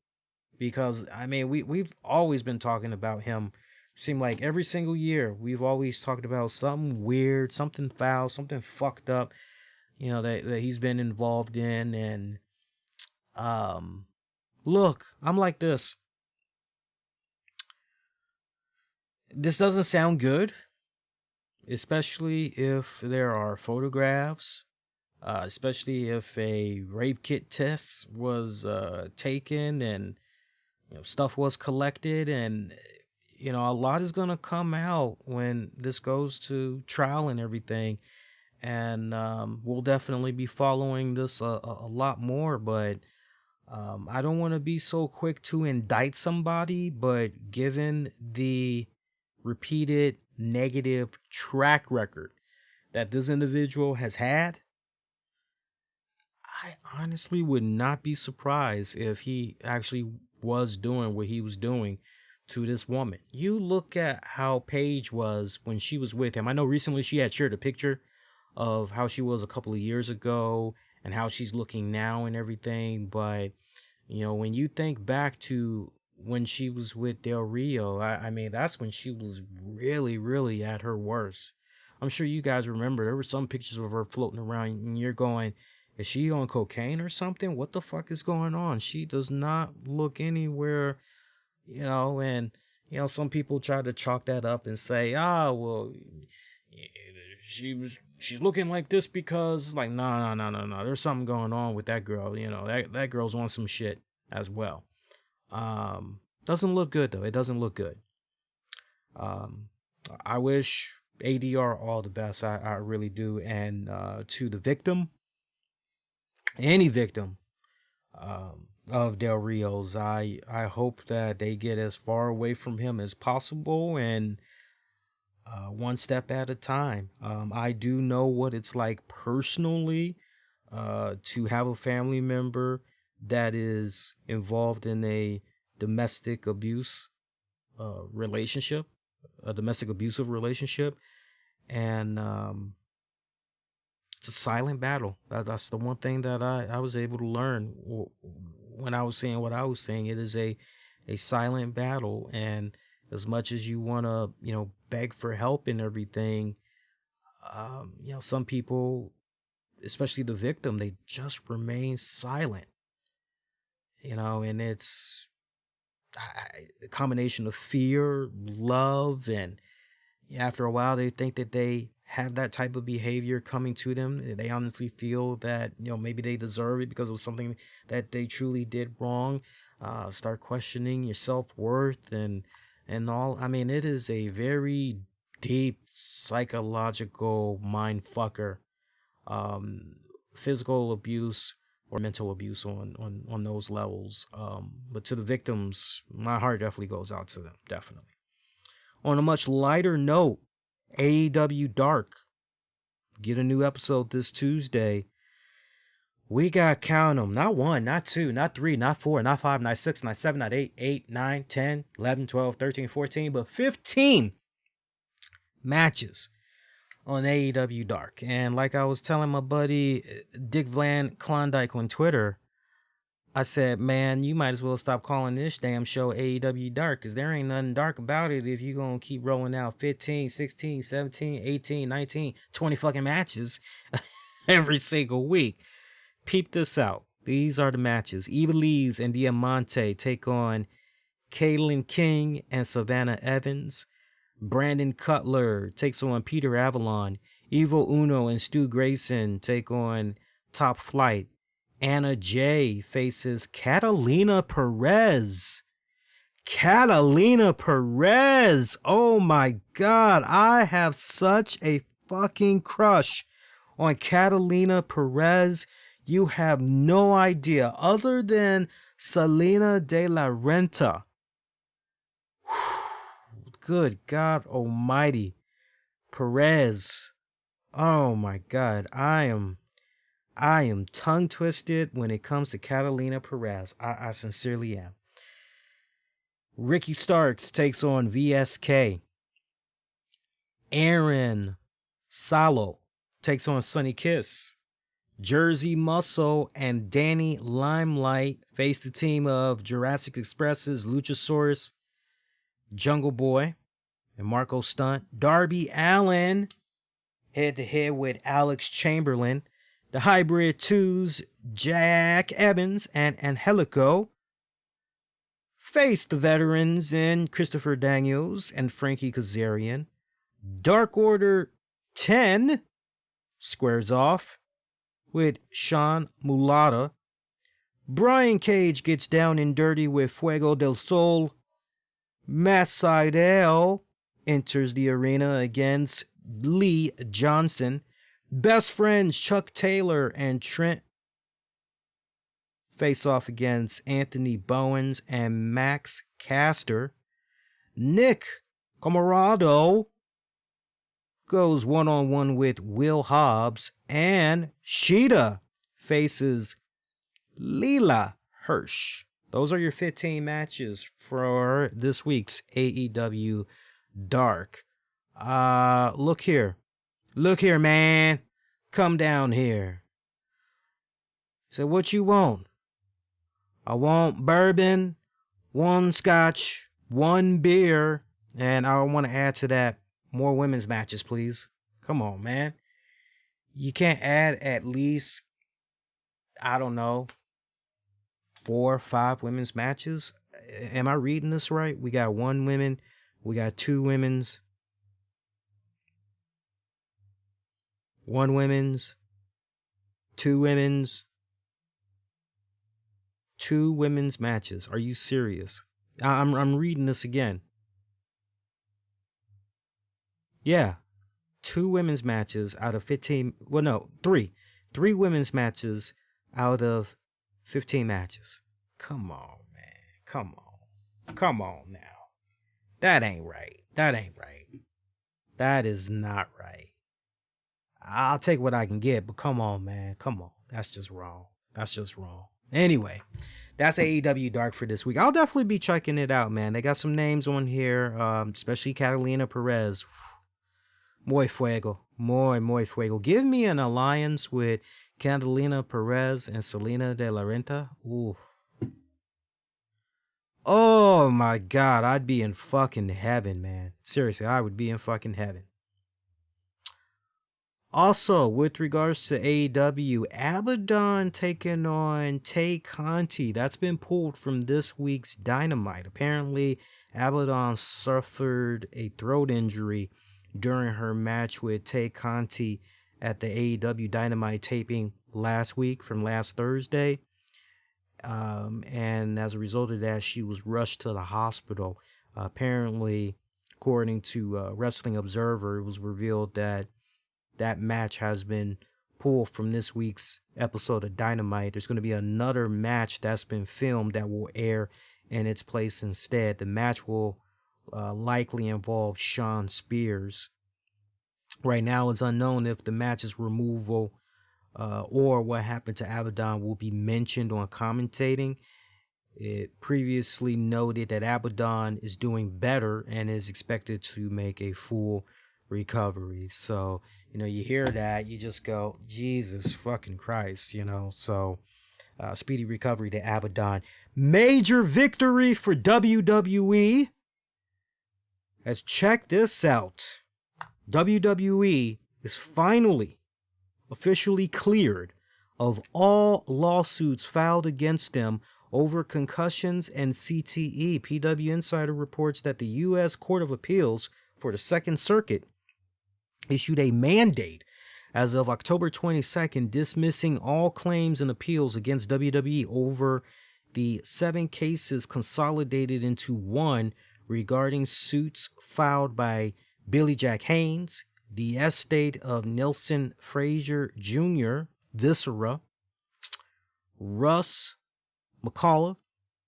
Because, we've always been talking about him. Seem like every single year, we've always talked about something weird, something foul, something fucked up, that he's been involved in. And, look, I'm like this. This doesn't sound good, especially if there are photographs, especially if a rape kit test was taken and stuff was collected, and a lot is going to come out when this goes to trial and everything. And we'll definitely be following this a lot more, but I don't want to be so quick to indict somebody, but given the repeated negative track record that this individual has had, I honestly would not be surprised if he actually was doing what he was doing to this woman. You look at how Paige was when she was with him. I know recently she had shared a picture of how she was a couple of years ago and how she's looking now and everything. But, when you think back to when she was with Del Rio, that's when she was really, really at her worst. I'm sure you guys remember there were some pictures of her floating around and you're going, is she on cocaine or something? What the fuck is going on? She does not look anywhere, and, some people try to chalk that up and say, she's looking like this because, like, no. There's something going on with that girl. That girl's on some shit as well. Doesn't look good, though. It doesn't look good. I wish ADR all the best. I really do. And to the victim, any victim of Del Rio's, I hope that they get as far away from him as possible, and one step at a time. I do know what it's like personally to have a family member that is involved in a domestic abuse relationship, a domestic abusive relationship, and it's a silent battle. That's the one thing that I was able to learn when I was saying what I was saying. It is a silent battle, and as much as you want to, beg for help and everything, some people, especially the victim, they just remain silent, and it's a combination of fear, love, and after a while they think that they have that type of behavior coming to them. They honestly feel that, maybe they deserve it because of something that they truly did wrong. Start questioning your self-worth and all. It is a very deep psychological mind fucker. Physical abuse or mental abuse on those levels. But to the victims, my heart definitely goes out to them. Definitely. On a much lighter note, AEW Dark. Get a new episode this Tuesday. We got, count them, not 1, not 2, not 3, not 4, not 5, not 6, not 7, not 8, 9, 10, 11, 12, 13, 14, but 15 matches on AEW Dark. And like I was telling my buddy Dick Van Klondike on Twitter, I said, man, you might as well stop calling this damn show AEW Dark, because there ain't nothing dark about it if you're going to keep rolling out 15, 16, 17, 18, 19, 20 fucking matches every single week. Peep this out. These are the matches. Evilise and Diamante take on Caitlin King and Savannah Evans. Brandon Cutler takes on Peter Avalon. Evo Uno and Stu Grayson take on Top Flight. Anna Jay faces Catalina Perez. Catalina Perez. Oh my God. I have such a fucking crush on Catalina Perez. You have no idea. Other than Selena De La Renta. Good God Almighty. Perez. Oh my God. I am tongue twisted when it comes to Catalina Perez. I sincerely am. Ricky Starks takes on VSK. Aaron Salo takes on Sonny Kiss. Jersey Muscle and Danny Limelight face the team of Jurassic Express's Luchasaurus, Jungle Boy, and Marco Stunt. Darby Allin head to head with Alex Chamberlain. The Hybrid Twos, Jack Evans and Angelico, face the veterans in Christopher Daniels and Frankie Kazarian. Dark Order 10 squares off with Sean Mulata. Brian Cage gets down and dirty with Fuego del Sol. Matt Sydal enters the arena against Lee Johnson. Best friends Chuck Taylor and Trent face off against Anthony Bowens and Max Caster. Nick Comorodo goes one-on-one with Will Hobbs, and Sheeta faces Leela Hirsch. Those are your 15 matches for this week's AEW Dark. Look here, man. Come down here. So what you want? I want bourbon, 1 scotch, 1 beer, and I want to add to that more women's matches, please. Come on, man. You can't add at least, I don't know, 4 or 5 women's matches? Am I reading this right? We got 1 women, we got 2 women's, 1 women's, 2 women's, 2 women's matches. Are you serious? I'm reading this again. Yeah. 2 women's matches out of 15. Well, no, 3. 3 women's matches out of 15 matches. Come on, man. Come on. Come on now. That ain't right. That ain't right. That is not right. I'll take what I can get, but come on, man. Come on. That's just wrong. That's just wrong. Anyway, that's AEW Dark for this week. I'll definitely be checking it out, man. They got some names on here, especially Catalina Perez. Muy fuego. Muy fuego. Give me an alliance with Catalina Perez and Selena De La Renta. Ooh. Oh my God. I'd be in fucking heaven, man. Seriously, I would be in fucking heaven. Also, with regards to AEW, Abaddon taking on Tay Conti. That's been pulled from this week's Dynamite. Apparently, Abaddon suffered a throat injury during her match with Tay Conti at the AEW Dynamite taping last week from last Thursday. And as a result of that, she was rushed to the hospital. Apparently, according to Wrestling Observer, it was revealed that that match has been pulled from this week's episode of Dynamite. There's going to be another match that's been filmed that will air in its place instead. The match will likely involve Shawn Spears. Right now, it's unknown if the match's removal or what happened to Abaddon will be mentioned on commentating. It previously noted that Abaddon is doing better and is expected to make a full recovery. So, you hear that, you just go, Jesus fucking Christ, So, speedy recovery to Abaddon. Major victory for WWE. Let's check this out. WWE is finally officially cleared of all lawsuits filed against them over concussions and CTE. PW Insider reports that the U.S. Court of Appeals for the Second Circuit issued a mandate as of October 22nd, dismissing all claims and appeals against WWE over the 7 cases consolidated into one regarding suits filed by Billy Jack Haynes, the estate of Nelson Frazier Jr., Viscera, Russ McCullough,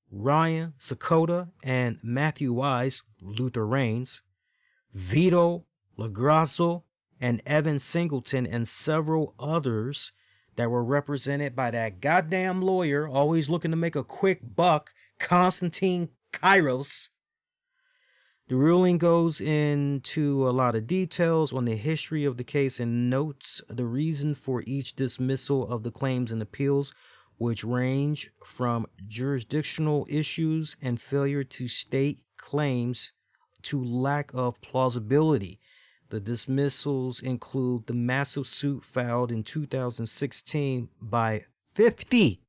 Ryan Sakota, and Matthew Wise, Luther Reigns, Vito LaGrasso, and Evan Singleton, and several others that were represented by that goddamn lawyer always looking to make a quick buck, Constantine Kairos. The ruling goes into a lot of details on the history of the case and notes the reason for each dismissal of the claims and appeals, which range from jurisdictional issues and failure to state claims to lack of plausibility. The dismissals include the massive suit filed in 2016 by 50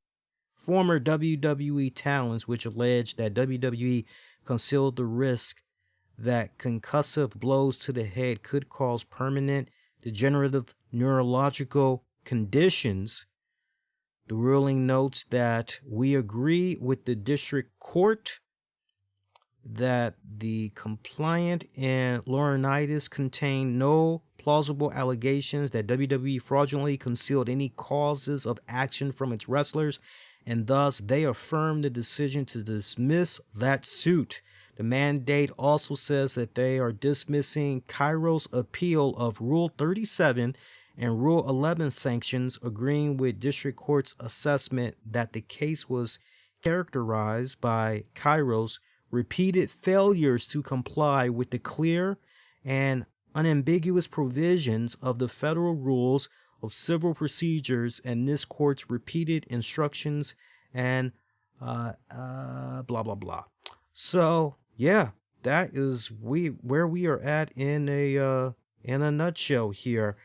former WWE talents, which alleged that WWE concealed the risk that concussive blows to the head could cause permanent degenerative neurological conditions. The ruling notes that we agree with the district court that the complaint and Laurinaitis contained no plausible allegations that WWE fraudulently concealed any causes of action from its wrestlers, and thus they affirm the decision to dismiss that suit. The mandate also says that they are dismissing Kairos' appeal of Rule 37 and Rule 11 sanctions, agreeing with district court's assessment that the case was characterized by Kairos' repeated failures to comply with the clear and unambiguous provisions of the federal rules of civil procedures and this court's repeated instructions and blah blah blah. So yeah, that is where we are at in a nutshell here.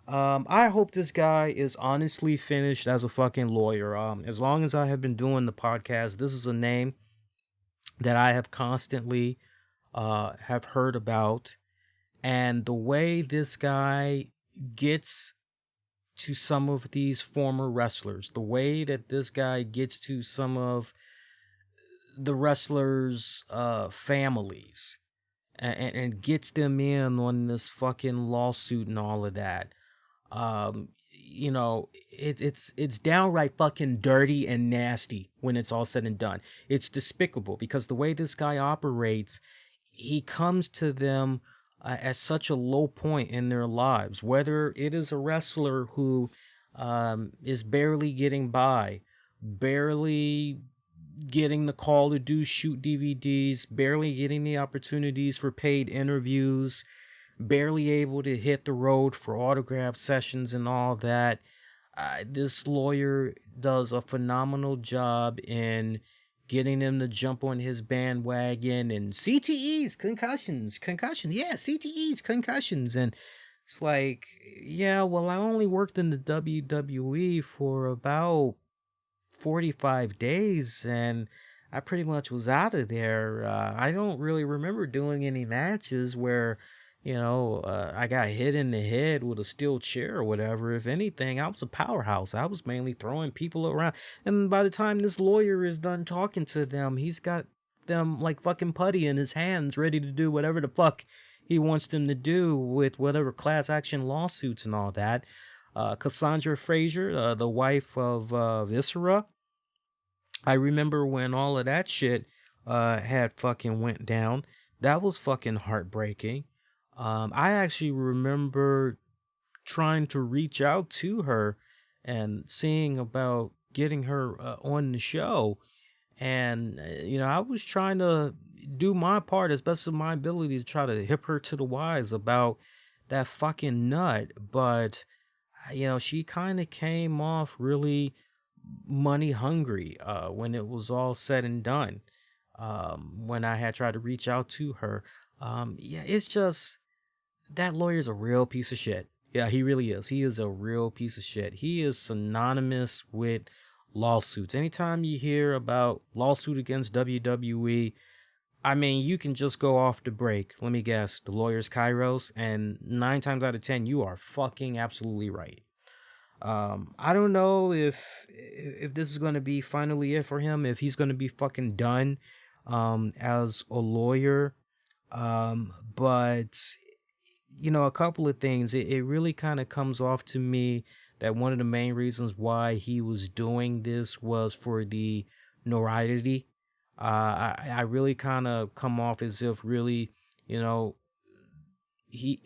I hope this guy is honestly finished as a fucking lawyer. As long as I have been doing the podcast, this is a name that I have constantly have heard about, and the way this guy gets to some of these former wrestlers, the way that this guy gets to some of the wrestlers' families, and gets them in on this fucking lawsuit and all of that. You know, it's downright fucking dirty and nasty when it's all said and done. It's despicable because the way this guy operates, he comes to them at such a low point in their lives, whether it is a wrestler who is barely getting by, barely getting the call to do shoot DVDs, barely getting the opportunities for paid interviews, barely able to hit the road for autograph sessions and all that. This lawyer does a phenomenal job in getting them to jump on his bandwagon, and CTEs, concussions, yeah, CTEs, concussions. And it's like, yeah, well, I only worked in the WWE for about 45 days, and I pretty much was out of there. I don't really remember doing any matches where, you know, I got hit in the head with a steel chair or whatever. If anything, I was a powerhouse. I was mainly throwing people around. And by the time this lawyer is done talking to them, he's got them like fucking putty in his hands, ready to do whatever the fuck he wants them to do with whatever class action lawsuits and all that. Cassandra Frazier, the wife of Viscera, I remember when all of that shit had fucking went down. That was fucking heartbreaking. I actually remember trying to reach out to her and seeing about getting her on the show. And, you know, I was trying to do my part as best of my ability to try to hip her to the wise about that fucking nut. But, you know, she kind of came off really money hungry when it was all said and done. When I had tried to reach out to her. Yeah, it's just, that lawyer's a real piece of shit. Yeah, he really is. He is a real piece of shit. He is synonymous with lawsuits. Anytime you hear about lawsuit against WWE, I mean, you can just go off the break. Let me guess, the lawyer's Kairos, and 9 times out of 10, you are fucking absolutely right. I don't know if this is gonna be finally it for him, if he's gonna be fucking done as a lawyer. But a couple of things. It really kind of comes off to me that one of the main reasons why he was doing this was for the notoriety. I really kind of come off as if really,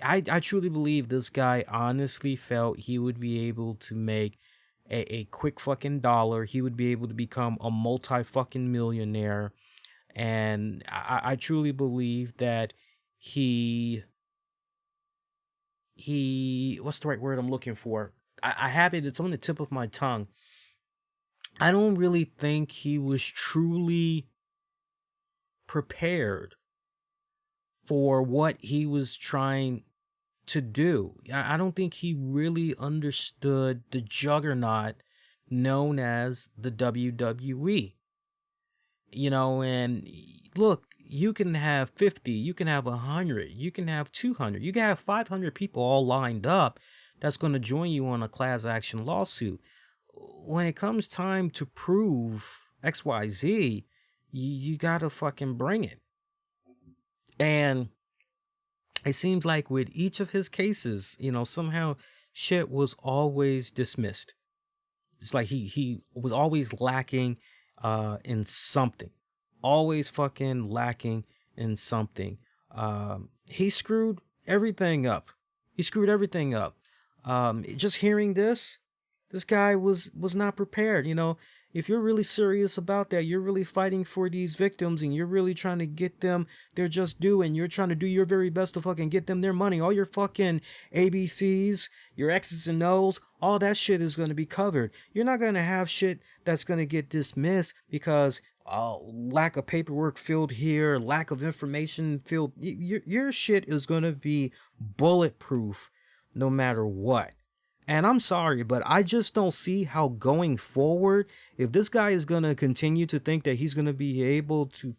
I truly believe this guy honestly felt he would be able to make a quick fucking dollar. He would be able to become a multi fucking millionaire. And I truly believe that he, what's the right word I'm looking for? I have it. It's on the tip of my tongue. I don't really think he was truly prepared for what he was trying to do. I don't think he really understood the juggernaut known as the WWE. And look, you can have 50, you can have 100, you can have 200, you can have 500 people all lined up that's going to join you on a class action lawsuit. When it comes time to prove XYZ, you got to fucking bring it. And it seems like with each of his cases, somehow shit was always dismissed. It's like he was always lacking in something. Always fucking lacking in something. He screwed everything up. Just hearing this guy was not prepared. If you're really serious about that, you're really fighting for these victims and you're really trying to get them their just due, and you're trying to do your very best to fucking get them their money. All your fucking ABCs, your X's and O's, all that shit is going to be covered. You're not going to have shit that's going to get dismissed because lack of paperwork filled here, lack of information filled. Your shit is going to be bulletproof no matter what. And I'm sorry, but I just don't see how going forward, if this guy is going to continue to think that he's going to be able to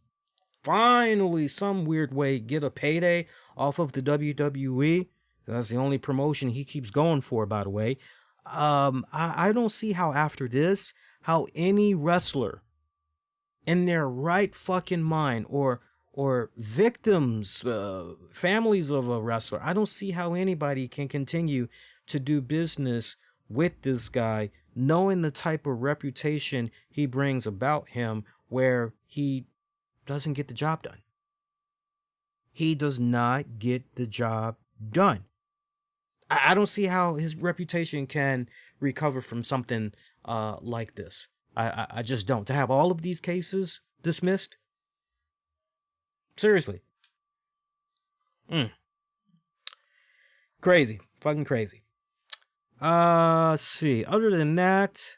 finally, some weird way, get a payday off of the WWE, that's the only promotion he keeps going for, by the way. I don't see how after this, how any wrestler in their right fucking mind, or victims, families of a wrestler, I don't see how anybody can continue to do business with this guy, knowing the type of reputation he brings about him, where he doesn't get the job done. He does not get the job done. I don't see how his reputation can recover from something like this. I just don't. To have all of these cases dismissed? Seriously. Crazy. Fucking crazy. Let's see. Other than that,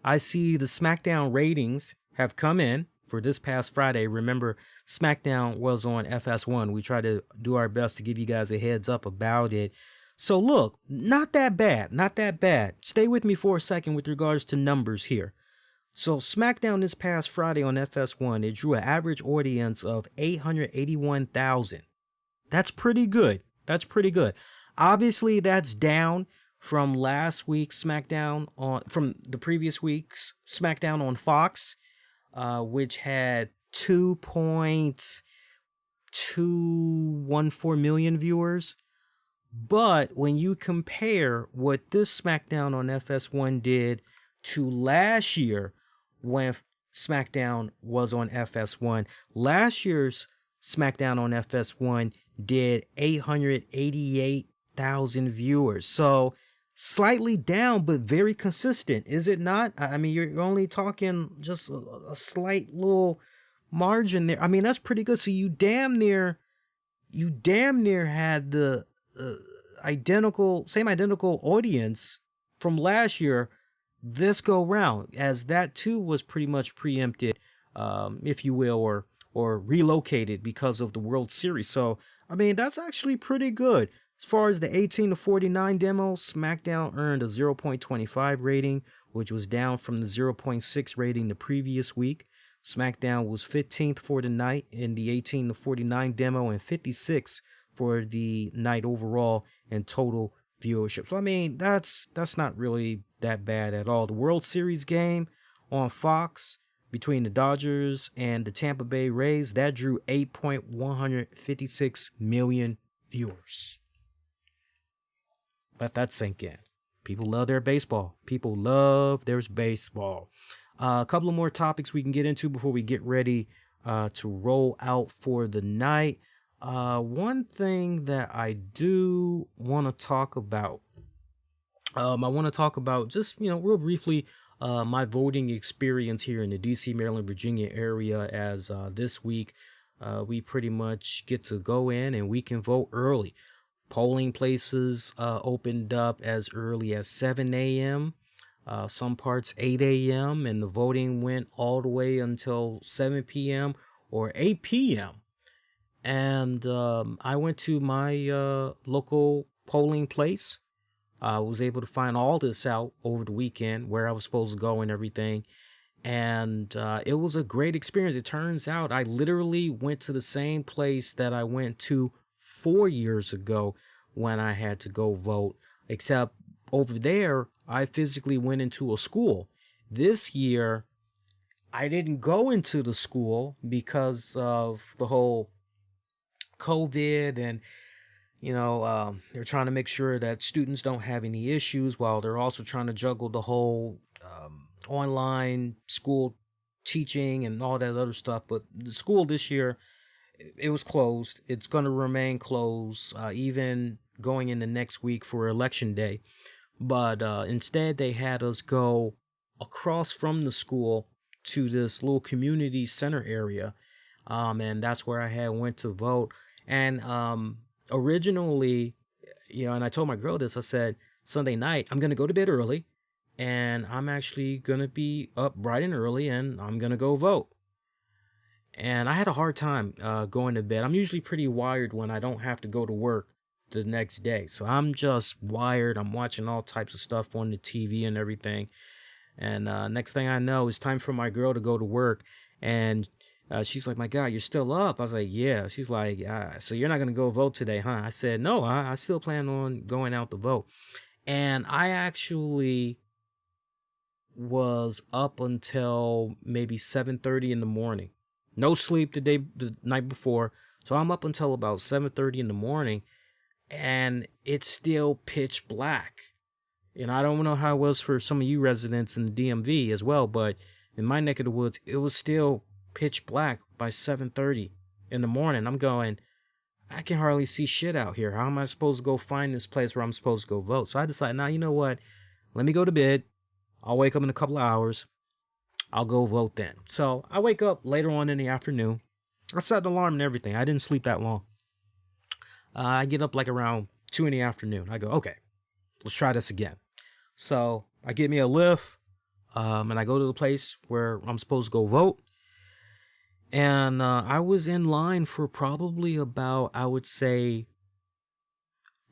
I see the SmackDown ratings have come in for this past Friday. Remember, SmackDown was on FS1. We try to do our best to give you guys a heads up about it. So look, not that bad. Not that bad. Stay with me for a second with regards to numbers here. So SmackDown this past Friday on FS1, it drew an average audience of 881,000. That's pretty good. That's pretty good. Obviously, that's down from last week's SmackDown from the previous week's SmackDown on Fox, which had 2.214 million viewers. But when you compare what this SmackDown on FS1 did to last year when SmackDown was on FS1, last year's SmackDown on FS1 did 888,000 viewers. So slightly down, but very consistent, is it not? I mean, you're only talking just a slight little margin there. I mean, that's pretty good. So you damn near had the same identical audience from last year this go round, as that too was pretty much preempted, if you will, or relocated because of the World Series. So I mean, that's actually pretty good. As far as the 18 to 49 demo, SmackDown earned a 0.25 rating, which was down from the 0.6 rating the previous week. SmackDown was 15th for the night in the 18 to 49 demo and 56th for the night overall in total viewership. So I mean, that's not really that bad at all. The World Series game on Fox between the Dodgers and the Tampa Bay Rays, that drew 8.156 million viewers. Let that sink in. People love their baseball. People love their baseball. A couple of more topics we can get into before we get ready to roll out for the night. One thing that I do want to talk about, I want to talk about just, real briefly, my voting experience here in the DC, Maryland, Virginia area, as this week we pretty much get to go in and we can vote early. Polling places opened up as early as 7 a.m., some parts 8 a.m., and the voting went all the way until 7 p.m. or 8 p.m. And I went to my local polling place. I was able to find all this out over the weekend, where I was supposed to go and everything. And it was a great experience. It turns out I literally went to the same place that I went to 4 years ago when I had to go vote, except over there, I physically went into a school. This year, I didn't go into the school because of the whole COVID, and they're trying to make sure that students don't have any issues, while they're also trying to juggle the whole online school teaching and all that other stuff. But the school this year, it was closed. It's going to remain closed even going into next week for election day. But instead, they had us go across from the school to this little community center area, and that's where I went to vote. And originally, and I told my girl this, I said, Sunday night, I'm going to go to bed early, and I'm actually going to be up bright and early, and I'm going to go vote. And I had a hard time going to bed. I'm usually pretty wired when I don't have to go to work the next day. So I'm just wired. I'm watching all types of stuff on the TV and everything. And next thing I know, it's time for my girl to go to work. And she's like, my God, you're still up? I was like, yeah. She's like, so you're not going to go vote today, huh? I said, no, I still plan on going out to vote. And I actually was up until maybe 7:30 in the morning. No sleep the night before. So I'm up until about 7:30 in the morning, and it's still pitch black. And I don't know how it was for some of you residents in the DMV as well, but in my neck of the woods, it was still pitch black by 7:30 in the morning. I'm going, I can hardly see shit out here. How am I supposed to go find this place where I'm supposed to go vote? So I decided, now, you know what? Let me go to bed. I'll wake up in a couple of hours. I'll go vote then. So I wake up later on in the afternoon. I set the alarm and everything. I didn't sleep that long. I get up like around 2 in the afternoon. I go, okay, let's try this again. So I get me a lift, and I go to the place where I'm supposed to go vote. And I was in line for probably about, I would say,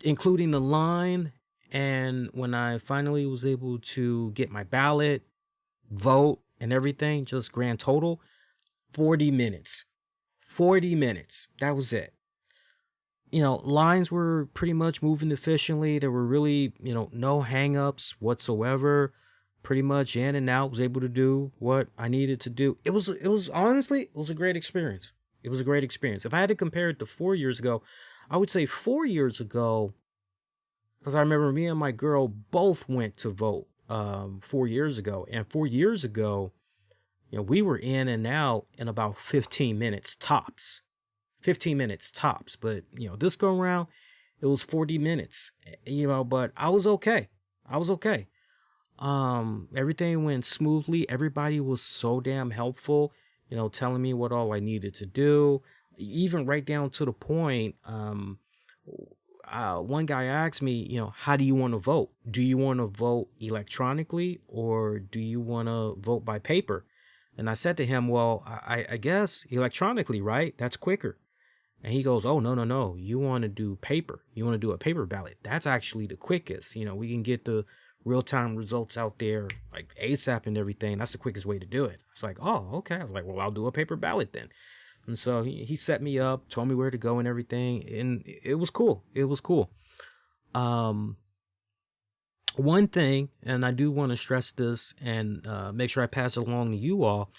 including the line, and when I finally was able to get my ballot, vote, and everything, just grand total, 40 minutes. 40 minutes. That was it. Lines were pretty much moving efficiently. There were really, no hang-ups whatsoever. Pretty much in and out, was able to do what I needed to do. It was honestly, it was a great experience. It was a great experience. If I had to compare it to 4 years ago, I would say 4 years ago, because I remember me and my girl both went to vote 4 years ago. And 4 years ago, we were in and out in about 15 minutes tops. 15 minutes tops. But, this go around, it was 40 minutes, but I was okay. Everything went smoothly. Everybody was so damn helpful, telling me what all I needed to do. Even right down to the point, one guy asked me, how do you want to vote? Do you want to vote electronically, or do you want to vote by paper? And I said to him, well, I guess electronically, right? That's quicker. And he goes, oh, no. You want to do paper. You want to do a paper ballot. That's actually the quickest. You know, we can get the real-time results out there like ASAP and everything. That's the quickest way to do it. It's like, oh, okay. I was like, well, I'll do a paper ballot then. And so he set me up, told me where to go and everything. And it was cool. It was cool. One thing, and I do want to stress this and make sure I pass it along to you all,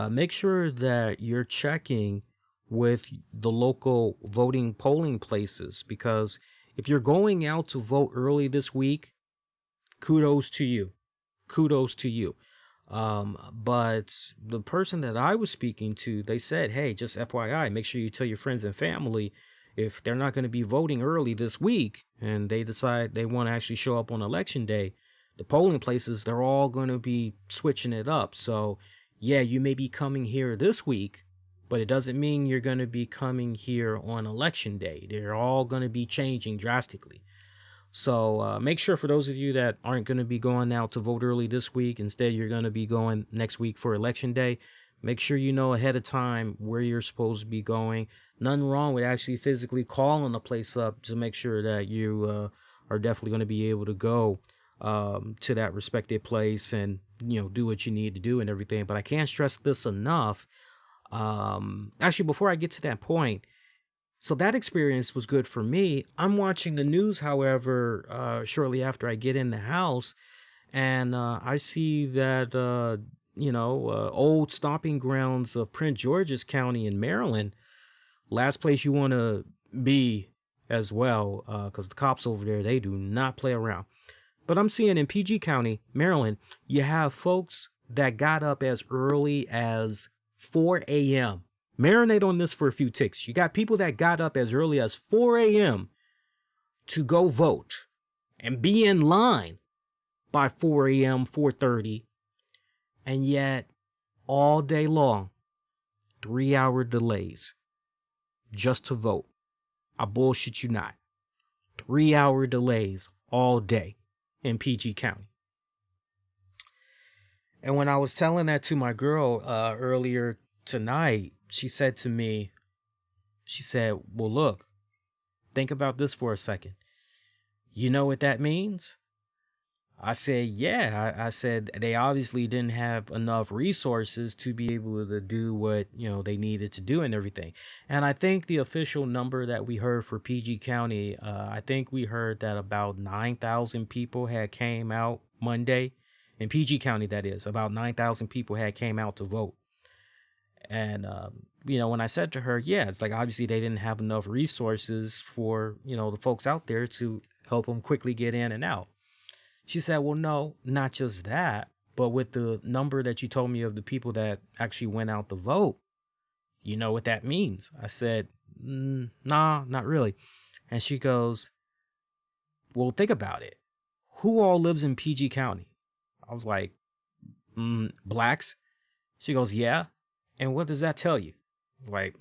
make sure that you're checking with the local voting polling places, because if you're going out to vote early this week, kudos to you. Kudos to you. But the person that I was speaking to, they said, hey, just FYI, make sure you tell your friends and family if they're not going to be voting early this week and they decide they want to actually show up on election day, the polling places, they're all going to be switching it up. So yeah, you may be coming here this week, but it doesn't mean you're going to be coming here on election day. They're all going to be changing drastically. So make sure for those of you that aren't going to be going out to vote early this week, instead you're going to be going next week for election day, make sure you know ahead of time where you're supposed to be going. Nothing wrong with actually physically calling the place up to make sure that you are definitely going to be able to go to that respected place and, you know, do what you need to do and everything. But I can't stress this enough. Actually, before I get to that point, so that experience was good for me. I'm watching the news, however, shortly after I get in the house, and I see that, old stomping grounds of Prince George's County in Maryland, last place you want to be as well, because the cops over there, they do not play around. But I'm seeing in PG County, Maryland, you have folks that got up as early as 4 a.m. Marinate on this for a few ticks. You got people that got up as early as 4 a.m. to go vote and be in line by 4 a.m., 4:30, and yet all day long, 3-hour delays just to vote. I bullshit you not. 3-hour delays all day in PG County. And when I was telling that to my girl earlier tonight, she said to me, she said, well, look, think about this for a second. You know what that means? I said, yeah. I said they obviously didn't have enough resources to be able to do what, you know, they needed to do and everything. And I think the official number that we heard for PG County, I think we heard that about 9,000 people had came out Monday. In PG County, that is, about 9,000 people had came out to vote. And, when I said to her, yeah, it's like, obviously they didn't have enough resources for, the folks out there to help them quickly get in and out. She said, well, no, not just that, but with the number that you told me of the people that actually went out to vote, you know what that means? I said, nah, not really. And she goes, well, think about it. Who all lives in PG County? I was like, blacks? She goes, yeah. And what does that tell you? Like,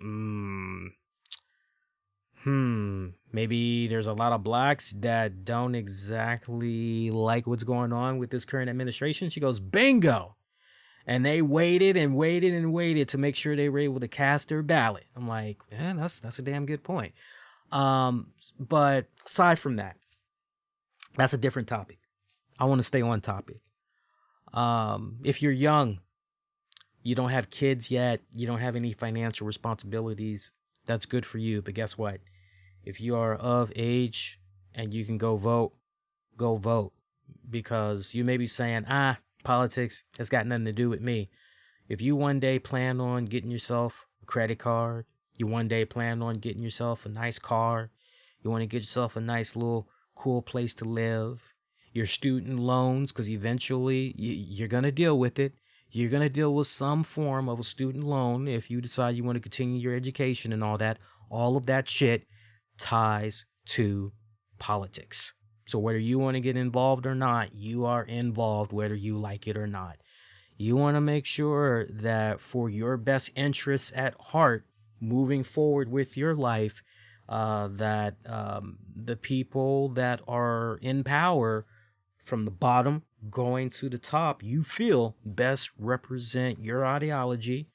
maybe there's a lot of blacks that don't exactly like what's going on with this current administration. She goes, bingo. And they waited and waited and waited to make sure they were able to cast their ballot. I'm like, man, that's a damn good point. But aside from that, that's a different topic. I want to stay on topic. If you're young, you don't have kids yet, you don't have any financial responsibilities, that's good for you. But guess what? If you are of age and you can go vote, go vote. Because you may be saying, politics has got nothing to do with me. If you one day plan on getting yourself a credit card, you one day plan on getting yourself a nice car, you want to get yourself a nice little cool place to live, your student loans, because eventually you're going to deal with it. You're going to deal with some form of a student loan if you decide you want to continue your education and all that. All of that shit ties to politics. So whether you want to get involved or not, you are involved whether you like it or not. You want to make sure that for your best interests at heart, moving forward with your life, that the people that are in power from the bottom going to the top, you feel best represent your ideology,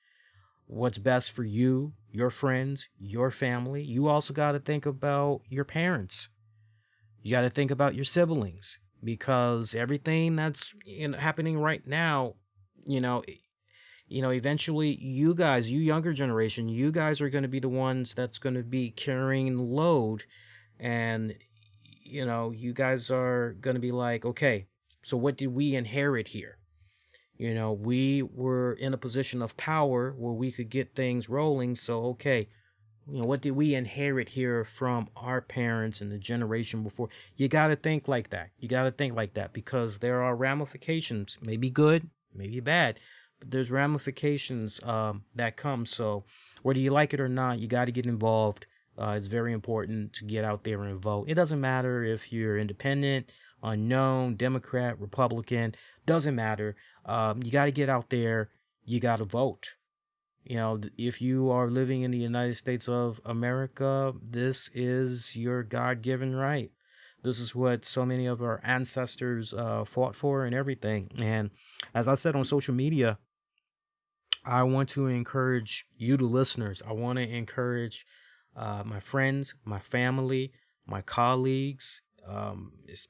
what's best for you, your friends, your family. You also got to think about your parents. You got to think about your siblings, because everything that's happening right now, you know, eventually you guys, you younger generation, you guys are going to be the ones that's going to be carrying the load. And, you guys are going to be like, okay, so what did we inherit here? We were in a position of power where we could get things rolling. So, okay, what did we inherit here from our parents and the generation before? You got to think like that. You got to think like that, because there are ramifications, maybe good, maybe bad, but there's ramifications that come. So whether you like it or not, you got to get involved. It's very important to get out there and vote. It doesn't matter if you're independent, unknown, Democrat, Republican, doesn't matter. You got to get out there. You got to vote. If you are living in the United States of America, this is your God-given right. This is what so many of our ancestors fought for and everything. And as I said on social media, I want to encourage you, the listeners. I want to encourage my friends, my family, my colleagues,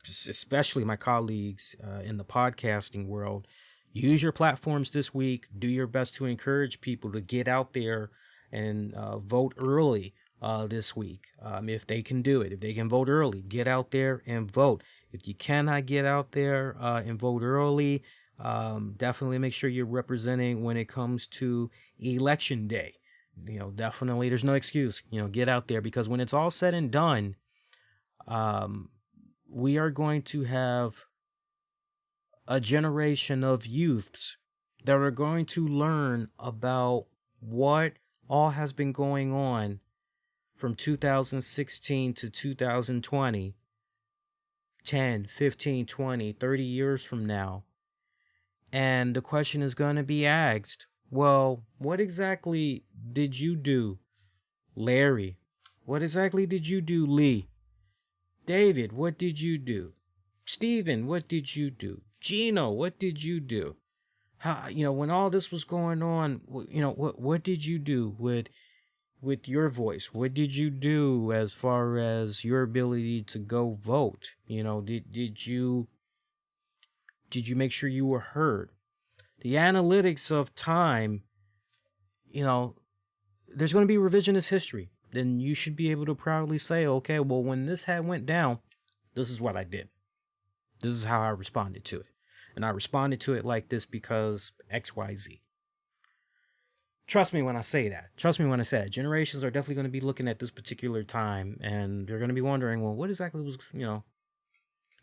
especially my colleagues in the podcasting world. Use your platforms this week. Do your best to encourage people to get out there and vote early this week. If they can do it, if they can vote early, get out there and vote. If you cannot get out there and vote early, definitely make sure you're representing when it comes to election day. Definitely there's no excuse. Get out there, because when it's all said and done, we are going to have a generation of youths that are going to learn about what all has been going on from 2016 to 2020, 10, 15, 20, 30 years from now. And the question is going to be asked, well, what exactly did you do, Larry? What exactly did you do, Lee? David, what did you do? Steven, what did you do? Gino, what did you do? How, when all this was going on, what did you do with your voice? What did you do as far as your ability to go vote? Did you make sure you were heard? The analytics of time, there's going to be revisionist history. Then you should be able to proudly say, okay, well, when this went down, this is what I did. This is how I responded to it. And I responded to it like this because XYZ. Trust me when I say that. Generations are definitely going to be looking at this particular time, and they're going to be wondering, well, what exactly was, because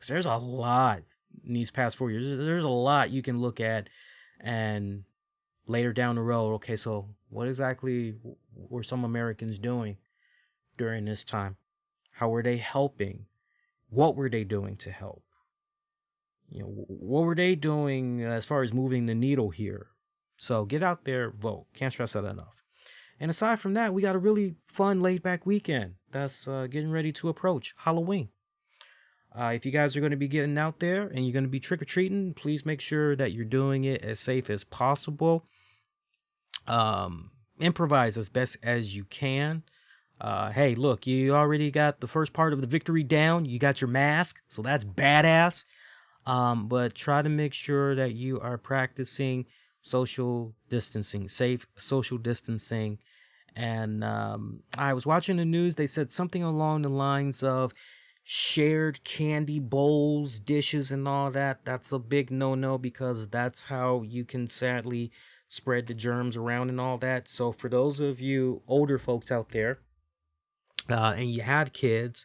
there's a lot in these past 4 years. There's a lot you can look at, and later down the road, okay, so what exactly were some Americans doing during this time? How were they helping? What were they doing to help? What were they doing as far as moving the needle here? So get out there, vote. Can't stress that enough. And aside from that, we got a really fun, laid-back weekend that's getting ready to approach, Halloween. If you guys are going to be getting out there and you're going to be trick-or-treating, please make sure that you're doing it as safe as possible. Improvise as best as you can. Hey, look, you already got the first part of the victory down. You got your mask, so that's badass. But try to make sure that you are practicing social distancing, safe social distancing. And I was watching the news. They said something along the lines of shared candy bowls, dishes, and all that. That's a big no-no, because that's how you can sadly spread the germs around and all that. So for those of you older folks out there, and you have kids,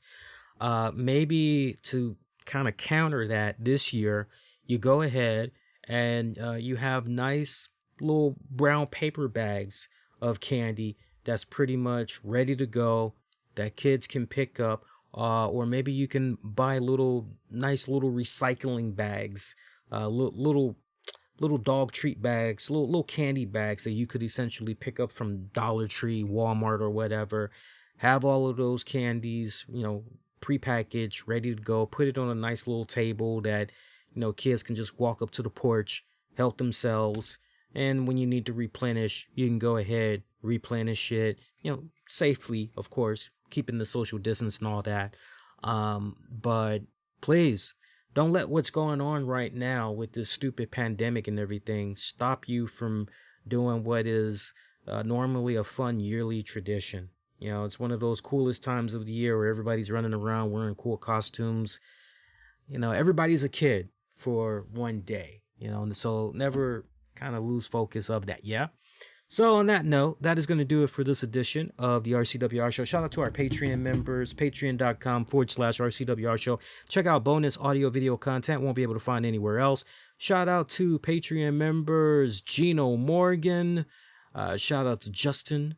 maybe to kind of counter that this year, you go ahead and you have nice little brown paper bags of candy that's pretty much ready to go that kids can pick up, or maybe you can buy nice little recycling bags, little dog treat bags, little candy bags that you could essentially pick up from Dollar Tree, Walmart, or whatever. Have all of those candies, prepackaged, ready to go. Put it on a nice little table that, kids can just walk up to the porch, help themselves, And when you need to replenish, you can go ahead, replenish it, safely, of course, keeping the social distance and all that. But please don't let what's going on right now with this stupid pandemic and everything stop you from doing what is normally a fun yearly tradition. It's one of those coolest times of the year where everybody's running around wearing cool costumes. Everybody's a kid for one day, and so never kind of lose focus of that. Yeah. So on that note, that is going to do it for this edition of the RCWR Show. Shout out to our Patreon members, patreon.com/RCWR Show. Check out bonus audio video content. Won't be able to find anywhere else. Shout out to Patreon members, Gino Morgan. Shout out to Justin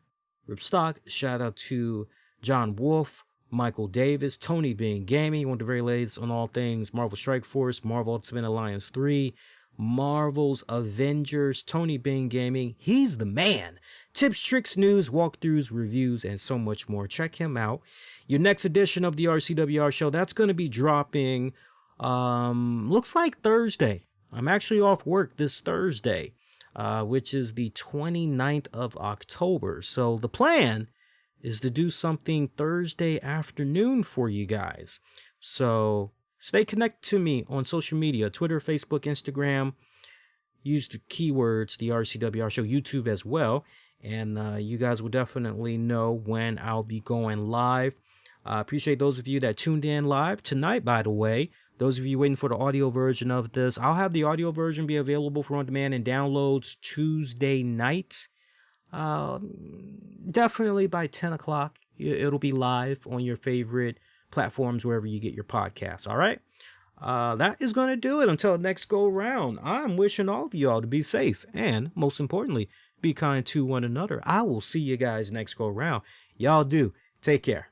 Ripstock. Shout out to John Wolf, Michael Davis, Tony Being Gaming. One of the very latest on all things Marvel Strike Force, Marvel Ultimate Alliance 3. Marvel's Avengers, Tony Being Gaming. He's the man. Tips, tricks, news, walkthroughs, reviews, and so much more. Check him out. Your next edition of the RCWR Show, that's going to be dropping, looks like Thursday. I'm actually off work this Thursday, which is the 29th of October. So the plan is to do something Thursday afternoon for you guys. So stay connected to me on social media, Twitter, Facebook, Instagram. Use the keywords, the RCWR Show, YouTube as well. And you guys will definitely know when I'll be going live. I appreciate those of you that tuned in live tonight, by the way. Those of you waiting for the audio version of this, I'll have the audio version be available for on-demand and downloads Tuesday night. Definitely by 10 o'clock. It'll be live on your favorite platforms wherever you get your podcasts. All right. That is going to do it until next go round. I'm wishing all of y'all to be safe and most importantly, be kind to one another. I will see you guys next go round. Y'all do. Take care.